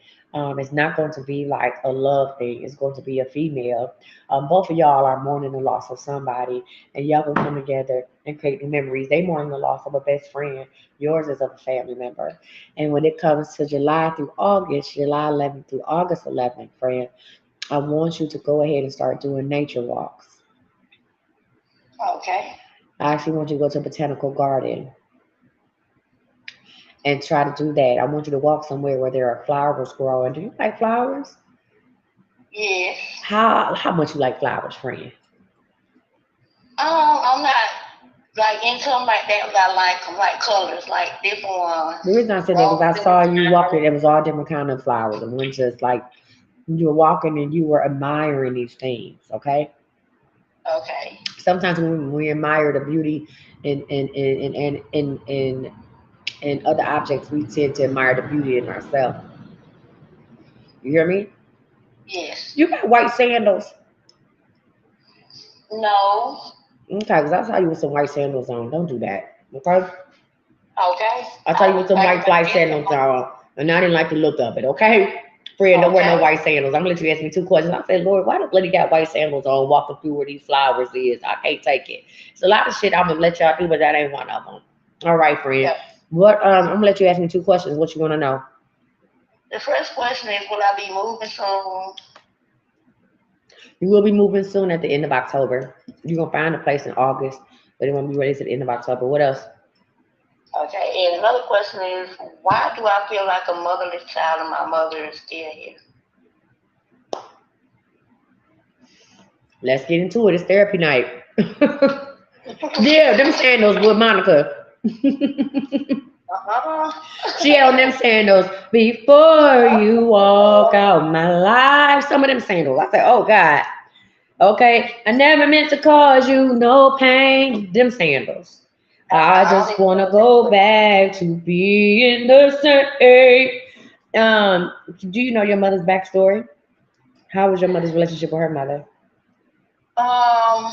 is not going to be like a love thing. It's going to be a female. Both of y'all are mourning the loss of somebody, and y'all gonna come together and create new memories. They mourning the loss of a best friend. Yours is of a family member. And when it comes to July through August, July 11th through August 11th, friend, I want you to go ahead and start doing nature walks. Okay. I actually want you to go to a botanical garden and try to do that. I want you to walk somewhere where there are flowers growing. Do you like flowers? Yes. How much you like flowers, friend? I'm not like into them like that, but I like them like colors, like different ones. The reason I said that was I saw Roses. you walking. It was all different kind of flowers. And one just like you were walking and you were admiring these things. Okay. Okay. Sometimes when we admire the beauty in other objects, we tend to admire the beauty in ourselves. You hear me? Yes. You got white sandals. No. Okay, because I saw you with some white sandals on. Don't do that. Okay? Okay. I saw I you with was some thinking white about flight getting sandals them. on. And I didn't like the look of it, okay? Friend, don't wear no Okay. white sandals. I'm gonna let you ask me two questions. I said, Lord, why does lady got white sandals on walking through where these flowers is? I can't take it. It's a lot of shit I'm gonna let y'all do, but that ain't one of them. All right, friend. Yeah. What I'm gonna let you ask me two questions. What you wanna know? The first question is, will I be moving soon? You will be moving soon at the end of October. You're gonna find a place in August, but it won't be ready at the end of October. What else? Okay. And another question is, why do I feel like a motherless child and my mother is still here? Let's get into it. It's therapy night. Yeah, them sandals with Monica. She had on them sandals before you walk out my life. Some of them sandals. I said, oh God. Okay. I never meant to cause you no pain. Them sandals. I I don't just even know wanna what that go was. back to being the same. Do you know your mother's backstory? How was your mother's relationship with her mother? Um,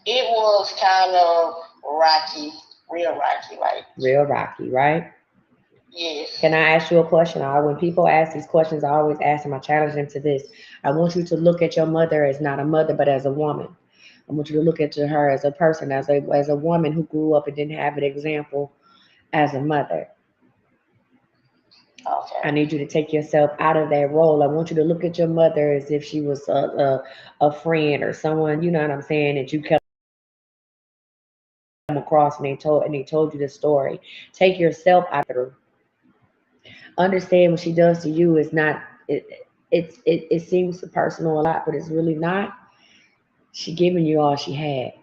it was kind of rocky, real rocky. Like, Real rocky, right? Can yes. I ask you a question? When people ask these questions, I always ask them, I challenge them to this. I want you to look at your mother as not a mother, but as a woman. I want you to look at her as a person, as a woman who grew up and didn't have an example as a mother. I Okay. need you to take yourself out of that role. I want you to look at your mother as if she was a friend or someone, you know what I'm saying, that you come across and they told you the story. Take yourself out of her. Understand what she does to you is not it seems personal a lot, but it's really not. She giving you all she had.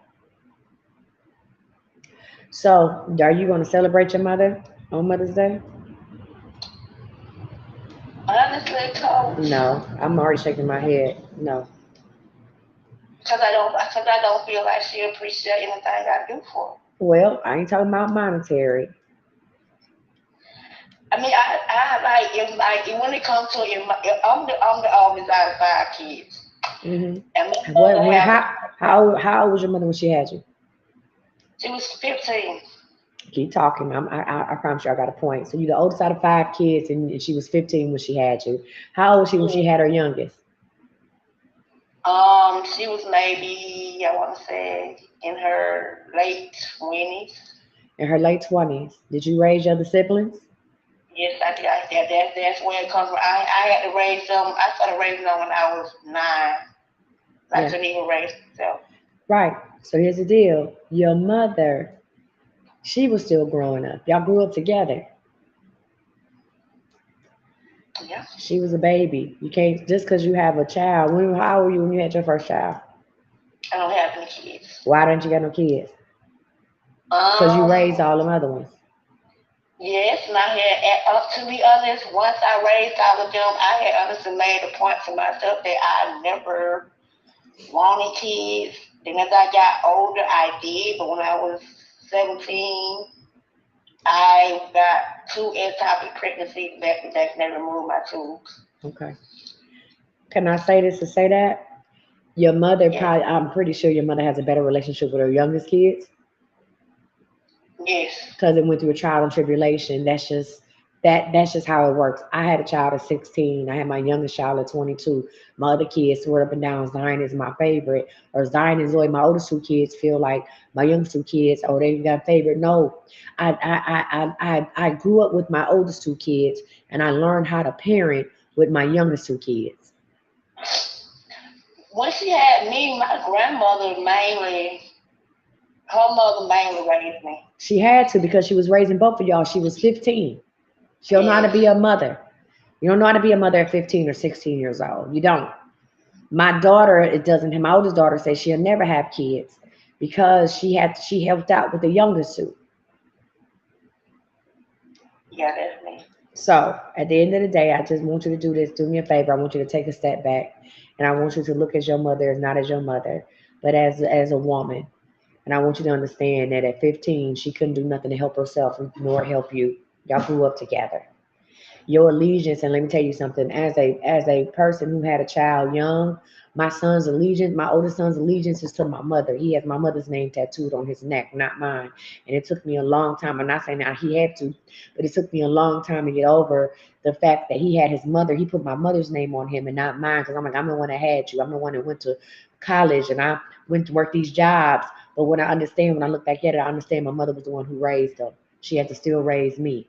So are you going to celebrate your mother on Mother's Day? Honestly, coach, No, I'm already shaking my head. No. because I don't feel like she appreciates anything I do for her. Well, I ain't talking about monetary. I mean, I like if like when it comes to I'm the oldest out of five kids, Hmm. and my What? mother When? has How old was your mother when she had you? she was 15. Keep talking. I promise you, I got a point. So you're the oldest out of five kids, and she was 15 when she had you. How old was she when she Yeah. had her youngest? She was maybe I want to say in her late 20s. In her late 20s. Did you raise your other siblings? Yes, I did. That's where it comes from. I had to raise them. I started raising them when I was 9. I Yeah. couldn't even raise myself. Right. So here's the deal. Your mother, she was still growing up. Y'all grew up together. Yeah. She was a baby. You can't just because you have a child. How old were you when you had your first child? I don't have any kids. Why didn't you get no kids? Because you Um, raised all them other ones. yes, and I had, to be honest, once I raised all of them, I had honestly made a point to myself that I never wanted kids. Then as I got older, I did, but when I was 17, I got 2 ectopic pregnancies back to back, and they removed my tubes. Okay. Can I say this to say that? Your mother Yes, probably, I'm pretty sure your mother has a better relationship with her youngest kids yes, because it went through a trial and tribulation. That's just how it works. I had a child at 16. I had my youngest child at 22. My other kids swear up and down Zion is my favorite, or Zion and Zoe. My oldest two kids feel like my youngest two kids, oh, they got a favorite. No, I grew up with my oldest two kids, and I learned how to parent with my youngest two kids. when she had me, my grandmother mainly, her mother mainly raised me. She had to because she was raising both of y'all. She was 15. She don't know how to be Yes, a mother. You don't know how to be a mother at 15 or 16 years old. You don't. My daughter, it doesn't. My oldest daughter says she'll never have kids because she helped out with the youngest two. yeah, that's me. So at the end of the day, I just want you to do this. Do me a favor. I want you to take a step back, and I want you to look at your mother as not as your mother, but as a woman. And I want you to understand that at 15, she couldn't do nothing to help herself nor help you. Y'all grew up together. Your allegiance, and let me tell you something, as a person who had a child young, my son's allegiance, my oldest son's allegiance is to my mother. He has my mother's name tattooed on his neck, not mine. And it took me a long time. I'm not saying that he had to, but it took me a long time to get over the fact that he had his mother. He put my mother's name on him and not mine, because I'm like, I'm the one that had you. I'm the one that went to college and I went to work these jobs. But when I look back at it, I understand my mother was the one who raised him. She had to still raise me.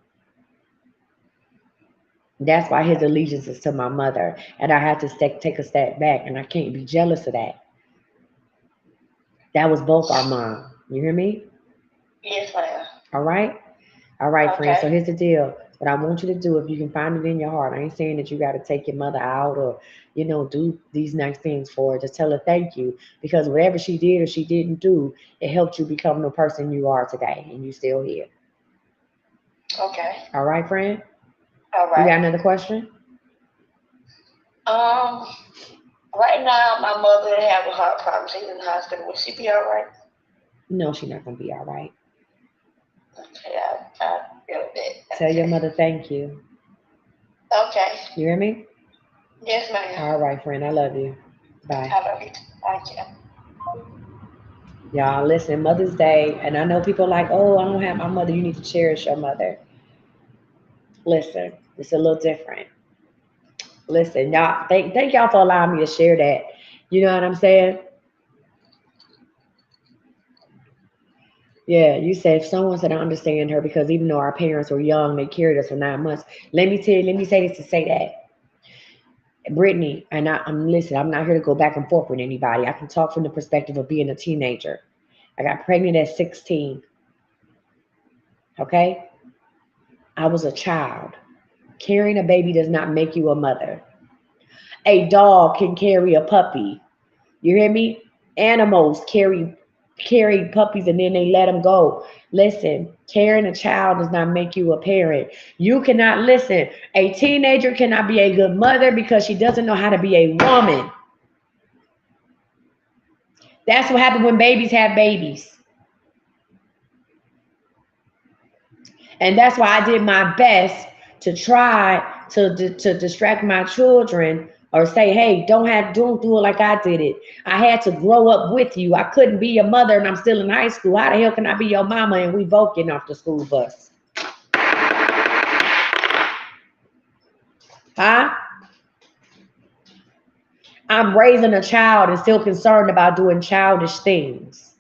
That's why his allegiance is to my mother. And I had to take a step back, and I can't be jealous of that. That was both our mom. You hear me? Yes, ma'am. All right? All right, friends. So Okay, here's the deal. What I want you to do, if you can find it in your heart, I ain't saying that you got to take your mother out or, do these nice things for her. Just tell her thank you, because whatever she did or she didn't do, it helped you become the person you are today, and you still here. okay, All right, friend? all You right. got another question? Um, right now, my mother have a heart problem. She's in the hospital. Will she be all right? No, she's not going to be all right. Okay, I feel that. Tell your Okay, mother thank you. okay. You hear me? Yes, ma'am. All right, friend. I love you. Bye. I love you. Thank you. Y'all, listen, Mother's Day, and I know people like, oh, I don't have my mother. You need to cherish your mother. Listen, it's a little different. Listen, y'all, thank y'all for allowing me to share that. You know what I'm saying? Yeah, you said if someone said I understand her because even though our parents were young, they carried us for 9 months. Let me say this to say that. Brittany, and I'm listen, I'm not here to go back and forth with anybody. I can talk from the perspective of being a teenager. I got pregnant at 16. Okay? I was a child. Carrying a baby does not make you a mother. A dog can carry a puppy. You hear me? Animals carry puppies and then they let them go. Listen, carrying a child does not make you a parent. You cannot listen. A teenager cannot be a good mother because she doesn't know how to be a woman. That's what happens when babies have babies. And that's why I did my best to try to distract my children or say, hey, don't do it like I did it. I had to grow up with you. I couldn't be your mother and I'm still in high school. How the hell can I be your mama and we both getting off the school bus? Huh? I'm raising a child and still concerned about doing childish things.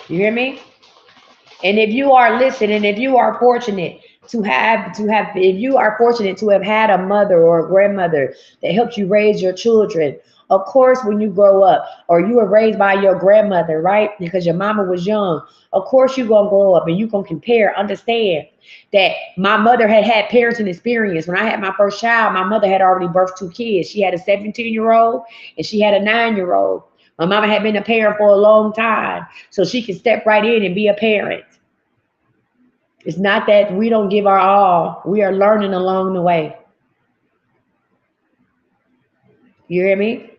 You hear me? And if you are listening, if you are fortunate if you are fortunate to have had a mother or a grandmother that helped you raise your children, of course, when you grow up, or you were raised by your grandmother, right? Because your mama was young. Of course, you're gonna grow up and you gonna compare. Understand that my mother had parenting experience. When I had my first child, my mother had already birthed two kids. She had a 17-year-old and she had a 9-year-old. My mama had been a parent for a long time, so she could step right in and be a parent. It's not that we don't give our all. We are learning along the way. You hear me?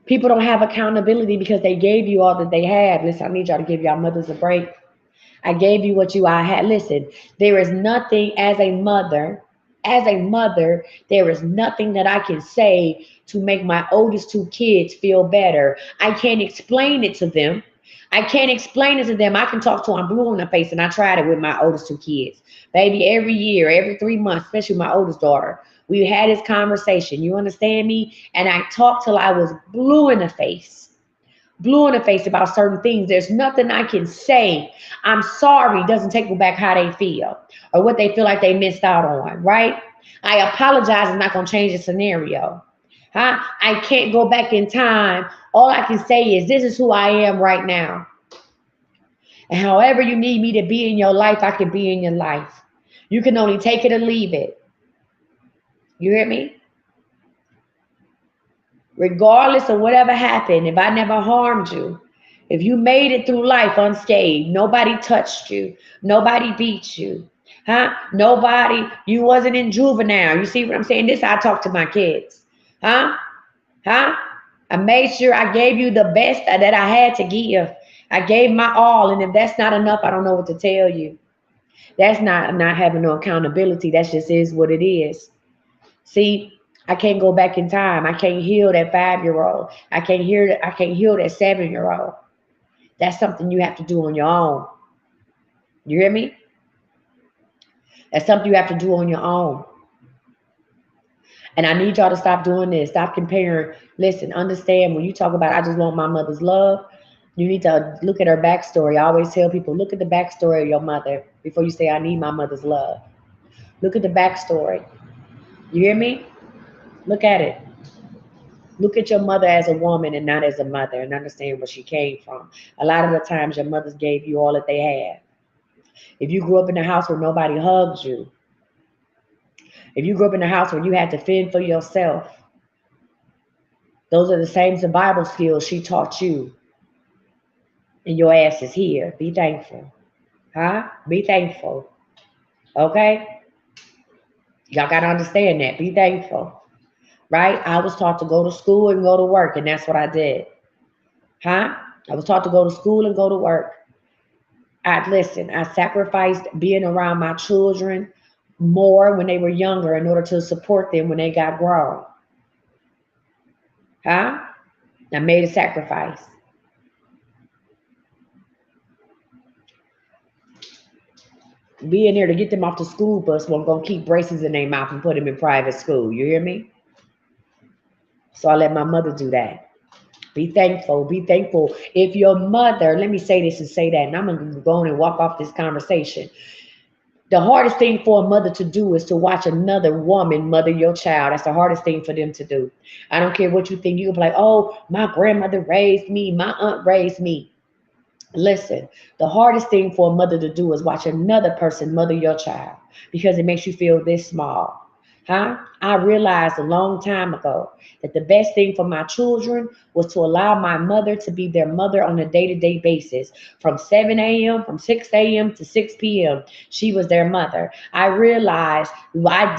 People don't have accountability because they gave you all that they have. Listen, I need y'all to give y'all mothers a break. I gave you what I had. Listen, there is nothing as a mother, there is nothing that I can say to make my oldest two kids feel better. I can't explain it to them. I can't explain it to them. I can talk to them blue in the face, and I tried it with my oldest two kids. Baby, every year, every 3 months, especially my oldest daughter, we had this conversation. You understand me? And I talked till I was blue in the face about certain things. There's nothing I can say. I'm sorry doesn't take them back how they feel or what they feel like they missed out on, right? I apologize is not going to change the scenario. Huh? I can't go back in time. All I can say is this is who I am right now. And however you need me to be in your life, I can be in your life. You can only take it or leave it. You hear me? Regardless of whatever happened, if I never harmed you, if you made it through life unscathed, nobody touched you, nobody beat you, huh? Nobody, you wasn't in juvenile. You see what I'm saying? This I talk to my kids, huh? Huh? I made sure I gave you the best that I had to give. I gave my all, and if that's not enough, I don't know what to tell you. That's not having no accountability. That just is what it is. See, I can't go back in time. I can't heal that 5-year-old. I can't heal that 7-year-old. That's something you have to do on your own. You hear me? That's something you have to do on your own. And I need y'all to stop doing this. Stop comparing. Listen, understand when you talk about I just want my mother's love, you need to look at her backstory. I always tell people, look at the backstory of your mother before you say I need my mother's love. Look at the backstory. You hear me? Look at it. Look at your mother as a woman and not as a mother and understand where she came from. A lot of the times your mothers gave you all that they had. If you grew up in a house where nobody hugged you, if you grew up in a house where you had to fend for yourself, those are the same survival skills she taught you. And your ass is here. Be thankful. Huh? Be thankful. Okay? Y'all got to understand that. Be thankful. Right? I was taught to go to school and go to work, and that's what I did. Huh? I was taught to go to school and go to work. I sacrificed being around my children more when they were younger in order to support them when they got grown. Huh? I made a sacrifice. Being there to get them off the school bus wasn't going to keep braces in their mouth and put them in private school. You hear me? So I let my mother do that. Be thankful. Be thankful. If your mother, let me say this and say that, and I'm going to go on and walk off this conversation. The hardest thing for a mother to do is to watch another woman mother your child. That's the hardest thing for them to do. I don't care what you think. You can be like, oh, my grandmother raised me. My aunt raised me. Listen, the hardest thing for a mother to do is watch another person mother your child because it makes you feel this small. Huh? I realized a long time ago that the best thing for my children was to allow my mother to be their mother on a day-to-day basis. From 7 a.m., from 6 a.m. to 6 p.m., she was their mother. I realized where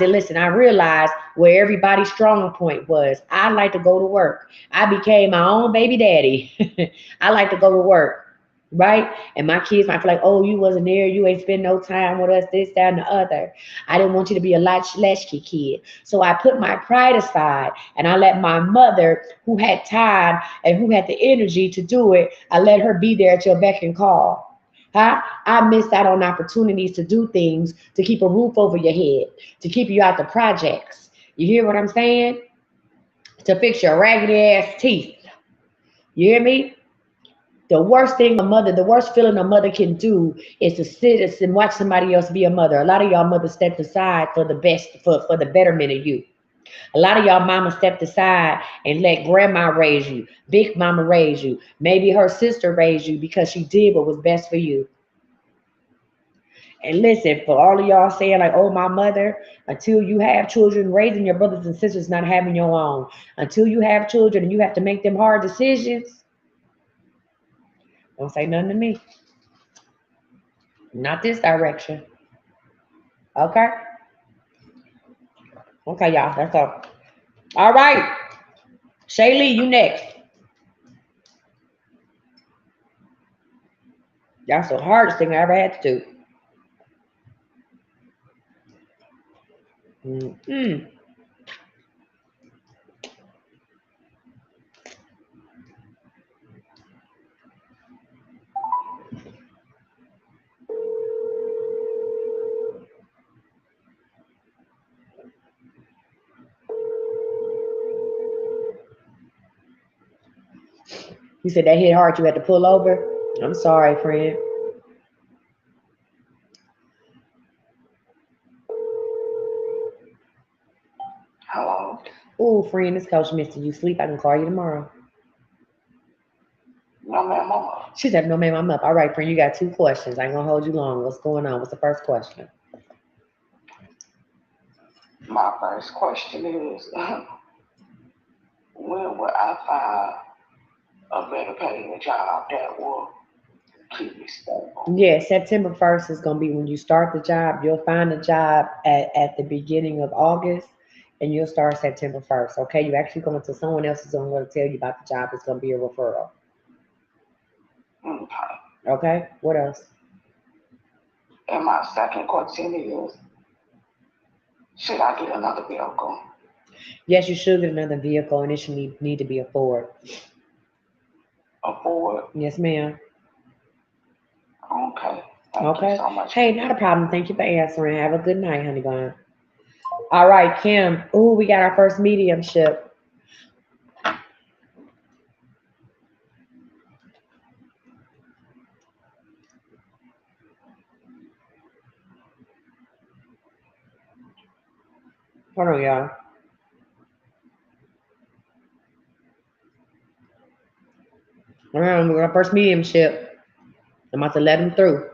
everybody's strong point was. I like to go to work. I became my own baby daddy. I like to go to work. Right? And my kids might feel like, oh, you wasn't there. You ain't spend no time with us, this, that, and the other. I didn't want you to be a latchkey kid. So I put my pride aside and I let my mother, who had time and who had the energy to do it, I let her be there at your beck and call. Huh? I missed out on opportunities to do things, to keep a roof over your head, to keep you out the projects. You hear what I'm saying? To fix your raggedy ass teeth. You hear me? The worst feeling a mother can do is to sit and watch somebody else be a mother. A lot of y'all mothers stepped aside for the best, for the betterment of you. A lot of y'all mama stepped aside and let grandma raise you, big mama raise you. Maybe her sister raised you because she did what was best for you. And listen, for all of y'all saying like, oh, my mother, until you have children, raising your brothers and sisters, not having your own. Until you have children and you have to make them hard decisions, don't say nothing to me. Not this direction. Okay? Okay, y'all. That's all. All right. Shaylee, you next. That's the hardest thing I ever had to do. Mm-mm. You said that hit hard. You had to pull over. I'm sorry, friend. Hello. Ooh, friend, this coach Mister. You sleep. I can call you tomorrow. No, ma'am, I'm up. She said, no, ma'am, I'm up. All right, friend, you got two questions. I ain't gonna hold you long. What's going on? What's the first question? My first question is, when will I find a better paying job that will keep me stable? Yeah, September 1st is gonna be when you start the job. You'll find a job at the beginning of August and you'll start September 1st. Okay, you actually going to someone else is gonna tell you about the job. It's gonna be a referral. Okay. Okay, what else? And my second question is, should I get another vehicle? Yes, you should get another vehicle and it should need to be a Ford. A Ford? Yes, ma'am. Okay. Thank you Okay. so much. Hey, not a problem. Thank you for answering. Have a good night, honey bun. All right, Kim. Ooh, we got our first mediumship. Hold on, y'all. All right, we got our first mediumship. I'm about to let him through.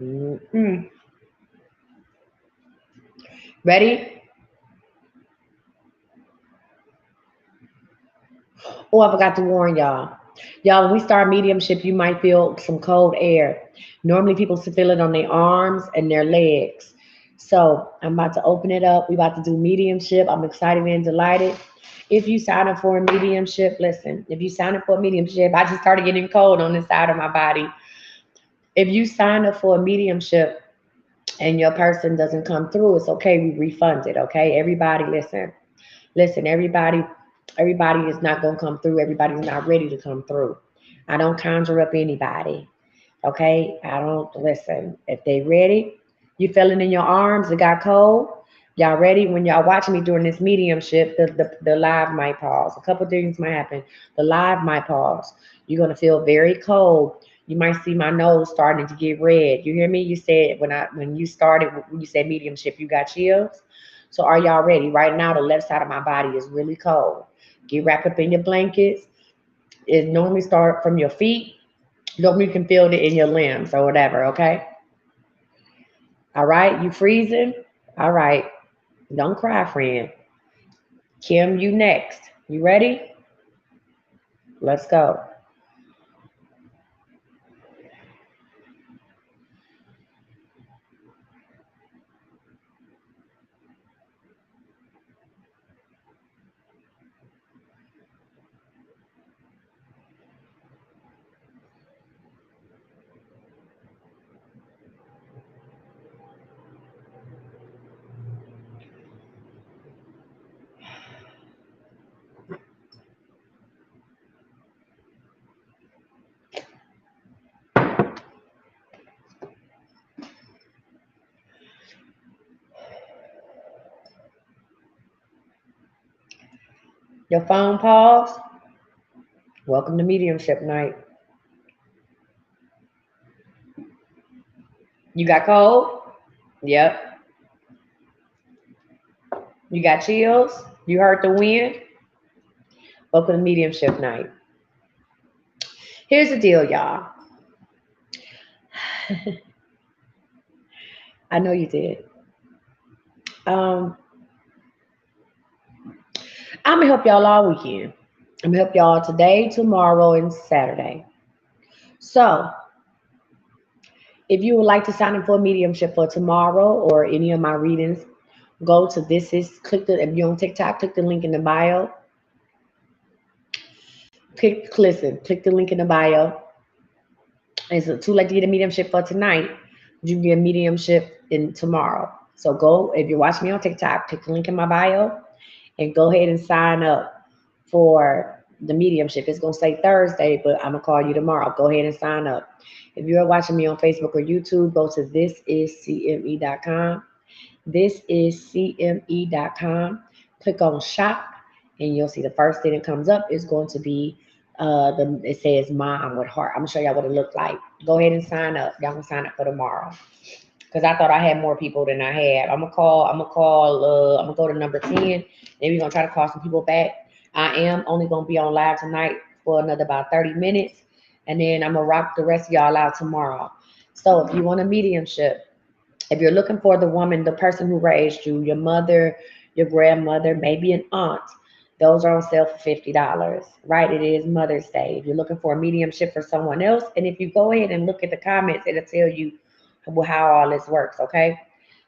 Mm-mm. Ready? Oh, I forgot to warn y'all. Y'all, when we start mediumship, you might feel some cold air. Normally, people feel it on their arms and their legs. So I'm about to open it up. We about to do mediumship. I'm excited and delighted. If you sign up for a mediumship, listen. If you sign up for a mediumship, I just started getting cold on this side of my body. If you sign up for a mediumship and your person doesn't come through, it's okay. We refund it. Okay, everybody, listen. Listen, everybody is not going to come through. Everybody's not ready to come through. I don't conjure up anybody. Okay? I don't listen. If they ready, you feeling in your arms, it got cold. Y'all ready? When y'all watching me during this mediumship, the live might pause. A couple things might happen. The live might pause. You're gonna feel very cold. You might see my nose starting to get red. You hear me? You said when you started when you said mediumship, you got chills. So are y'all ready? Right now, the left side of my body is really cold. Get wrapped up in your blankets. It normally start from your feet. Normally you can feel it in your limbs or whatever, okay? All right, you freezing? All right. Don't cry, friend. Kim, you next. You ready? Let's go. Your phone pause. Welcome to mediumship night. You got cold? Yep. You got chills? You heard the wind? Welcome to mediumship night. Here's the deal, y'all. I know you did. Um, I'm gonna help y'all all weekend. I'm gonna help y'all today, tomorrow, and Saturday. So, if you would like to sign up for a mediumship for tomorrow or any of my readings, Go to if you're on TikTok, click the link in the bio. Click the link in the bio. It's too late to get a mediumship for tonight. You can get a mediumship in tomorrow. So go, if you're watching me on TikTok, click the link in my bio and go ahead and sign up for the mediumship. It's gonna say Thursday, but I'm gonna call you tomorrow. Go ahead and sign up. If you're watching me on Facebook or YouTube, go to thisiscme.com. Thisiscme.com. Click on shop, and you'll see the first thing that comes up is going to be it says mom with heart. I'm gonna show y'all what it looked like. Go ahead and sign up. Y'all can sign up for tomorrow. Because I thought I had more people than I had. I'm gonna go to number 10. Then we're gonna try to call some people back. I am only gonna be on live tonight for another about 30 minutes. And then I'm gonna rock the rest of y'all out tomorrow. So if you want a mediumship, if you're looking for the woman, the person who raised you, your mother, your grandmother, maybe an aunt, those are on sale for $50, right? It is Mother's Day. If you're looking for a mediumship for someone else, and if you go ahead and look at the comments, it'll tell you how all this works, okay?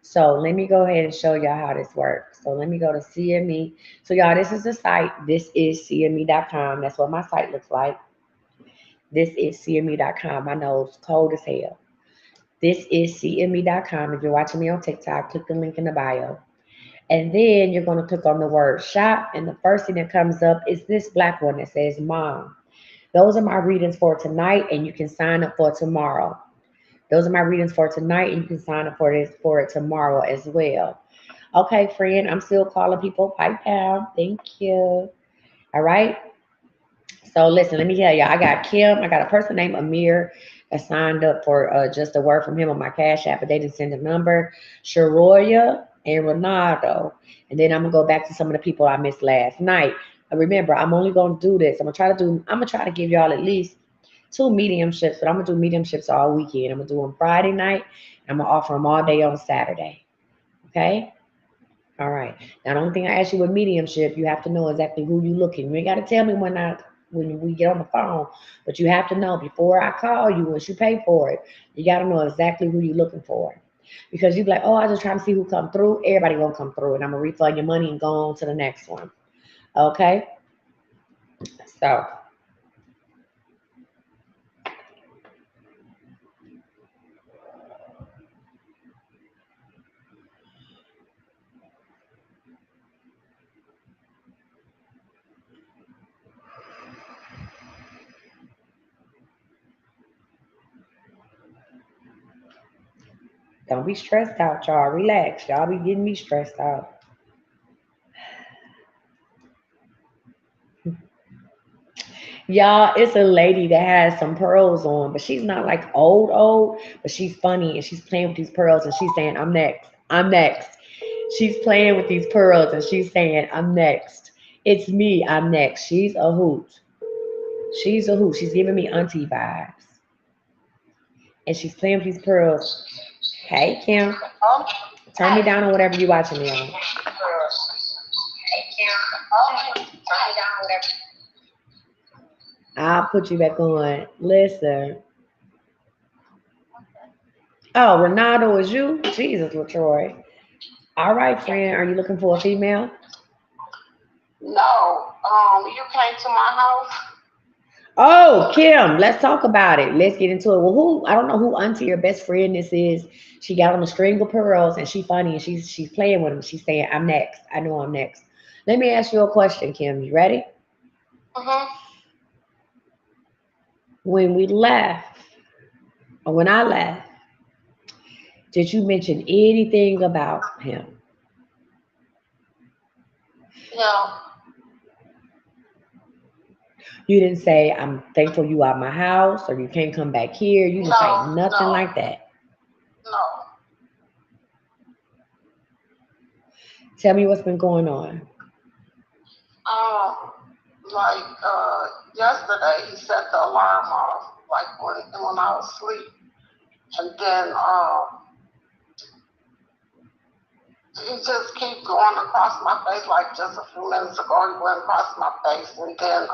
So let me go ahead and show y'all how this works. So let me go to CME. So y'all, this is the site. This is CME.com. That's what my site looks like. This is CME.com. My nose cold as hell. This is CME.com. If you're watching me on TikTok, click the link in the bio. And then you're going to click on the word shop. And the first thing that comes up is this black one that says mom. Those are my readings for tonight, and you can sign up for tomorrow. Those are my readings for tonight, and you can sign up for it tomorrow as well. Okay, friend, I'm still calling people. Pipe down. Thank you. All right. So listen, let me tell you, I got Kim. I got a person named Amir that signed up for just a word from him on my Cash App, but they didn't send a number. Sharoya and Ronaldo. And then I'm gonna go back to some of the people I missed last night. Remember, I'm only gonna do this. I'm gonna try to give y'all at least 2 mediumships, but I'm gonna do mediumships all weekend. I'm gonna do them Friday night. And I'm gonna offer them all day on Saturday. Okay. All right. Now, the only thing I ask you with mediumship, you have to know exactly who you looking. You ain't got to tell me when we get on the phone, but you have to know before I call you, once you pay for it, you got to know exactly who you're looking for. Because you be like, oh, I just trying to see who come through. Everybody gonna come through, and I'm gonna refund your money and go on to the next one. Okay. So don't be stressed out, y'all. Relax. Y'all be getting me stressed out. Y'all, it's a lady that has some pearls on, but she's not like old, but she's funny and she's playing with these pearls and she's saying, I'm next. I'm next. She's playing with these pearls and she's saying, I'm next. It's me. I'm next. She's a hoot. She's a hoot. She's giving me auntie vibes. And she's playing with these pearls. Hey, Kim. Turn me down on whatever you're watching me on. I'll put you back on. Listen. Oh, Ronaldo is you? Jesus, LaTroy. All right, friend. Are you looking for a female? No. You came to my house. Oh, Kim, let's talk about it. Let's get into it. Well, I don't know who auntie your best friend this is. She got on a string of pearls and she funny and she's playing with him. She's saying, I'm next. I know I'm next. Let me ask you a question, Kim. You ready? When we left, or when I left, did you mention anything about him? No. You didn't say, I'm thankful you out my house or you can't come back here. You didn't say nothing like that. No. Tell me what's been going on. Yesterday he set the alarm off, like when I was asleep. And then he just keep going across my face, like just a few minutes ago he went across my face. And then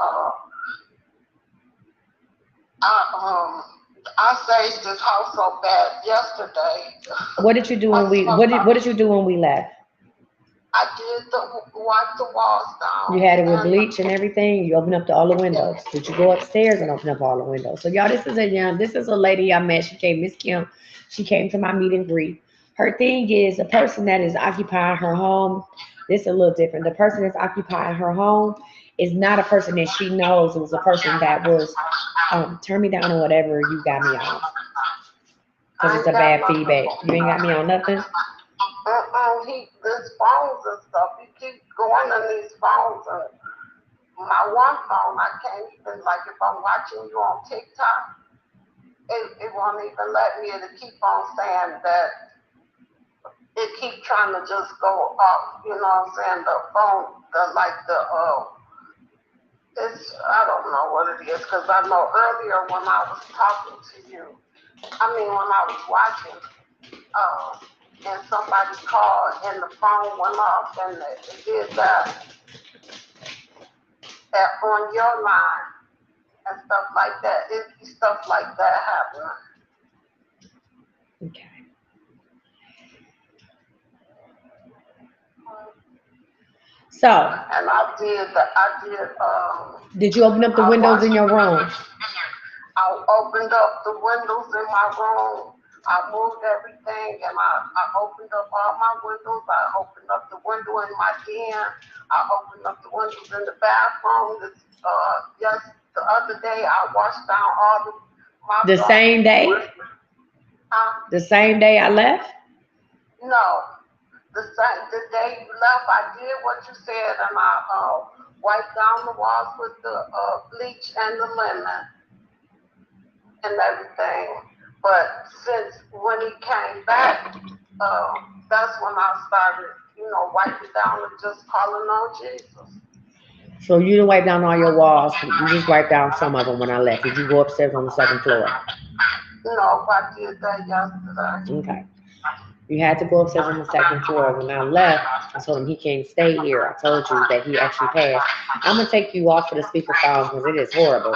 I saved this house so bad yesterday. What did you do when we left? I did wipe the walls down. You had it with and bleach and everything. You opened up all the windows. Did you go upstairs and open up all the windows? So y'all, this is a lady I met. She came, Miss Kim. She came to my meet and greet. Her thing is a person that is occupying her home. This is a little different. The person that's occupying her home is not a person that she knows. It was a person that was turn me down or whatever you got me on. Because it's a bad feedback. You ain't got me on nothing. These phones and stuff. He keeps going on these phones and my one phone, I can't even, like, if I'm watching you on TikTok, it won't even let me. It'll keep on saying that it keep trying to just go off, you know what I'm saying? The phone, I don't know what it is, because I know earlier when I was talking to you, when I was watching, and somebody called and the phone went off and it did that on your line and stuff like that. Stuff like that happening. Okay. So. And I did. Did you open up the windows in your room? I opened up the windows in my room. I moved everything and I opened up all my windows. I opened up the window in my den. I opened up the windows in the bathroom. The other day I washed down all the same day? The same day I left? No. The day you left, I did what you said and I wiped down the walls with the bleach and the lemon and everything. But since when he came back, that's when I started, wiping down and just calling on Jesus. So you didn't wipe down all your walls. You just wiped down some of them when I left. Did you go upstairs on the second floor? No, I did that yesterday. Okay. You had to go upstairs on the second floor. When I left, I told him he can't stay here. I told you that he actually passed. I'm going to take you off of the speakerphone because it is horrible.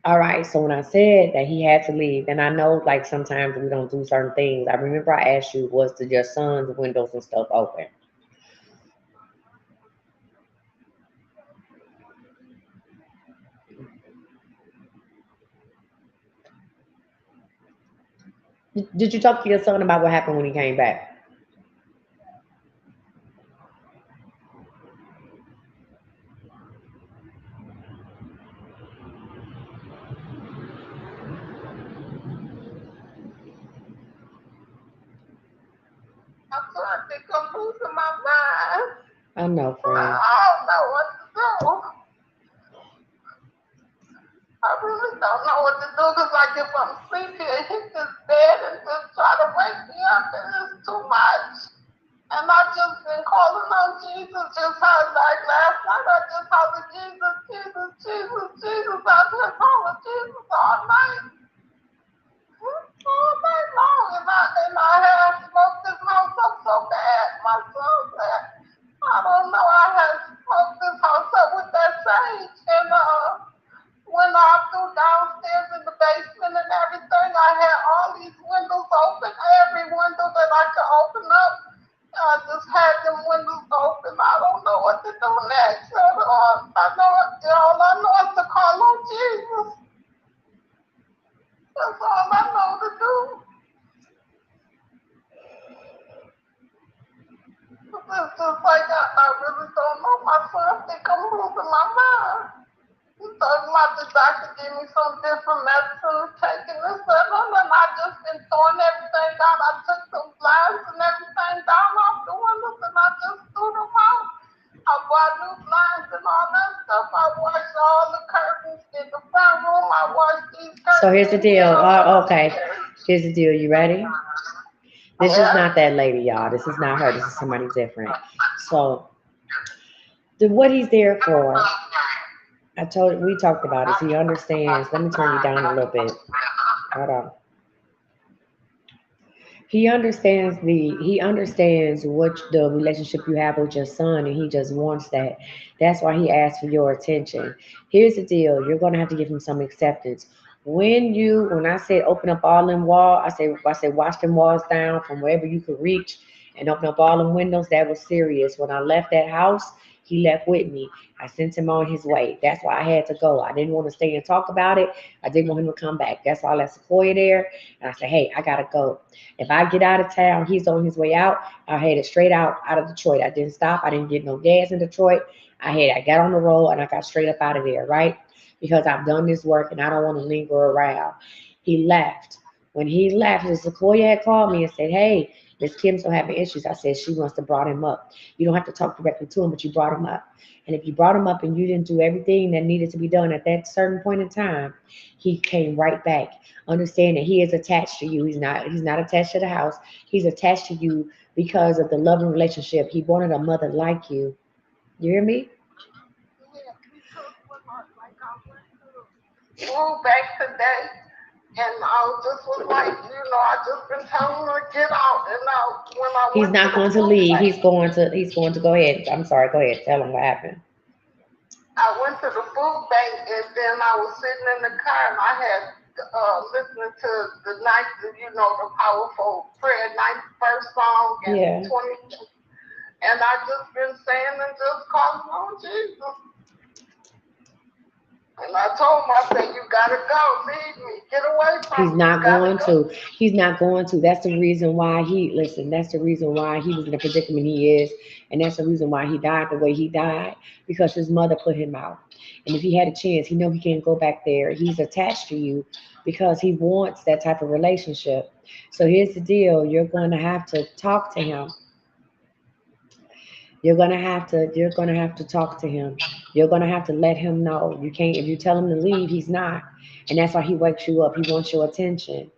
All right, so when I said that he had to leave, and I know like sometimes we don't do certain things. I remember I asked you, was your son's windows and stuff open? Did you talk to your son about what happened when he came back? I think I'm losing my mind. I know, friend. I don't know what to do. I really don't know what to do because, like, if I'm sleeping, he just bed and just try to wake me up, and it's too much. And I just been calling on Jesus, just like last night. I just hollered Jesus, Jesus, Jesus, Jesus. I've been calling Jesus all night. All night long, and I have smoked this house up so bad. My son said, I don't know, I had smoked this house up with that sage, and when I threw downstairs in the basement and everything, I had all these windows open, every window that I could open up. I just had them windows open. I don't know what to do next. All I know is to call on Jesus. That's all I know to do. It's just like I really don't know. My son think I'm losing my mind. He's talking about the doctor gave me some different medicine and taking this and I just been throwing everything out. I took some blinds and everything down off the windows and I just threw them out. I bought new blinds and all that stuff. I washed all the curtains in the front room. I washed these curtains. So here's the deal. Okay. Here's the deal. You ready? This is not that lady, y'all. This is not her. This is somebody different. So what he's there for, we talked about it. So he understands. Let me turn you down a little bit. Hold on. He understands what the relationship you have with your son, and he just wants that. That's why he asked for your attention. Here's the deal. You're gonna have to give him some acceptance. When I said open up all them walls, I say wash them walls down from wherever you could reach and opened up all the windows. That was serious. When I left that house, he left with me. I sent him on his way. That's why I had to go. I didn't want to stay and talk about it. I didn't want him to come back. That's why I left Sequoia there. And I said, hey, I gotta go. If I get out of town, he's on his way out. I headed straight out of Detroit. I didn't stop. I didn't get no gas in Detroit. I got on the road and I got straight up out of there, right? Because I've done this work and I don't want to linger around. He left. When he left, Sequoia had called me and said, hey, Miss Kim's still having issues. I said, she wants to brought him up. You don't have to talk directly to him, but you brought him up. And if you brought him up and you didn't do everything that needed to be done at that certain point in time, he came right back. Understand that he is attached to you. He's not attached to the house. He's attached to you because of the loving relationship. He wanted a mother like you. You hear me? Moved back today, and I was like, I just been telling her to get out, and now when I He's went not to going the to food leave. bank, He's going to go ahead. I'm sorry. Go ahead. Tell him what happened. I went to the food bank, and then I was sitting in the car, and I had listening to the night, the powerful prayer night first song and Yeah. 20, and I just been saying and just calling on Jesus. And I told him, I said, you gotta go, leave me, get away from me. He's not You gotta going go. to. He's not going to. That's the reason why that's the reason why he was in the predicament he is. And that's the reason why he died the way he died, because his mother put him out. And if he had a chance, he know he can't go back there. He's attached to you because he wants that type of relationship. So here's the deal. You're going to have to talk to him. You're gonna have to talk to him. You're gonna have to let him know. You can't, if you tell him to leave, he's not. And that's why he wakes you up. He wants your attention.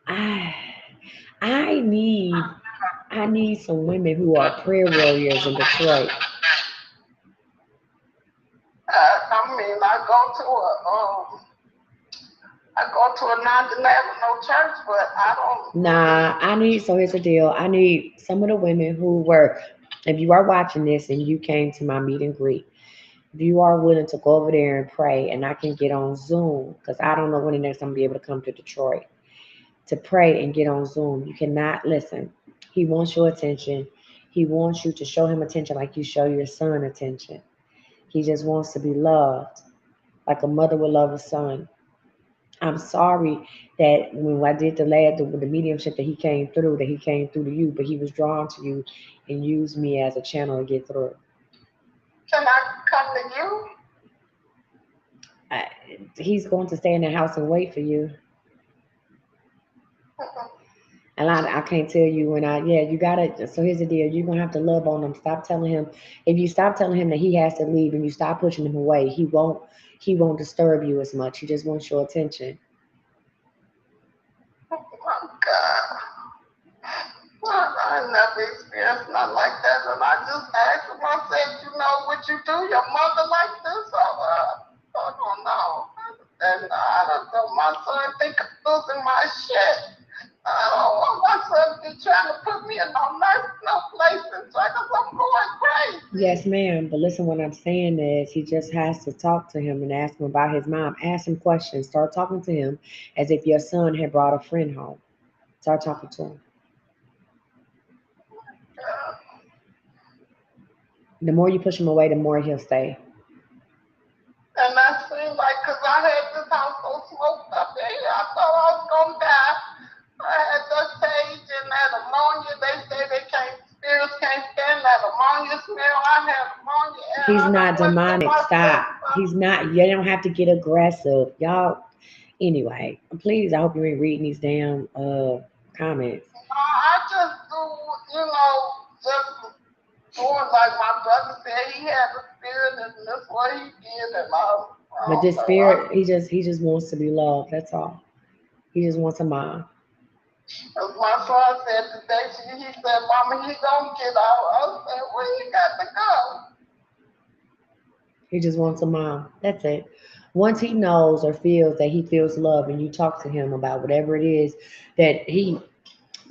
I I need I need some women who are prayer warriors in Detroit. I go to a non-denominational church, but I don't. Nah, so here's the deal. I need some of the women who were, if you are watching this and you came to my meet and greet, if you are willing to go over there and pray, and I can get on Zoom, because I don't know when the next time I'll be able to come to Detroit to pray and get on Zoom. You cannot listen. He wants your attention. He wants you to show him attention like you show your son attention. He just wants to be loved like a mother would love a son. I'm sorry that when I did the mediumship that he came through to you, but he was drawn to you and used me as a channel to get through. Can I come to you? He's going to stay in the house and wait for you. And I can't tell you you gotta, so here's the deal. You're gonna have to love on him. Stop telling him, if you stop telling him that he has to leave and you stop pushing him away, he won't disturb you as much. He just wants your attention. Oh my God. Well, I never experienced nothing like that. And I just asked him, I said, would you do your mother like this? I don't know. And I don't know, my son think I'm losing my shit. I don't want my son to be trying to put me in no place and try, because I'm going crazy. Yes, ma'am. But listen, what I'm saying is he just has to talk to him and ask him about his mom. Ask him questions. Start talking to him as if your son had brought a friend home. Start talking to him. The more you push him away, the more he'll stay. And that seemed like, because I had this house so smoked up in here, I thought I was going to die. I had that sage and that ammonia. They say spirits can't stand that ammonia smell. I had ammonia. He's not demonic. Stop. He's not. You don't have to get aggressive. Y'all, anyway, please, I hope you ain't reading these damn comments. I just do, just doing like my brother said. He had a spirit and that's what he did. And But this spirit, he just wants to be loved. That's all. He just wants a mom. As my son said today, he said, Mama, he gonna get out. I said, well, he got to go. He just wants a mom. That's it. Once he knows or feels that he feels love and you talk to him about whatever it is that he,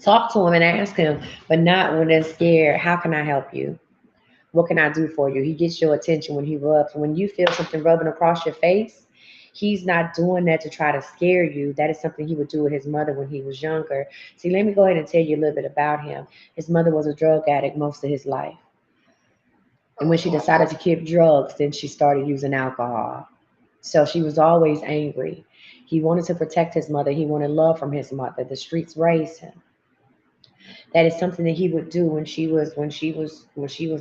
talk to him and ask him, but not when they're scared. How can I help you? What can I do for you? He gets your attention when he rubs. When you feel something rubbing across your face, He's not doing that to try to scare you. That is something he would do with his mother when he was younger. See, let me go ahead and tell you a little bit about him. His mother was a drug addict most of his life. And when she decided to keep drugs, then she started using alcohol. So she was always angry. He wanted to protect his mother. He wanted love from his mother. The streets raised him. That is something that he would do when she was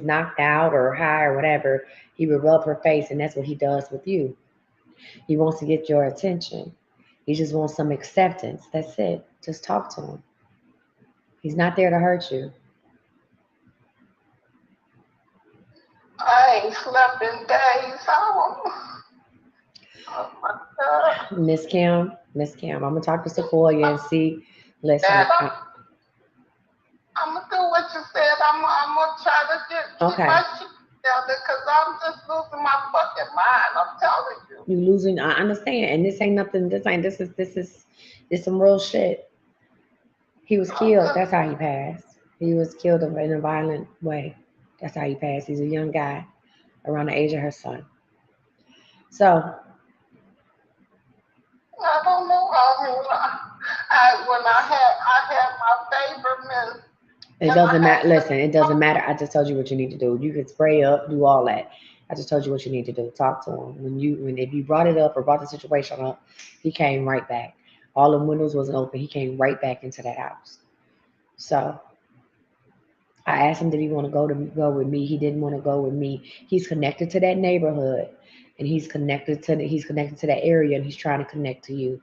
knocked out or high or whatever. He would rub her face, and that's what he does with you. He wants to get your attention. He just wants some acceptance. That's it. Just talk to him. He's not there to hurt you. I ain't slept in days. Oh my God. Miss Kim, I'm gonna talk to Sequoia and see. Listen, Dad, I'm gonna do what you said. I'm gonna try to keep okay. my shit together because I'm just losing my fucking mind. I'm telling you. You losing. I understand, and this ain't nothing. This some real shit. He was killed. That's how he passed. He was killed in a violent way. That's how he passed. He's a young guy, around the age of her son. So I don't know. I mean, when I had my favor, it doesn't matter. Listen, it doesn't matter. I just told you what you need to do. You can spray up, do all that. I just told you what you need to do. Talk to him. If you brought it up or brought the situation up, he came right back. All the windows wasn't open. He came right back into that house. So I asked him, did he want to go with me? He didn't want to go with me. He's connected to that neighborhood, and he's connected to that area, and he's trying to connect to you.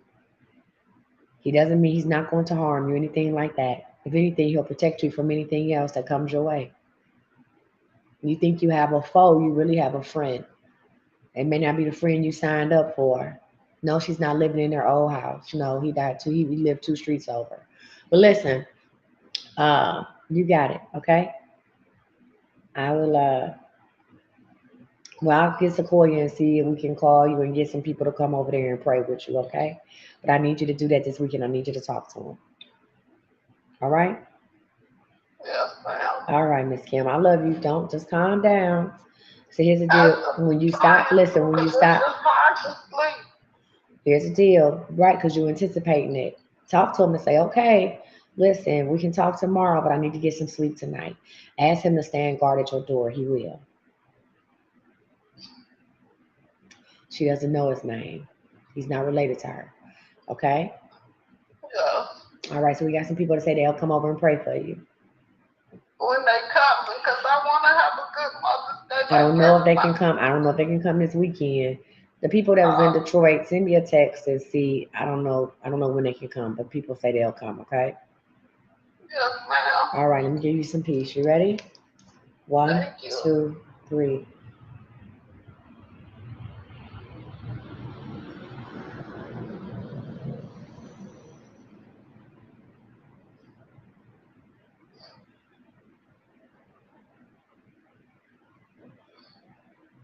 He doesn't mean he's not going to harm you, anything like that. If anything, he'll protect you from anything else that comes your way. You think you have a foe, you really have a friend. It may not be the friend you signed up for. No, she's not living in their old house. No, he died too. He lived 2 streets over. But listen, you got it, okay? I will I'll get Sequoia and see if we can call you and get some people to come over there and pray with you, okay? But I need you to do that this weekend. I need you to talk to him. All right? yes, ma'am. All right, Miss Kim. I love you. Don't just calm down. So here's the deal. When you stop, listen, when you stop, It's hard to sleep. here's the deal, right? Because you're anticipating it. Talk to him and say, okay, listen, we can talk tomorrow, but I need to get some sleep tonight. Ask him to stand guard at your door. He will. She doesn't know his name. He's not related to her. Okay? Yeah. All right, so we got some people to say they'll come over and pray for you. When they come, because I want to have a good Mother's Day. I don't know if they can come. I don't know if they can come this weekend. The people that was in Detroit, send me a text and see. I don't know. I don't know when they can come, but people say they'll come. Okay. Yes, ma'am. All right. Let me give you some peace. You ready? 1, Thank you. 2, 3.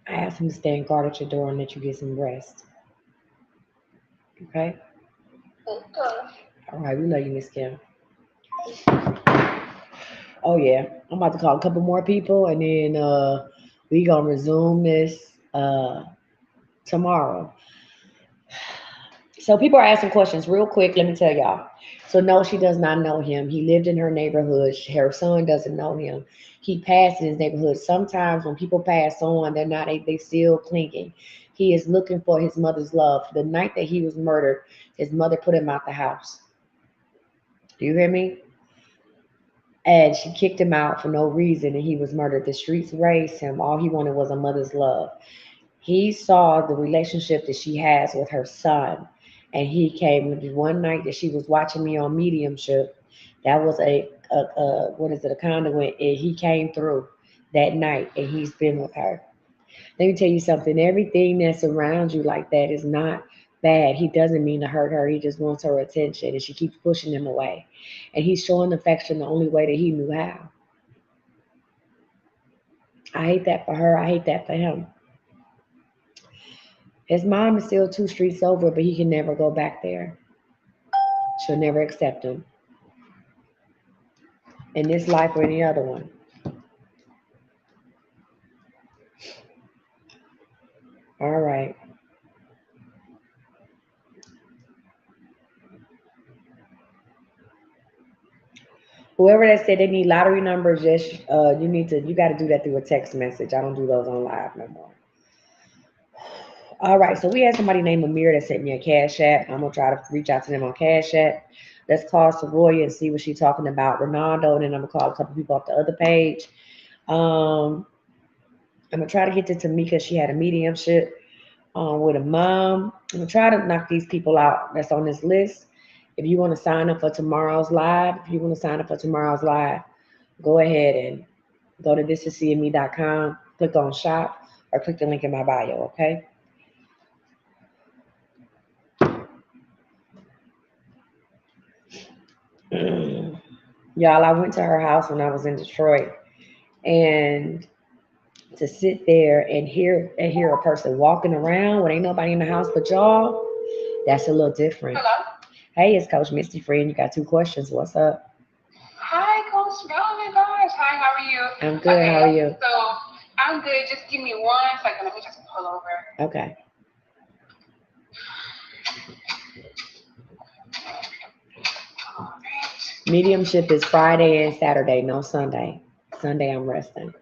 I asked him to stand guard at your door and let you get some rest. Okay. Okay. All right. We love you, Miss Kim. Oh yeah. I'm about to call a couple more people, and then we gonna resume this tomorrow. So people are asking questions real quick. Let me tell y'all. So no, she does not know him. He lived in her neighborhood. Her son doesn't know him. He passed in his neighborhood. Sometimes when people pass on, they still clinging. He is looking for his mother's love. The night that he was murdered, his mother put him out the house. Do you hear me? And she kicked him out for no reason, and he was murdered. The streets raised him. All he wanted was a mother's love. He saw the relationship that she has with her son, and he came one night that she was watching me on Mediumship. That was a what is it, a conduit, and he came through that night, and he's been with her. Let me tell you something. Everything that's around you like that is not bad. He doesn't mean to hurt her. He just wants her attention, and she keeps pushing him away. And he's showing affection the only way that he knew how. I hate that for her. I hate that for him. His mom is still 2 streets over, but he can never go back there. She'll never accept him in this life or any other one. All right. Whoever that said they need lottery numbers, just you got to do that through a text message. I don't do those on live no more. All right, so we had somebody named Amir that sent me a cash app. I'm gonna try to reach out to them on cash app. Let's call Soroya and see what she's talking about. Ronaldo, and then I'm gonna call a couple people off the other page. Um, I'm gonna try to get to Tamika. She had a mediumship with a mom. I'm gonna try to knock these people out that's on this list. If you want to sign up for tomorrow's live, go ahead and go to thisisseeandme.com, click on shop, or click the link in my bio, okay? Y'all, I went to her house when I was in Detroit, and to sit there and hear a person walking around when ain't nobody in the house but y'all, that's a little different. Hello. Hey, it's Coach Misty Friend. You got 2 questions. What's up? Hi, Coach. Oh my gosh. Hi, how are you? I'm good. How are you? So I'm good. Just give me 1 second. Let me just pull over. Okay. All right. Mediumship is Friday and Saturday, no Sunday. Sunday I'm resting.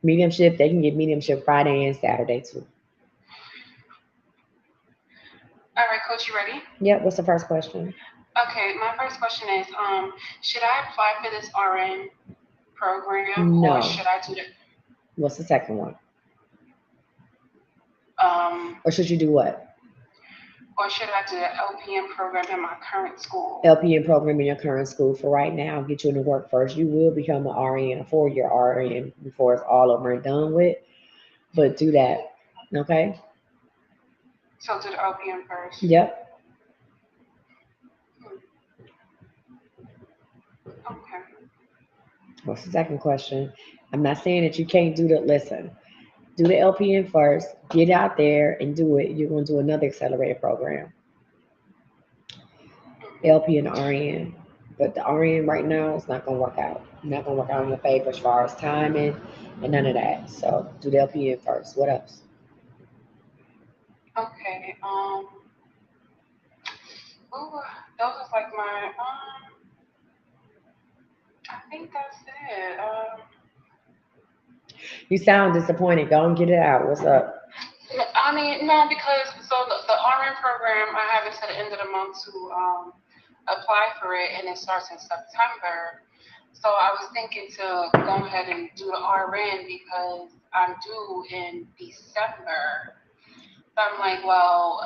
Mediumship, they can get mediumship Friday and Saturday too. All right, Coach, you ready? Yep. What's the first question? Okay, my first question is, should I apply for this RN program No. or should I do the What's the second one? Or should you do what? or should I do the LPN program in my current school? LPN program in your current school for right now. Get you into work first. You will become an RN, a 4-year RN before it's all over and done with. But do that. Okay? So do the LPN first. Yep. Okay. What's the second question? I'm not saying that you can't listen. Do the LPN first, get out there and do it. You're going to do another accelerated program. LPN RN. But the RN right now is not going to work out. Not going to work out in your favor as far as timing and none of that. So do the LPN first. What else? Okay. Those is like my I think that's it. You sound disappointed. Go and get it out. What's up? I mean, no, because so the RN program, I have until the end of the month to apply for it, and it starts in September. So I was thinking to go ahead and do the RN because I'm due in December. So I'm like, well,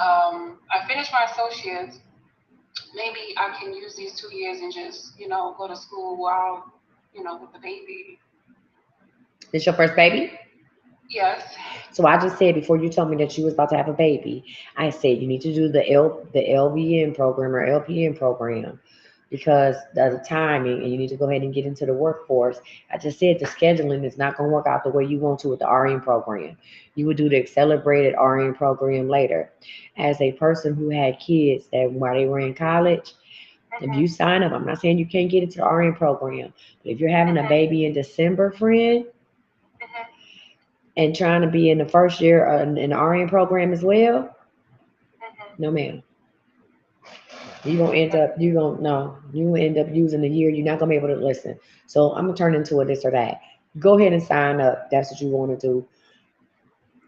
I finished my associates. Maybe I can use these 2 years and just, go to school while, with the baby. This your first baby? Yes. So I just said before you told me that you was about to have a baby, I said you need to do the LVN program or LPN program because of the timing, and you need to go ahead and get into the workforce. I just said the scheduling is not going to work out the way you want to with the RN program. You would do the accelerated RN program later. As a person who had kids that while they were in college, if you sign up, I'm not saying you can't get into the RN program, but if you're having a baby in December, friend, and trying to be in the first year in the RN program as well, no ma'am. You gonna end up using the year. You're not gonna be able to listen. So I'm gonna turn into a this or that. Go ahead and sign up. That's what you want to do.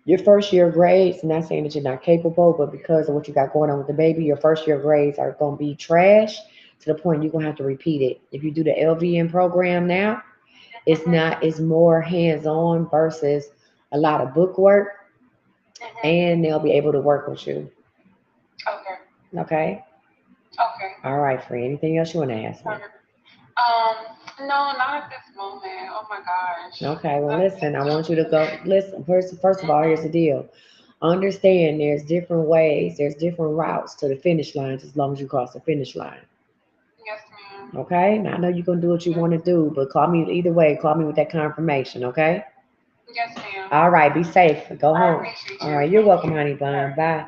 Your first year grades, I'm not saying that you're not capable, but because of what you got going on with the baby, your first year grades are gonna be trash to the point you're gonna have to repeat it. If you do the LVN program now, it's more hands-on versus a lot of book work, and they'll be able to work with you. Okay. Okay? Okay. All right, friend. Anything else you want to ask me? No, not at this moment. Oh my gosh. Okay, well, listen, I want you to go. Listen, first of all, here's the deal. Understand there's different ways, there's different routes to the finish line as long as you cross the finish line. Yes, ma'am. Okay? Now, I know you're going to do what you want to do, but call me either way. Call me with that confirmation, okay? Yes, ma'am. All right, be safe. Go I home. appreciate you. All right, you're Thank welcome, you. honey bun. All right. Bye.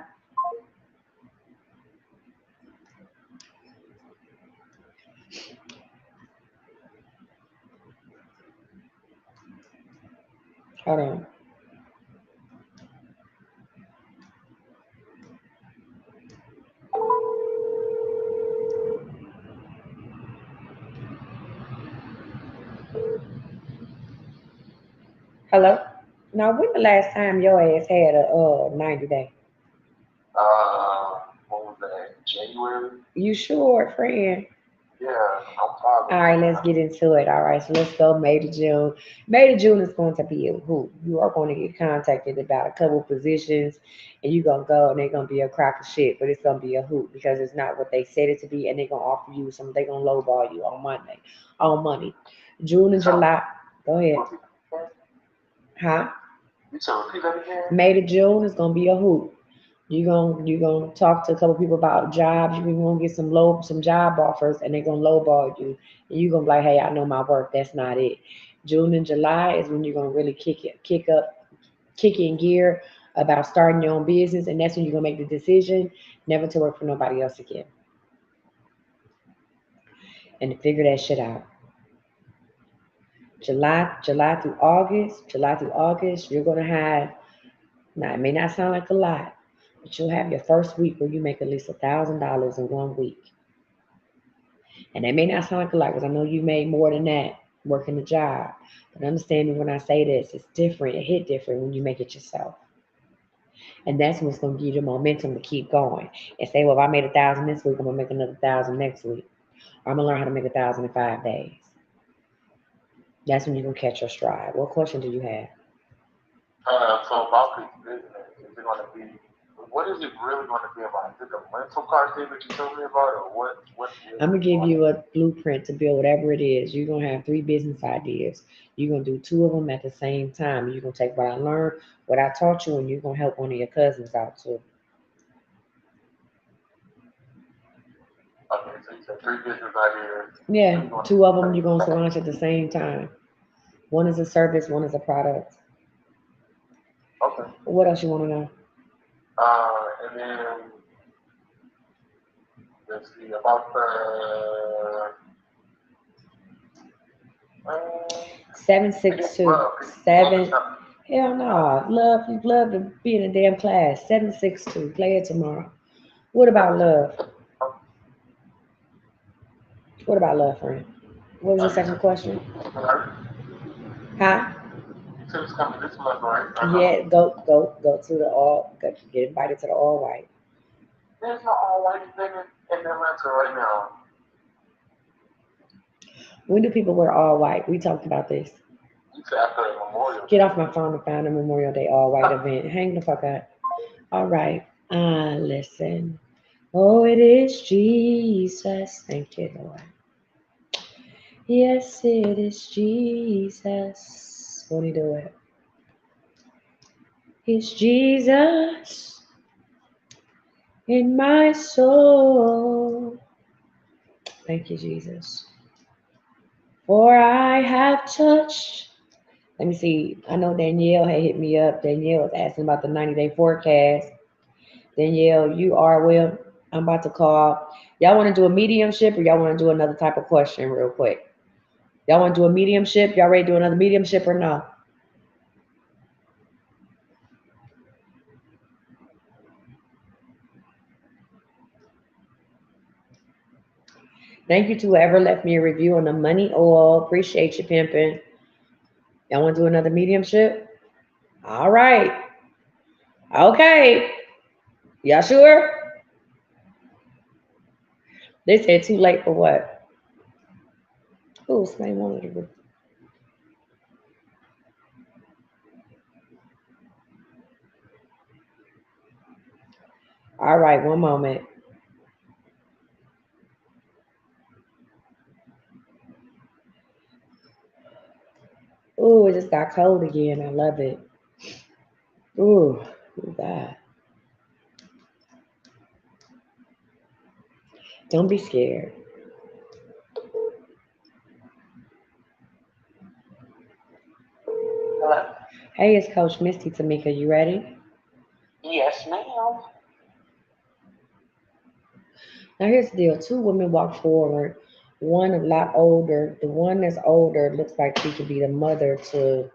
Hold on. Hello? Now, when the last time your ass had a 90 day? What was that? January? You sure, friend? Yeah, I'm All positive. right, let's get into it. All right, so let's go May to June. May to June is going to be a hoop. You are going to get contacted about a couple positions, and you're going to go, and they're going to be a crack of shit, but it's going to be a hoop because it's not what they said it to be, and they're going to offer you some, they're going to lowball you on Monday, on money. June and July, go ahead. Huh? You said repeat that again? May to June is going to be a hoop. You gonna talk to a couple people about jobs. You're gonna get some job offers, and they're gonna lowball you. And you're gonna be like, hey, I know my worth. That's not it. June and July is when you're gonna really kick in gear about starting your own business, and that's when you're gonna make the decision never to work for nobody else again, and to figure that shit out. July through August, you're gonna have. Now it may not sound like a lot, but you'll have your first week where you make at least $1,000 in 1 week. And that may not sound like a lot because I know you made more than that working the job. But understand me when I say this, it's different. It hit different when you make it yourself. And that's what's going to give you the momentum to keep going. And say, well, if I made 1,000 this week, I'm going to make another 1,000 next week. Or I'm going to learn how to make 1,000 in 5 days. That's when you're going to catch your stride. What question do you have? So about this business, is it going to be, what is it really going to be about? Is it the rental car thing that you told me about, or what is I'm going it to give going to you a blueprint to build whatever it is. You're going to have 3 business ideas. You're going to do 2 of them at the same time. You're going to take what I learned, what I taught you, and you're going to help one of your cousins out too. Okay, so you said 3 business ideas. Yeah, 2 of them you're going to launch at the same time. One is a service, one is a product. Okay. What else you want to know? And then, let's see, about the, 762. Seven. Hell no. Love to be in a damn class. 762. Play it tomorrow. What about love? What about love, friend? What was your second question? Huh? You said it's coming this month, right? Yeah, go to the all. Get invited to the all white. There's no all white nigga in Atlanta right now. When do people wear all white? We talked about this. You said after the Memorial. Get off my phone and find a Memorial Day all white event. Hang the fuck up. All right. Listen. Oh, it is Jesus. Thank you, Lord. Yes, it is Jesus. Won't he do it? It's Jesus in my soul. Thank you, Jesus. For I have touched. Let me see. I know Danielle had hit me up. Danielle was asking about the 90-day forecast. Danielle, you are well. I'm about to call. Y'all want to do a mediumship or y'all want to do another type of question real quick? Y'all want to do a mediumship? Y'all ready to do another mediumship or no? Thank you to whoever left me a review on the money oil. Appreciate you, pimping. Y'all want to do another mediumship? All right. Okay. Y'all sure? They said too late for what? Who's somebody wanted to. All right, one moment. Ooh, it just got cold again. I love it. Ooh, God. Don't be scared. Hello? Hey, it's Coach Misty Tamika. You ready? Yes, ma'am. Now here's the deal. 2 women walk forward. One a lot older. The one that's older looks like she could be the mother to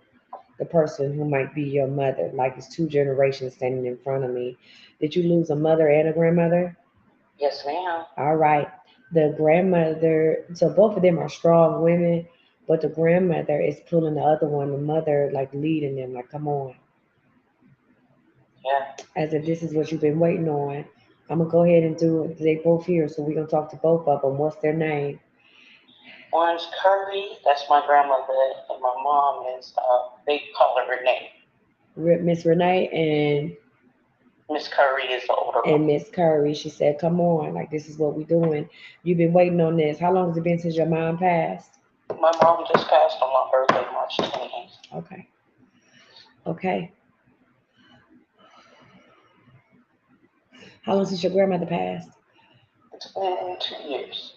the person who might be your mother. Like it's 2 generations standing in front of me. Did you lose a mother and a grandmother? Yes, ma'am. All right. The grandmother, so both of them are strong women, but the grandmother is pulling the other one, the mother like leading them, like, come on, Yeah. as if this is what you've been waiting on. I'm gonna go ahead and do it. They both here, so we're gonna talk to both of them. What's their name? One's Curry, that's my grandmother, and my mom is, they call her Renee. Miss Renee Miss Curry is the older and one. Miss Curry. She said, "Come on, like this is what we doing. You've been waiting on this. How long has it been since your mom passed?" My mom just passed on my birthday, March 28th. Okay, okay. How long since your grandmother passed? It's been 2 years.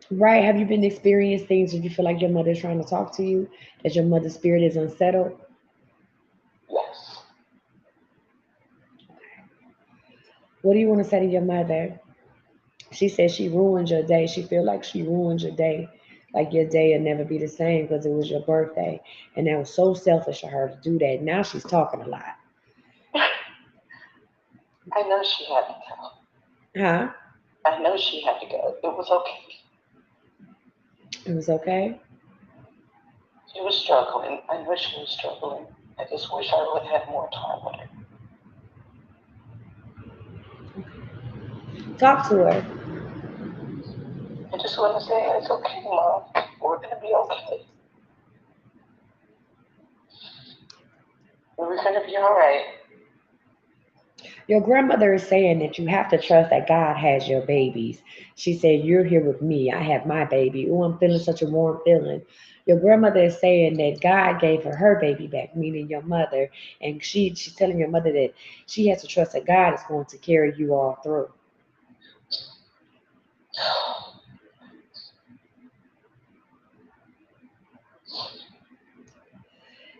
Right? Have you been experiencing things where you feel like your mother's trying to talk to you, that your mother's spirit is unsettled? Yes. What do you want to say to your mother? She said she ruined your day. She feel like she ruined your day. Like your day will never be the same because it was your birthday. And that was so selfish of her to do that. Now she's talking a lot. I know she had to go. Huh? I know she had to go. It was okay. It was okay? She was struggling. I know she was struggling. I just wish I would have had more time with her. Talk to her. I just want to say it's okay, Mom. We're gonna be okay. We're gonna be all right. Your grandmother is saying that you have to trust that God has your babies. She said, "You're here with me. I have my baby." Oh, I'm feeling such a warm feeling. Your grandmother is saying that God gave her baby back, meaning your mother. And she's telling your mother that she has to trust that God is going to carry you all through.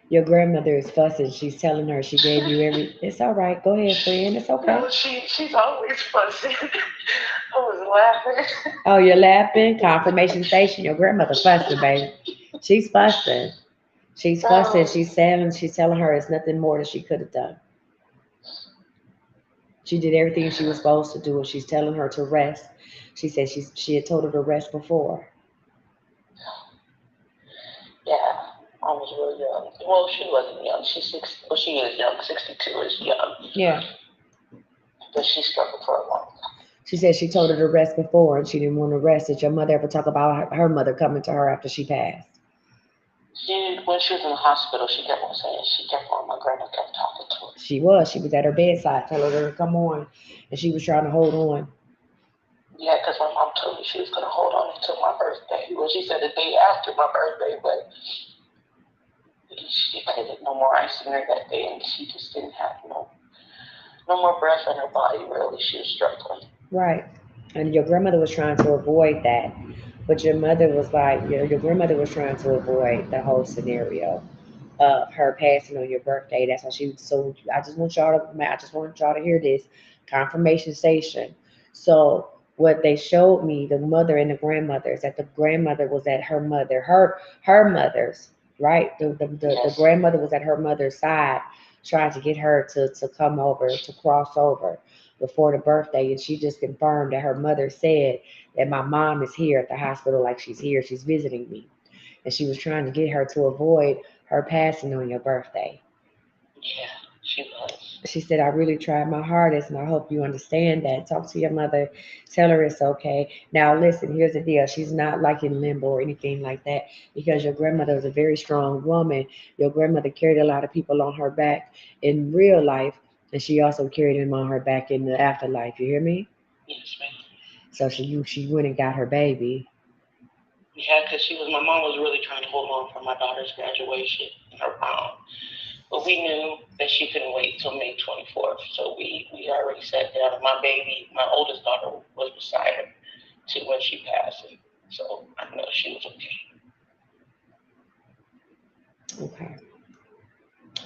Your grandmother is fussing. She's telling her she gave you every. It's all right. Go ahead, friend. It's okay. No, she's always fussing. I was laughing. Oh, you're laughing? Confirmation station. Your grandmother fussing, baby. She's fussing. She's fussing. She's telling her it's nothing more that she could have done. She did everything she was supposed to do, and she's telling her to rest. She said she had told her to rest before. Yeah, I was really young. Well, she wasn't young. She is young. 62 is young. Yeah. But she struggled for a long time. She said she told her to rest before, and she didn't want to rest. Did your mother ever talk about her mother coming to her after she passed? When she was in the hospital, she kept on saying, my grandma kept talking to her. She was. She was at her bedside telling her to come on, and she was trying to hold on. Yeah, because my mom told me she was going to hold on until my birthday. Well, she said the day after my birthday, but she couldn't no more ice in her that day, and she just didn't have no more breath in her body, really. She was struggling. Right. And your grandmother was trying to avoid that. But your mother was like, your grandmother was trying to avoid the whole scenario of her passing on your birthday. That's why she was so. I just want y'all to hear this confirmation station. So what they showed me, the mother and the grandmother, is that the grandmother was at her mother's right. The Yes. grandmother was at her mother's side, trying to get her to come over to cross over before the birthday, and she just confirmed that her mother said that my mom is here at the hospital, like she's here, she's visiting me, and she was trying to get her to avoid her passing on your birthday. Yeah, she was. She said, "I really tried my hardest, and I hope you understand that. Talk to your mother, tell her it's okay." Now, listen, here's the deal. She's not like in limbo or anything like that because your grandmother was a very strong woman. Your grandmother carried a lot of people on her back in real life, and she also carried them on her back in the afterlife. You hear me? Yes, ma'am. So she went and got her baby. Yeah, because my mom was really trying to hold on for my daughter's graduation and her prom. But we knew that she couldn't wait till May 24th. So we already sat down. And my baby, my oldest daughter, was beside her to when she passed. So I know she was okay. Okay.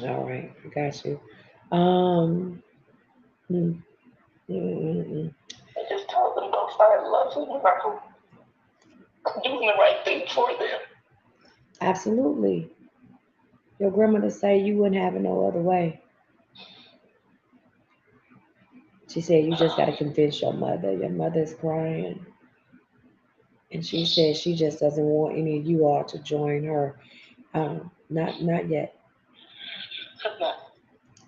All right. I got you. Um, mm, mm, mm, mm. I just told them don't find love in doing the right thing for them. Absolutely. Your grandmother say you wouldn't have it no other way. She said you just got to convince your mother. Your mother's crying, and she said she just doesn't want any of you all to join her. Not yet. I'm not.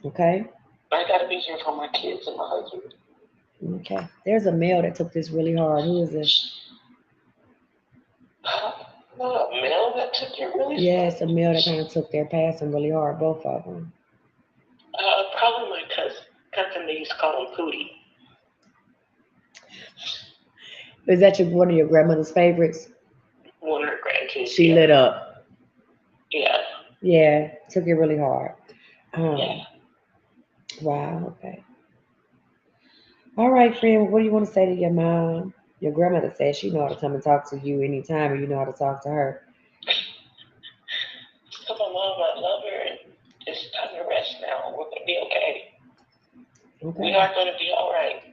Okay. I gotta be here for my kids and my husband. Okay. There's a male that took this really hard. Who is this? No, a male that took it really. Yeah, it's a male that kind of took their passing really hard. Both of them. Probably my cousin. Cousin, they used to call him Pootie. Is that one of your grandmother's favorites? One of her grandkids. She yeah. lit up. Yeah. Yeah, took it really hard. Yeah. Wow. Okay. All right, friend. What do you want to say to your mom? Your grandmother says she know how to come and talk to you anytime, and you know how to talk to her. Tell my mom I love her and it's time to rest now. We're gonna be okay. We Okay. are gonna be all right.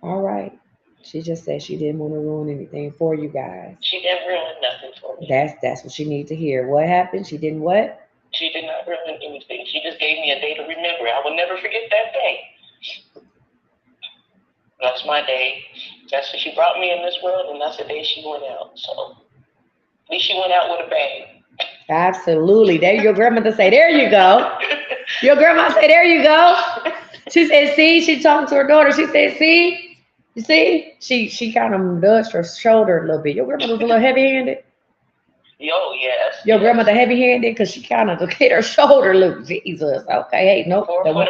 All right. She just said she didn't want to ruin anything for you guys. She didn't ruin nothing for me. That's what she needs to hear. What happened? She didn't what? She did not ruin anything. She just gave me a day to remember. I will never forget that day. That's my day. That's when she brought me in this world, and that's the day she went out. So at least she went out with a bang. Absolutely. There your grandmother say, there you go. Your grandma say, there you go. She said, see, she talking to her daughter. She said, see, you see? She kind of nudged her shoulder a little bit. Your grandmother was a little heavy-handed. Yo, yes. Your yes. grandmother heavy-handed because she kind of hit her shoulder. Look, Jesus. Okay, hey, nope. 4'11".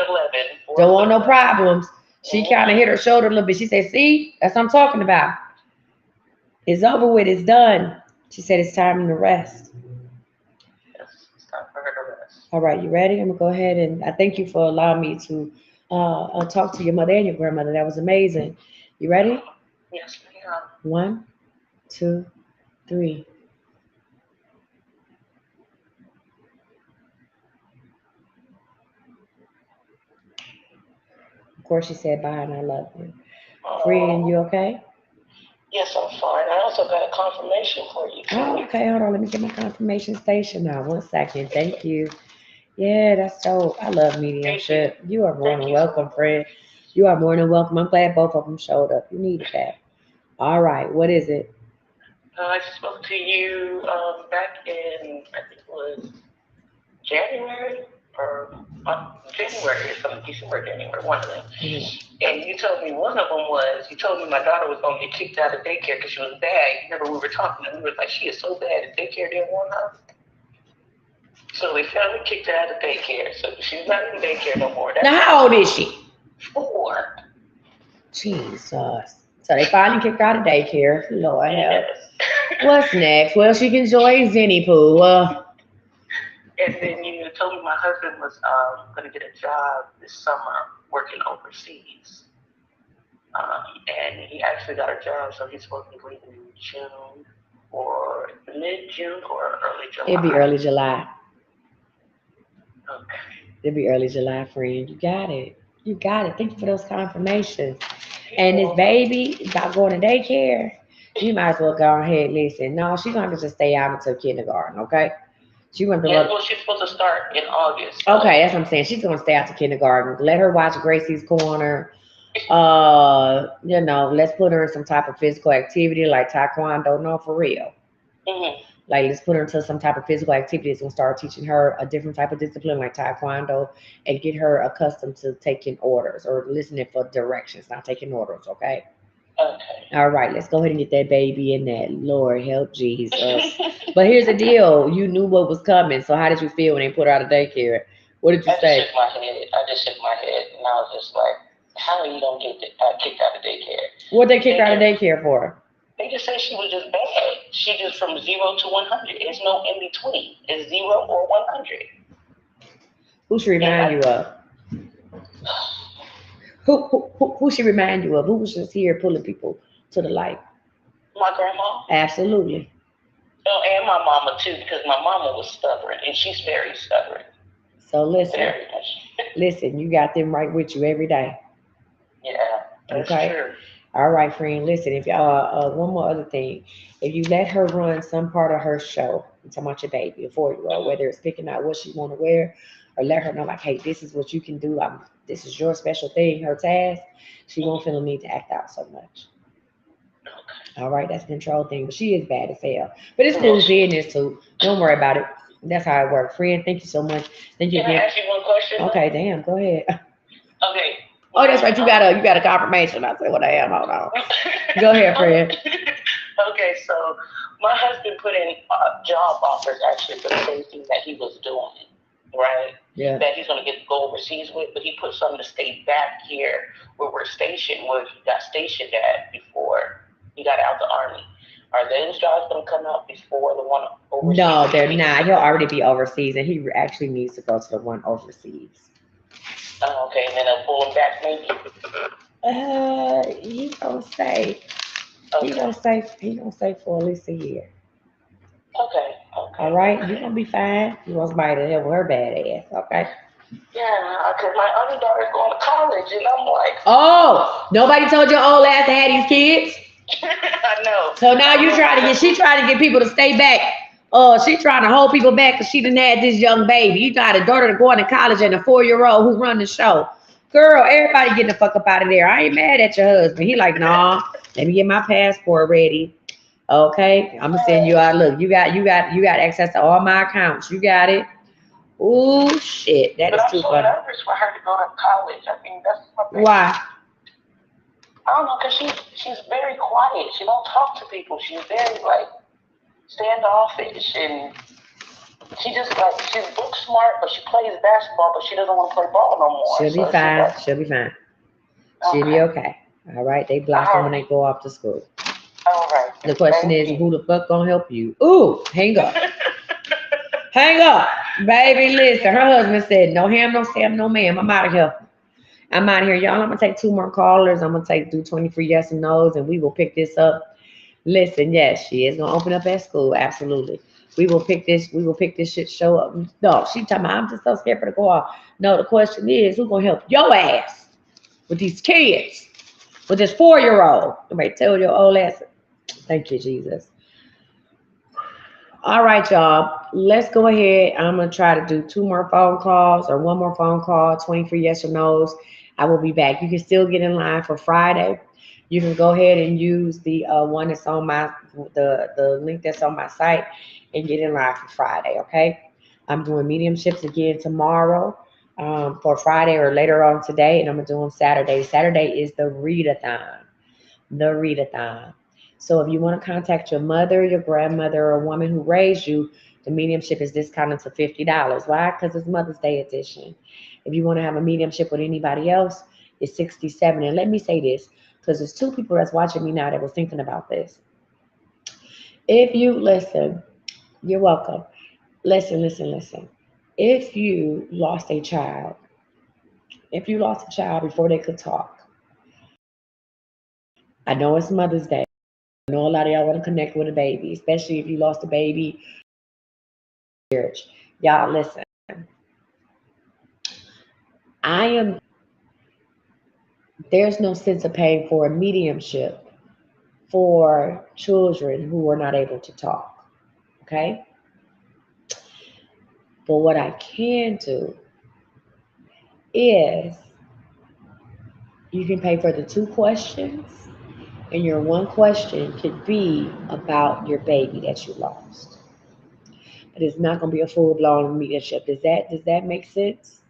Don't want no problems. She kind of hit her shoulder a little bit. She said, see, that's what I'm talking about. It's over with. It's done. She said it's time to rest. Yes, it's time for her to rest. All right, you ready? I'm going to go ahead and I thank you for allowing me to talk to your mother and your grandmother. That was amazing. You ready? Yes, ma'am. 1, 2, 3. Of course, she said bye and I love you. Friend, you okay? Yes, I'm fine. I also got a confirmation for you. Oh, okay. Hold on. Let me get my confirmation station now. 1 second. Thank you. Yeah, that's so. I love mediumship. You are more than welcome, friend. You are more than welcome. I'm glad both of them showed up. You needed that. All right. What is it? I spoke to you back in, I think it was January or January or something, December, January, one of them. And you told me one of them was, you told me my daughter was going to get kicked out of daycare because she was bad. Remember we were talking and we were like, she is so bad that daycare didn't want her. So they finally kicked her out of daycare. So she's not in daycare no more. Now, how old is she? 4. Jesus. So they finally kicked her out of daycare. Lord help. Yes. What's next? Well, she can join Zenny Poo. And then you told me my husband was going to get a job this summer working overseas. And he actually got a job, so he's supposed to be leaving in June or mid-June or early July. It'd be early July. Okay. It'd be early July, friend. You got it. You got it. Thank you for those confirmations. And this baby about going to daycare, you might as well go ahead and listen. No, she's going to just stay out until kindergarten, okay? She went to well, she's supposed to start in August. So. Okay, that's what I'm saying. She's going to stay out to kindergarten. Let her watch Gracie's Corner. Let's put her in some type of physical activity like taekwondo. No, for real. Mm-hmm. Like, let's put her into some type of physical activity that's going to start teaching her a different type of discipline like taekwondo and get her accustomed to taking orders or listening for directions, not taking orders, okay? Okay. All right, let's go ahead and get that baby in that. Lord, help Jesus. But here's the deal. You knew what was coming, so how did you feel when they put her out of daycare? What did you say? I just shook my head, and I was just like, how are you going to get kicked out of daycare? What they kick her out of daycare for? They just say she was just bad. She just from 0 to 100. There's no in between. It's 0 or 100. Who should remind you of? Who should remind you of? Who was just here pulling people to the light? My grandma. Absolutely. Oh, and my mama too, because my mama was stubborn, and she's very stubborn. So listen, very much. Listen, you got them right with you every day. Yeah, that's true. All right, friend. Listen, if one more other thing, if you let her run some part of her show, I'm talking about your baby, a 4-year-old, whether it's picking out what she want to wear, or let her know like, hey, this is what you can do. This is your special thing, her task. She won't feel the need to act out so much. All right, that's a control thing, but she is bad as hell. But it's cool seeing this too. Don't worry about it. That's how it works. Friend, thank you so much. Thank you Can I again. ask you one question? Okay, damn, go ahead. Okay. Oh, that's right. You got a confirmation. I said, what I am. Hold on. Go ahead, friend. Okay, so my husband put in job offers actually for the same thing that he was doing, right? Yeah. That he's going to get go overseas with, but he put something to stay back here where we're stationed, where he got stationed at before he got out of the army. Are those jobs going to come up before the one overseas? No, they're not. He'll already be overseas, and he actually needs to go to the one overseas. Okay, and then they'll pull him back maybe. He gonna say. Okay. He gonna say for at least a year. Okay. All right, you're gonna be fine. You want somebody to help with her bad ass, okay? Yeah, because my other daughter's going to college, and I'm like, Oh, nobody told your old ass to have these kids. I know. So now she trying to get people to stay back. She trying to hold people back because she didn't have this young baby. You got a daughter going to college and a 4-year-old who run the show. Girl, everybody getting the fuck up out of there. I ain't mad at your husband. He like, nah, let me get my passport ready. Okay, I'm gonna send you out. Look, you got access to all my accounts. You got it. Ooh, shit, that is too funny. I'm so nervous for her to go to college. I mean, that's something. Why? I don't know, cause she's very quiet. She don't talk to people. She's very like standoffish, and she's book smart, but she plays basketball, but she doesn't want to play ball no more. She'll be fine. She'll be fine. She'll be okay. All right, they blossom when they go off to school. All right. The question is, who the fuck gonna help you? Ooh, hang up. Hang up. Baby, listen, her husband said, no ham, no Sam, no ma'am. I'm out of here. Y'all. I'm gonna take 2 more callers. I'm gonna do 23 yes and no's, and we will pick this up. Listen, yes, she is gonna open up at school. Absolutely. We will pick this shit show up. No, she talking about, I'm just so scared for the go off. No, the question is, who's gonna help your ass with these kids? With this 4-year-old? Somebody tell your old ass. Thank you, Jesus. All right, y'all. Let's go ahead. I'm going to try to do 2 more phone calls or 1 more phone call, 23 yes or no's. I will be back. You can still get in line for Friday. You can go ahead and use the one that's on the link that's on my site and get in line for Friday, okay? I'm doing mediumships again tomorrow for Friday or later on today, and I'm going to do them Saturday. Saturday is the readathon. So if you want to contact your mother, your grandmother, or a woman who raised you, the mediumship is discounted to $50. Why? Because it's Mother's Day edition. If you want to have a mediumship with anybody else, it's $67. And let me say this, because there's 2 people that's watching me now that was thinking about this. If you listen, you're welcome. Listen. If you lost a child before they could talk, I know it's Mother's Day. I know a lot of y'all want to connect with a baby, especially if you lost a baby. Y'all listen. There's no sense of paying for a mediumship for children who are not able to talk. Okay? But what I can do is you can pay for the 2 questions, and your 1 question could be about your baby that you lost. But it's not going to be a full-blown mediumship. Does that make sense?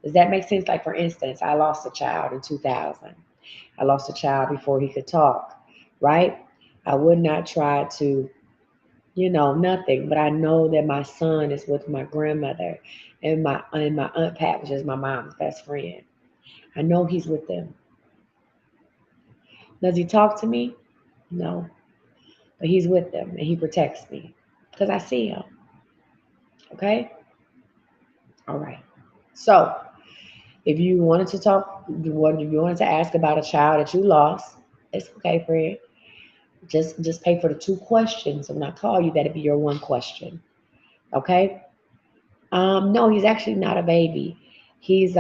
Does that make sense? Like, for instance, I lost a child in 2000. I lost a child before he could talk, right? I would not try to, nothing. But I know that my son is with my grandmother and my Aunt Pat, which is my mom's best friend. I know he's with them. Does he talk to me? No. But he's with them and he protects me because I see him. Okay? All right. So if you wanted to talk, if you wanted to ask about a child that you lost, it's okay, friend. Just pay for the 2 questions. And when I call you, that'll be your 1 question. Okay? No, he's actually not a baby. He's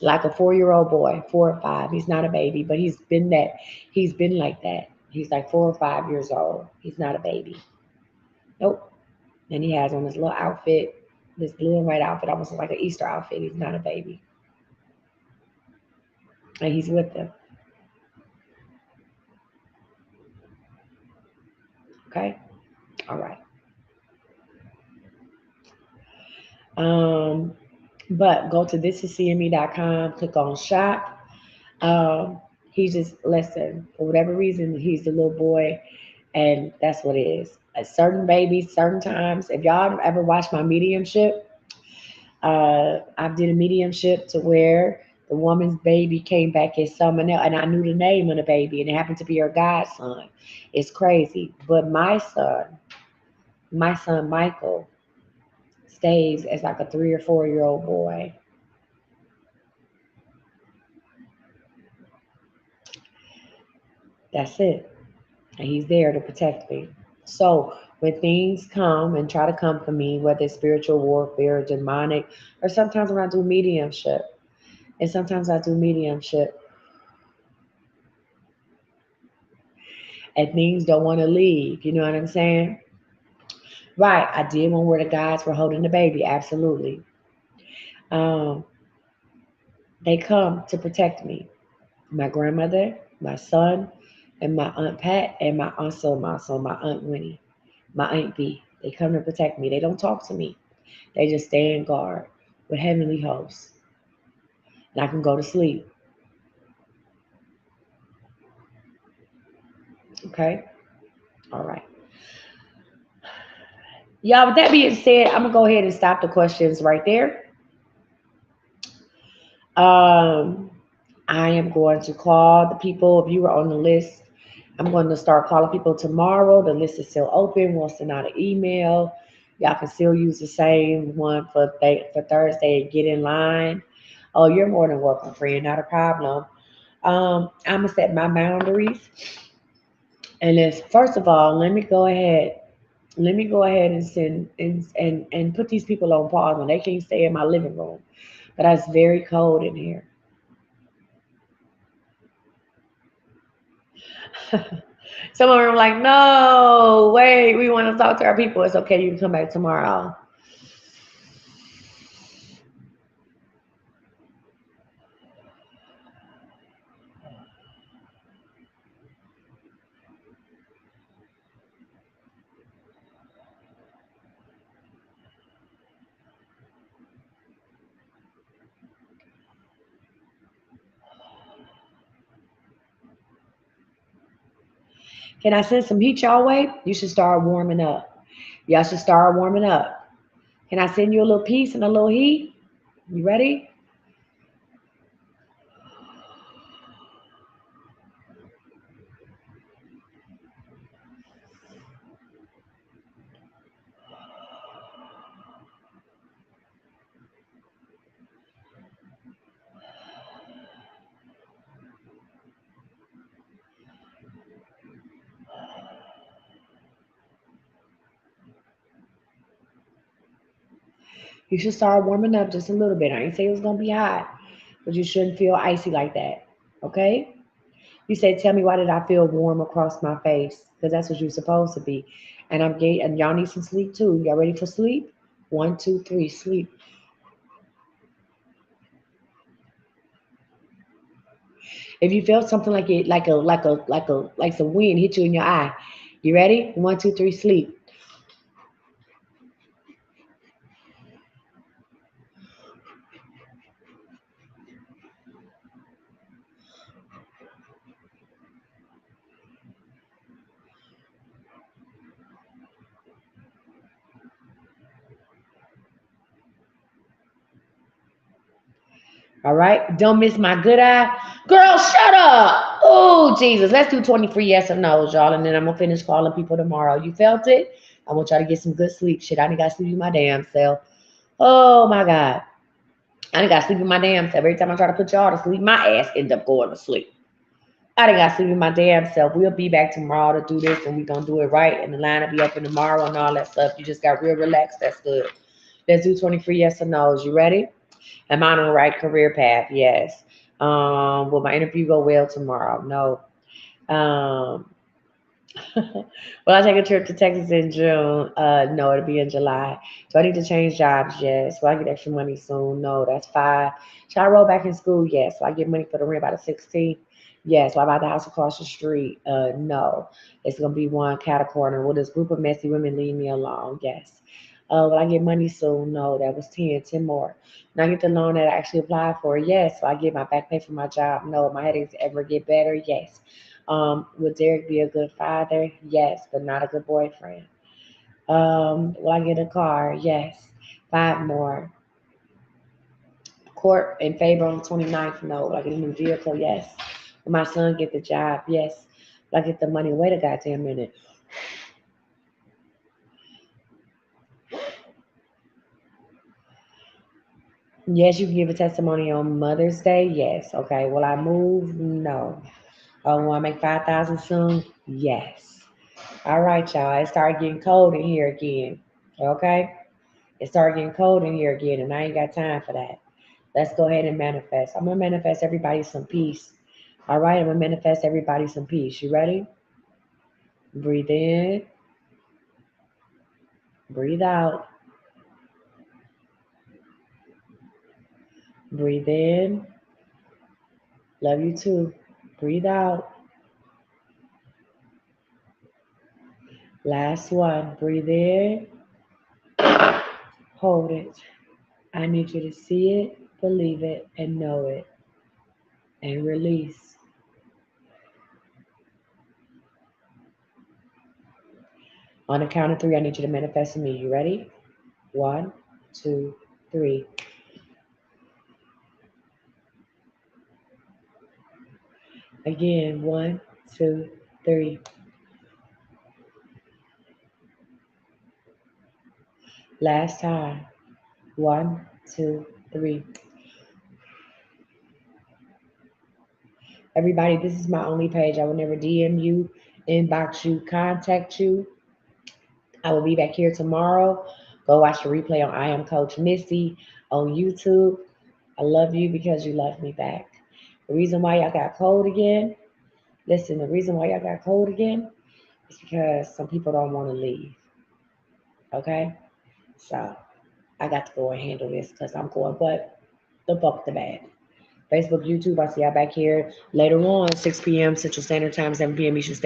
like a 4-year-old boy, 4 or 5. He's not a baby, but he's been like that. He's like 4 or 5 years old. He's not a baby. Nope. And he has on his little outfit. This blue and white outfit, almost like an Easter outfit. He's not a baby. And he's with them. Okay? All right. Um, but go to thisisseeingme.com, click on shop. He just listen, for whatever reason, he's the little boy, and that's what it is. At certain babies, certain times. If y'all ever watched my mediumship, I did a mediumship to where the woman's baby came back as someone else, and I knew the name of the baby, and it happened to be her godson. It's crazy. But my son Michael, stays as like a 3 or 4 year old boy. That's it. And he's there to protect me. So when things come and try to come for me, whether it's spiritual warfare, demonic, or sometimes when I do mediumship, and sometimes I do mediumship, and things don't want to leave. You know what I'm saying? Right. I did one where the guys were holding the baby. Absolutely. Um, they come to protect me. My grandmother, my son, and my aunt Pat, and my also my aunt Winnie, my aunt B. They come to protect me. They don't talk to me. They just stay in guard with heavenly hosts, and I can go to sleep. Okay. All right. Y'all, with that being said, I'm gonna go ahead and stop the questions right there. Um, I am going to call the people. If you were on the list, I'm going to start calling people tomorrow. The list is still open. We'll send out an email. Y'all can still use the same one for Thursday and get in line. Oh, you're more than welcome, friend. Not a problem. I'm gonna set my boundaries. And it's first of all, let me go ahead. Let me go ahead and send and put these people on pause when they can't stay in my living room. But it's very cold in here. Some of them are like, no, wait, we want to talk to our people. It's okay, you can come back tomorrow. Can I send some heat y'all way? You should start warming up. Y'all should start warming up. Can I send you a little peace and a little heat? You ready? You should start warming up just a little bit. I ain't say it was gonna be hot, but you shouldn't feel icy like that. Okay? You said, tell me why did I feel warm across my face? Because that's what you're supposed to be. And I'm gay, and y'all need some sleep too. Y'all ready for sleep? One, two, three, sleep. If you felt something like it, like some wind hit you in your eye, you ready? One, two, three, sleep. All right. Don't miss my good eye. Girl, shut up. Oh, Jesus. Let's do 23 yes or no's, y'all. And then I'm going to finish calling people tomorrow. You felt it? I want y'all to get some good sleep. Shit, I didn't got to sleep in my damn self. Oh, my God. I didn't got to sleep in my damn self. Every time I try to put y'all to sleep, my ass end up going to sleep. I didn't got to sleep in my damn self. We'll be back tomorrow to do this, and we're going to do it right. And the line will be open tomorrow and all that stuff. You just got real relaxed. That's good. Let's do 23 yes or no's. You ready? Am I on the right career path? Yes. Will my interview go well tomorrow? No. Will I take a trip to Texas in June? No, it'll be in July. Do I need to change jobs? Yes. Will I get extra money soon? No, that's 5. Should I roll back in school? Yes. Will I get money for the rent by the 16th? Yes. Will I buy the house across the street? No. It's gonna be one cat a corner. Will this group of messy women leave me alone? Yes. Will I get money soon? No, that was 10, 10 more. Will I get the loan that I actually applied for? Yes. Will I get my back pay for my job? No. Will my headaches ever get better? Yes. Would Derek be a good father? Yes, but not a good boyfriend. Will I get a car? Yes. 5 more. Court in favor on the 29th? No. Will I get a new vehicle? Yes. Will my son get the job? Yes. Will I get the money? Wait a goddamn minute. Yes, you can give a testimony on Mother's Day? Yes. Okay. Will I move? No. Will I make 5,000 soon? Yes. All right, y'all. It started getting cold in here again. Okay? It started getting cold in here again, and I ain't got time for that. Let's go ahead and manifest. I'm gonna manifest everybody some peace. All right, I'm gonna manifest everybody some peace. You ready? Breathe in, breathe out, breathe in. Love you too. Breathe out. Last one. Breathe in, hold it. I need you to see it, believe it, and know it, and release. On the count of 3, I need you to manifest to me. You ready? 1, 2, 3. Again, 1, 2, 3. Last time. 1, 2, 3. Everybody, this is my only page. I will never DM you, inbox you, contact you. I will be back here tomorrow. Go watch the replay on I Am Coach Missy on YouTube. I love you because you love me back. The reason why y'all got cold again, listen, the reason why y'all got cold again is because some people don't want to leave. Okay? So I got to go and handle this because I'm going, but the buck the bad. Facebook, YouTube, I'll see y'all back here later on, 6 p.m. Central Standard Time, 7 p.m. Eastern Standard